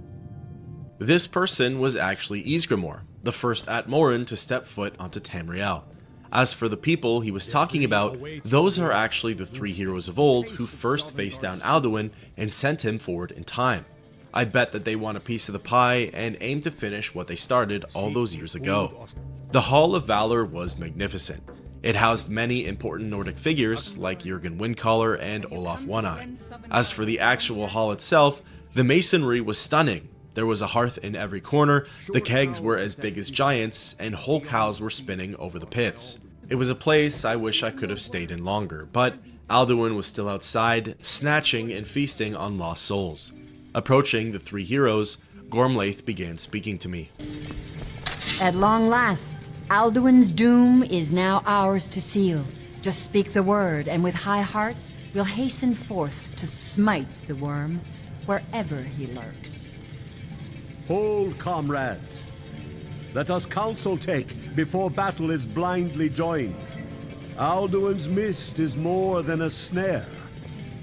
This person was actually Ysgramor, the first Atmoran to step foot onto Tamriel. As for the people he was talking about, those are actually the three heroes of old who first faced down Alduin and sent him forward in time. I bet that they want a piece of the pie and aim to finish what they started all those years ago. The Hall of Valor was magnificent. It housed many important Nordic figures like Jurgen Windcaller and Olaf One-Eye. As for the actual hall itself, the masonry was stunning. There was a hearth in every corner, the kegs were as big as giants, and whole cows were spinning over the pits. It was a place I wish I could have stayed in longer, but Alduin was still outside, snatching and feasting on lost souls. Approaching the three heroes, Gormlaith began speaking to me. At long last, Alduin's doom is now ours to seal. Just speak the word, and with high hearts, we'll hasten forth to smite the worm wherever he lurks. Hold, comrades. Let us counsel take before battle is blindly joined. Alduin's mist is more than a snare.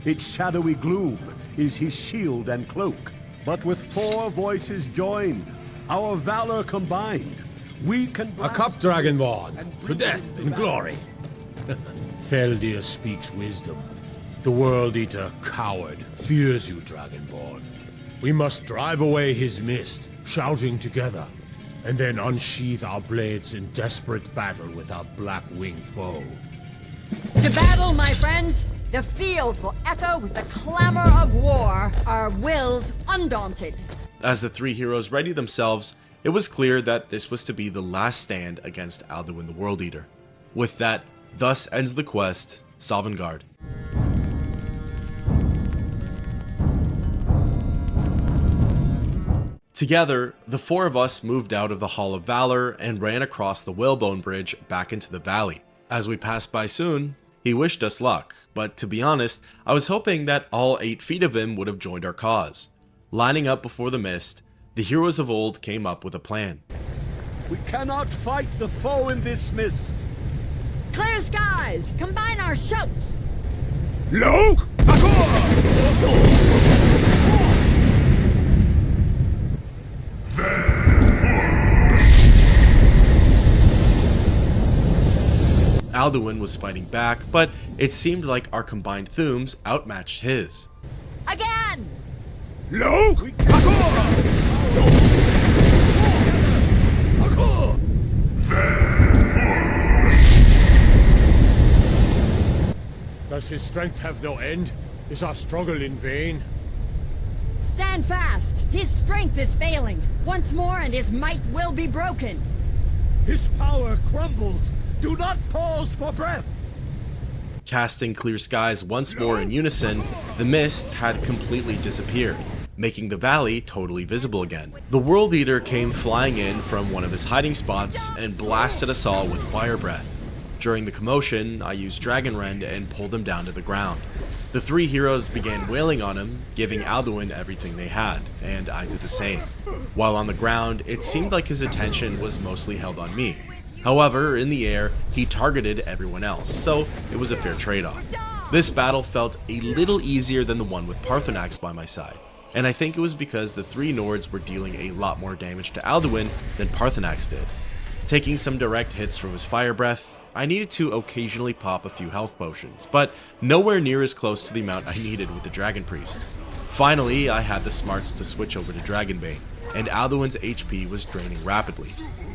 Its shadowy gloom is his shield and cloak. But with four voices joined, our valor combined, we can... A cup, Dragonborn, to death and glory. Feldir speaks wisdom. The World Eater, coward, fears you, Dragonborn. We must drive away his mist, shouting together, and then unsheath our blades in desperate battle with our black-winged foe. To battle, my friends! The field will echo with the clamor of war, our wills undaunted. As the three heroes readied themselves, it was clear that this was to be the last stand against Alduin the World Eater. With that, thus ends the quest, Sovngarde. Together, the four of us moved out of the Hall of Valor and ran across the Whalebone Bridge back into the valley. As we passed by soon, he wished us luck, but to be honest, I was hoping that all 8 feet of him would have joined our cause. Lining up before the mist, the heroes of old came up with a plan. We cannot fight the foe in this mist. Clear skies! Combine our shouts! Look! Alduin was fighting back, but it seemed like our combined Thumes outmatched his. Again! Look! Does his strength have no end? Is our struggle in vain? Stand fast! His strength is failing. Once more and his might will be broken. His power crumbles. Do not pause for breath! Casting clear skies once more in unison, the mist had completely disappeared, making the valley totally visible again. The World Eater came flying in from one of his hiding spots and blasted us all with fire breath. During the commotion, I used Dragonrend and pulled him down to the ground. The three heroes began wailing on him, giving Alduin everything they had, and I did the same. While on the ground, it seemed like his attention was mostly held on me. However, in the air, he targeted everyone else, so it was a fair trade-off. This battle felt a little easier than the one with Paarthurnax by my side, and I think it was because the 3 Nords were dealing a lot more damage to Alduin than Paarthurnax did. Taking some direct hits from his fire breath, I needed to occasionally pop a few health potions, but nowhere near as close to the amount I needed with the Dragon Priest. Finally, I had the smarts to switch over to Dragon Bane, and Alduin's HP was draining rapidly.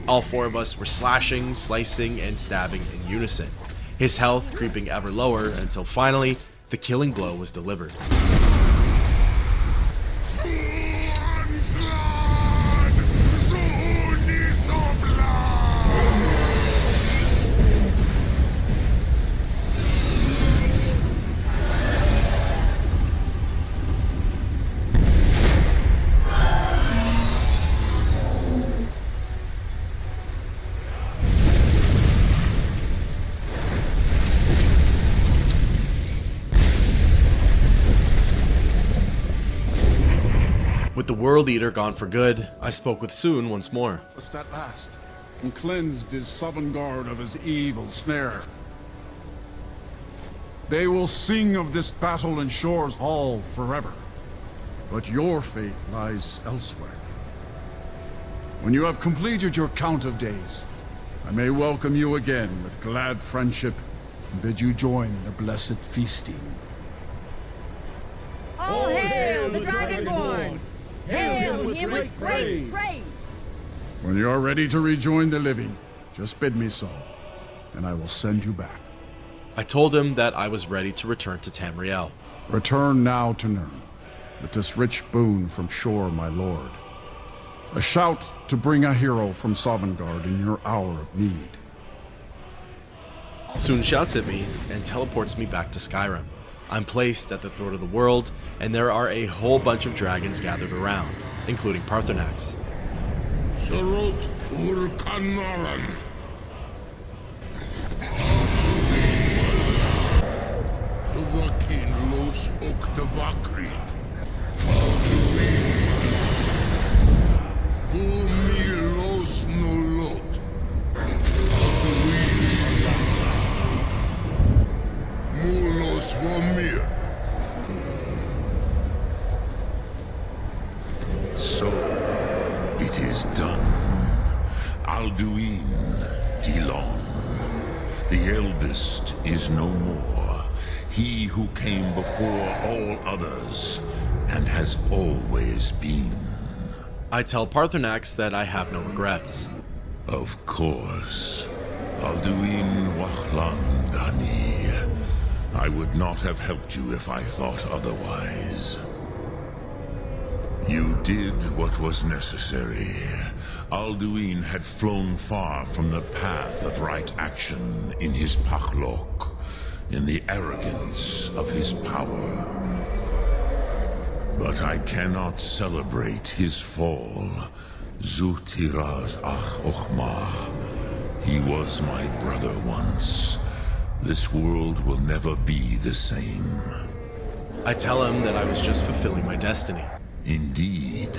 All 4 of us were slashing, slicing, and stabbing in unison, his health creeping ever lower until finally, the killing blow was delivered. With the World Eater gone for good, I spoke with Soon once more. Just at last, and cleansed his Sovngarde of his evil snare. They will sing of this battle in Shore's Hall forever, but your fate lies elsewhere. When you have completed your count of days, I may welcome you again with glad friendship and bid you join the blessed feasting. All hail the Dragonborn! Hail him with great praise! When you are ready to rejoin the living, just bid me so, and I will send you back. I told him that I was ready to return to Tamriel. Return now to Nirn, with this rich boon from Shore, my lord. A shout to bring a hero from Sovngarde in your hour of need. Soon shouts at me and teleports me back to Skyrim. I'm placed at the throat of the world, and there are a whole bunch of dragons gathered around, including Paarthurnax. Sarot fur kanaran. Vakin los oktavakri. Vumi los nolot. Mulos vomir. So, it is done. Alduin, Dilon. The eldest is no more. He who came before all others, and has always been. I tell Paarthurnax that I have no regrets. Of course. Alduin Wachlan Dani. I would not have helped you if I thought otherwise. You did what was necessary. Alduin had flown far from the path of right action in his Pachlok, in the arrogance of his power. But I cannot celebrate his fall. Zutiraz Ach Ochma. He was my brother once. This world will never be the same. I tell him that I was just fulfilling my destiny. Indeed,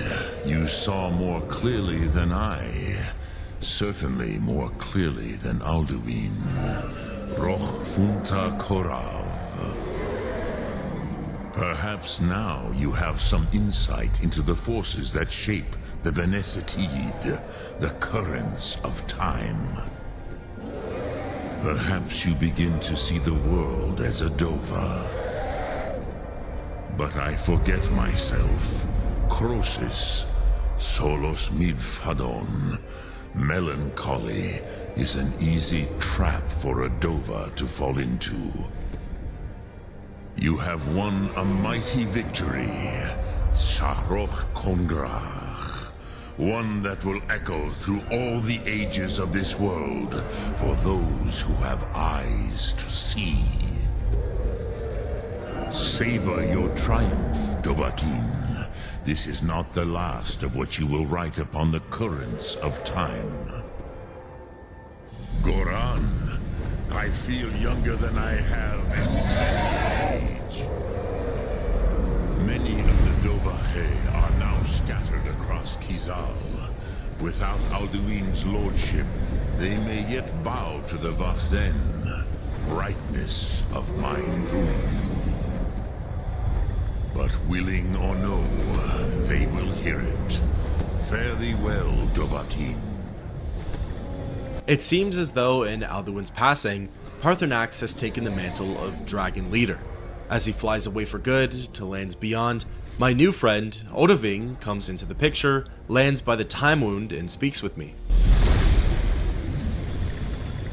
you saw more clearly than I. Certainly more clearly than Alduin. Roch Funta Korav. Perhaps now you have some insight into the forces that shape the Benesitid, the currents of time. Perhaps you begin to see the world as a Dova. But I forget myself. Crosis, Solos Midfadon. Melancholy is an easy trap for a Dova to fall into. You have won a mighty victory, Shahroch Kongrach. One that will echo through all the ages of this world for those who have eyes to see. Savor your triumph, Dovahkiin. This is not the last of what you will write upon the currents of time. Goran, I feel younger than I have in age. Many of the Dovahe are now scattered across Kizal. Without Alduin's lordship, they may yet bow to the Vasen, brightness of my doom. But willing or no, they will hear it. Fare thee well, Dovahkiin. It seems as though in Alduin's passing, Paarthurnax has taken the mantle of Dragon Leader. As he flies away for good to lands beyond, my new friend, Odahviing, comes into the picture, lands by the Time Wound, and speaks with me.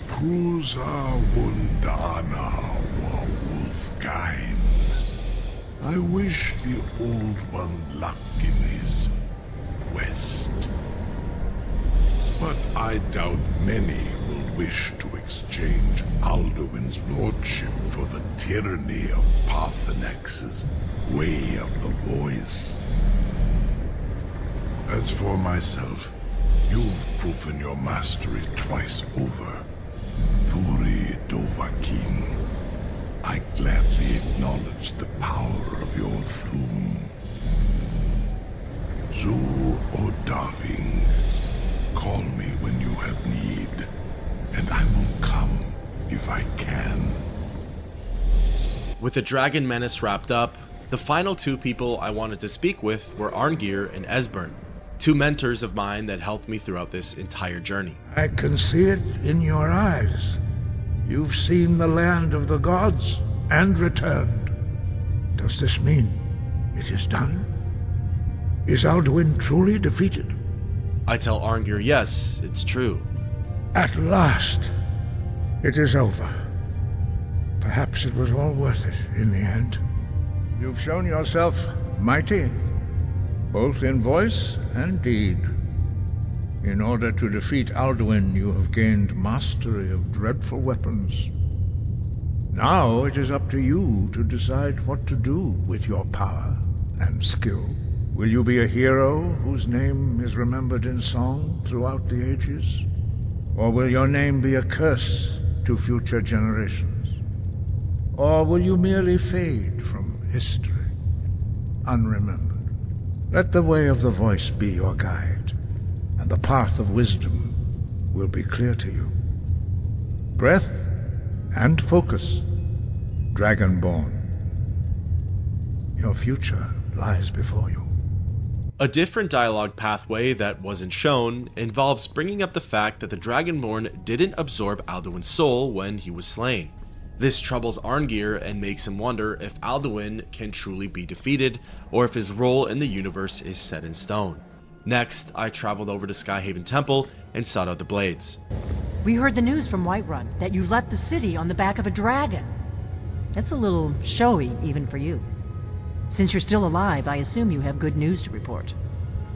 Prusa Wundana Wawuthkain. I wish the Old One luck in his quest. But I doubt many will wish to exchange Alduin's lordship for the tyranny of Paarthurnax's Way of the Voice. As for myself, you've proven your mastery twice over. Thuri Dovahkiin, I gladly acknowledge the power of your Thum. Zu Odahviing, call me when you have need, and I will come if I can. With the Dragon Menace wrapped up, the final two people I wanted to speak with were Arngeir and Esbern, two mentors of mine that helped me throughout this entire journey. I can see it in your eyes. You've seen the land of the gods and returned. Does this mean it is done? Is Alduin truly defeated? I tell Arngeir, yes, it's true. At last, it is over. Perhaps it was all worth it in the end. You've shown yourself mighty, both in voice and deed. In order to defeat Alduin, you have gained mastery of dreadful weapons. Now it is up to you to decide what to do with your power and skill. Will you be a hero whose name is remembered in song throughout the ages? Or will your name be a curse to future generations? Or will you merely fade from history, unremembered? Let the way of the voice be your guide, and the path of wisdom will be clear to you. Breath and focus, Dragonborn. Your future lies before you. A different dialogue pathway that wasn't shown involves bringing up the fact that the Dragonborn didn't absorb Alduin's soul when he was slain. This troubles Arngeir and makes him wonder if Alduin can truly be defeated, or if his role in the universe is set in stone. Next, I traveled over to Skyhaven Temple and sought out the Blades. We heard the news from Whiterun that you left the city on the back of a dragon. That's a little showy, even for you. Since you're still alive, I assume you have good news to report.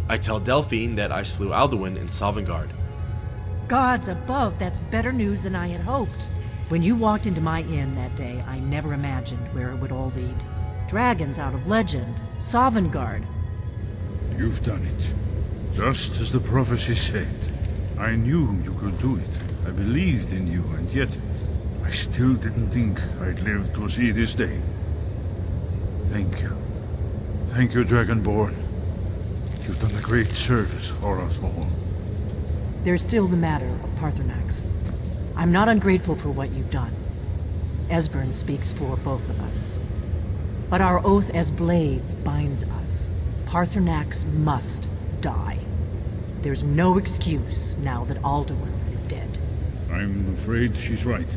I tell Delphine that I slew Alduin in Sovngarde. Gods above, that's better news than I had hoped. When you walked into my inn that day, I never imagined where it would all lead. Dragons out of legend, Sovngarde. You've done it. Just as the prophecy said. I knew you could do it. I believed in you, and yet I still didn't think I'd live to see this day. Thank you. Thank you, Dragonborn. You've done a great service for us all. There's still the matter of Paarthurnax. I'm not ungrateful for what you've done. Esbern speaks for both of us. But our oath as blades binds us. Paarthurnax must die. There's no excuse now that Alduin is dead. I'm afraid she's right.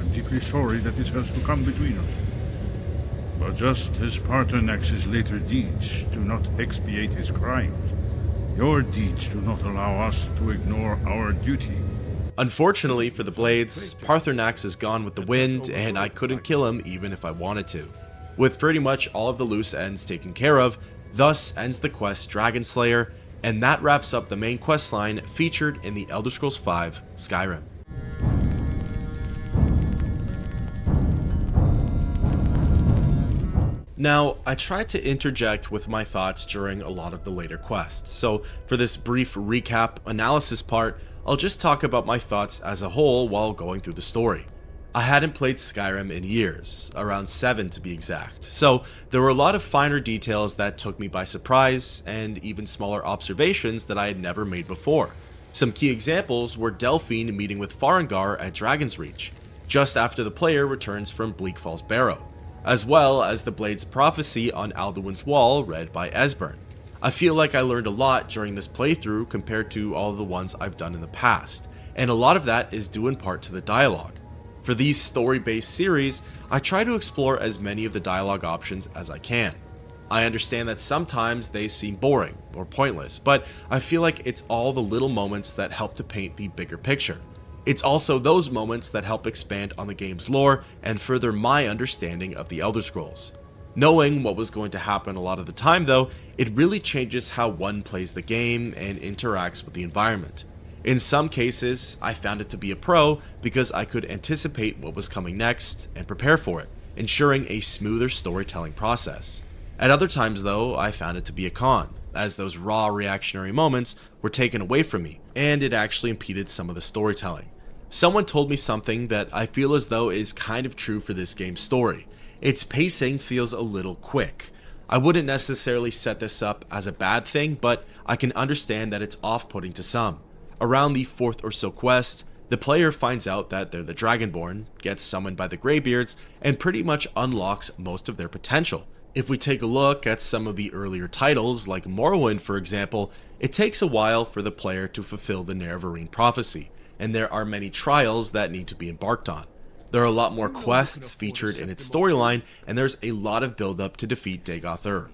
I'm deeply sorry that this has to come between us. But just as Paarthurnax's later deeds do not expiate his crimes, your deeds do not allow us to ignore our duty. Unfortunately for the Blades, Paarthurnax is gone with the wind, and I couldn't kill him even if I wanted to. With pretty much all of the loose ends taken care of, thus ends the quest Dragonslayer, and that wraps up the main questline featured in the Elder Scrolls V Skyrim. Now, I tried to interject with my thoughts during a lot of the later quests, so for this brief recap analysis part, I'll just talk about my thoughts as a whole while going through the story. I hadn't played Skyrim in years, around 7 to be exact, so there were a lot of finer details that took me by surprise, and even smaller observations that I had never made before. Some key examples were Delphine meeting with Farengar at Dragon's Reach, just after the player returns from Bleak Fall's Barrow, as well as the Blade's prophecy on Alduin's wall read by Esbern. I feel like I learned a lot during this playthrough compared to all the ones I've done in the past, and a lot of that is due in part to the dialogue. For these story-based series, I try to explore as many of the dialogue options as I can. I understand that sometimes they seem boring or pointless, but I feel like it's all the little moments that help to paint the bigger picture. It's also those moments that help expand on the game's lore and further my understanding of the Elder Scrolls. Knowing what was going to happen a lot of the time though, it really changes how one plays the game and interacts with the environment. In some cases, I found it to be a pro because I could anticipate what was coming next and prepare for it, ensuring a smoother storytelling process. At other times though, I found it to be a con, as those raw reactionary moments were taken away from me, and it actually impeded some of the storytelling. Someone told me something that I feel as though is kind of true for this game's story. Its pacing feels a little quick. I wouldn't necessarily set this up as a bad thing, but I can understand that it's off-putting to some. Around the 4th or so quest, the player finds out that they're the Dragonborn, gets summoned by the Greybeards, and pretty much unlocks most of their potential. If we take a look at some of the earlier titles, like Morrowind for example, it takes a while for the player to fulfill the Nerevarine prophecy, and there are many trials that need to be embarked on. There are a lot more quests featured in its storyline, and there's a lot of build-up to defeat Dagoth.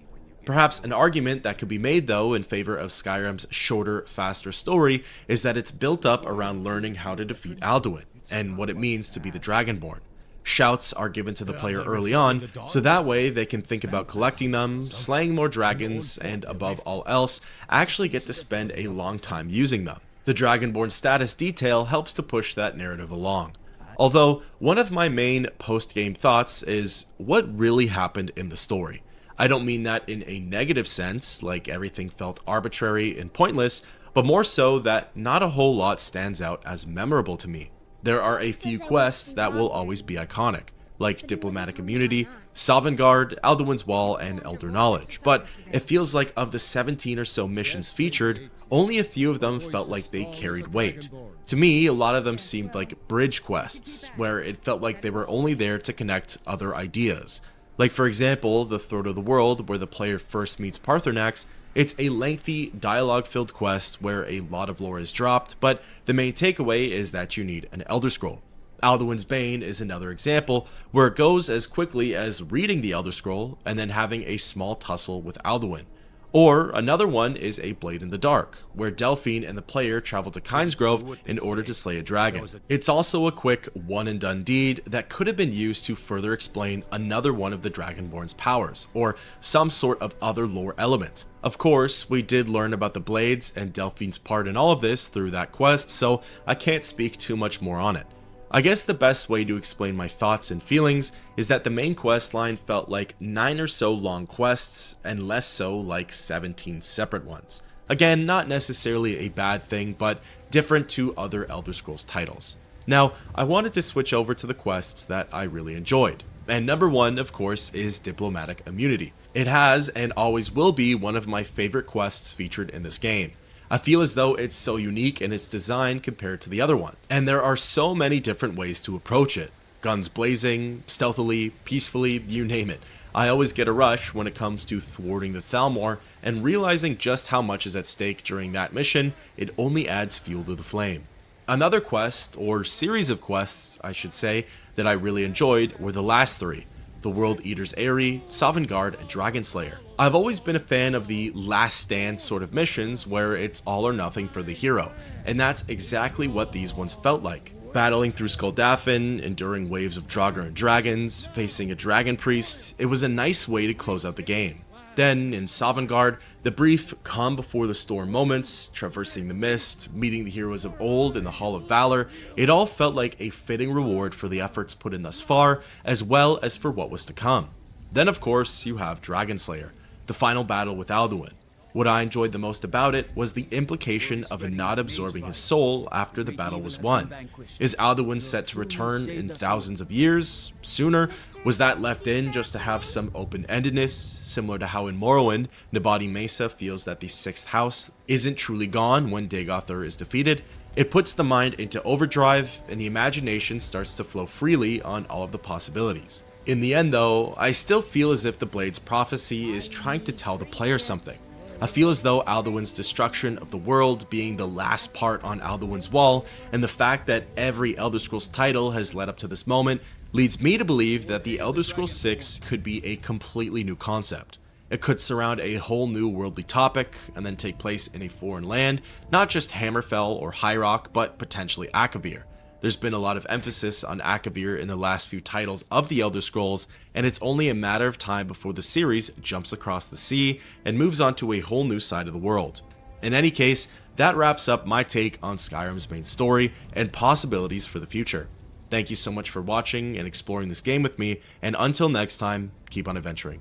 Perhaps an argument that could be made though in favor of Skyrim's shorter, faster story is that it's built up around learning how to defeat Alduin, and what it means to be the Dragonborn. Shouts are given to the player early on, so that way they can think about collecting them, slaying more dragons, and above all else, actually get to spend a long time using them. The Dragonborn status detail helps to push that narrative along. Although, one of my main post-game thoughts is what really happened in the story. I don't mean that in a negative sense, like everything felt arbitrary and pointless, but more so that not a whole lot stands out as memorable to me. There are a few quests that will always be iconic, like Diplomatic Immunity, Sovngarde, Alduin's Wall, and Elder Knowledge, but it feels like of the 17 or so missions featured, only a few of them felt like they carried weight. To me, a lot of them seemed like bridge quests, where it felt like they were only there to connect other ideas. Like for example, the Throat of the World, where the player first meets Paarthurnax. It's a lengthy, dialogue-filled quest where a lot of lore is dropped, but the main takeaway is that you need an Elder Scroll. Alduin's Bane is another example, where it goes as quickly as reading the Elder Scroll and then having a small tussle with Alduin. Or another one is A Blade in the Dark, where Delphine and the player travel to Kynesgrove in order to slay a dragon. It's also a quick one-and-done deed that could have been used to further explain another one of the Dragonborn's powers, or some sort of other lore element. Of course, we did learn about the Blades and Delphine's part in all of this through that quest, so I can't speak too much more on it. I guess the best way to explain my thoughts and feelings is that the main quest line felt like 9 or so long quests and less so like 17 separate ones. Again, not necessarily a bad thing, but different to other Elder Scrolls titles. Now, I wanted to switch over to the quests that I really enjoyed. And number one, of course, is Diplomatic Immunity. It has and always will be one of my favorite quests featured in this game. I feel as though it's so unique in its design compared to the other ones, and there are so many different ways to approach it. Guns blazing, stealthily, peacefully, you name it. I always get a rush when it comes to thwarting the Thalmor, and realizing just how much is at stake during that mission, it only adds fuel to the flame. Another quest, or series of quests, I should say, that I really enjoyed were the last three. The World Eater's Eyrie, Sovngarde, and Dragonslayer. I've always been a fan of the last stand sort of missions where it's all or nothing for the hero, and that's exactly what these ones felt like. Battling through Skuldafn, enduring waves of Draugr and dragons, facing a dragon priest, it was a nice way to close out the game. Then, in Sovngarde, the brief calm before the storm moments, traversing the mist, meeting the heroes of old in the Hall of Valor, it all felt like a fitting reward for the efforts put in thus far, as well as for what was to come. Then of course, you have Dragonslayer, the final battle with Alduin. What I enjoyed the most about it was the implication of it not absorbing his soul after the battle was won. Is Alduin set to return in thousands of years? Sooner? Was that left in just to have some open-endedness, similar to how in Morrowind, Nabati Mesa feels that the 6th house isn't truly gone when Dagothr is defeated? It puts the mind into overdrive, and the imagination starts to flow freely on all of the possibilities. In the end though, I still feel as if the Blade's prophecy is trying to tell the player something. I feel as though Alduin's destruction of the world being the last part on Alduin's wall, and the fact that every Elder Scrolls title has led up to this moment, leads me to believe that the Elder Scrolls 6 could be a completely new concept. It could surround a whole new worldly topic, and then take place in a foreign land, not just Hammerfell or High Rock, but potentially Akavir. There's been a lot of emphasis on Akavir in the last few titles of the Elder Scrolls, and it's only a matter of time before the series jumps across the sea and moves on to a whole new side of the world. In any case, that wraps up my take on Skyrim's main story and possibilities for the future. Thank you so much for watching and exploring this game with me, and until next time, keep on adventuring.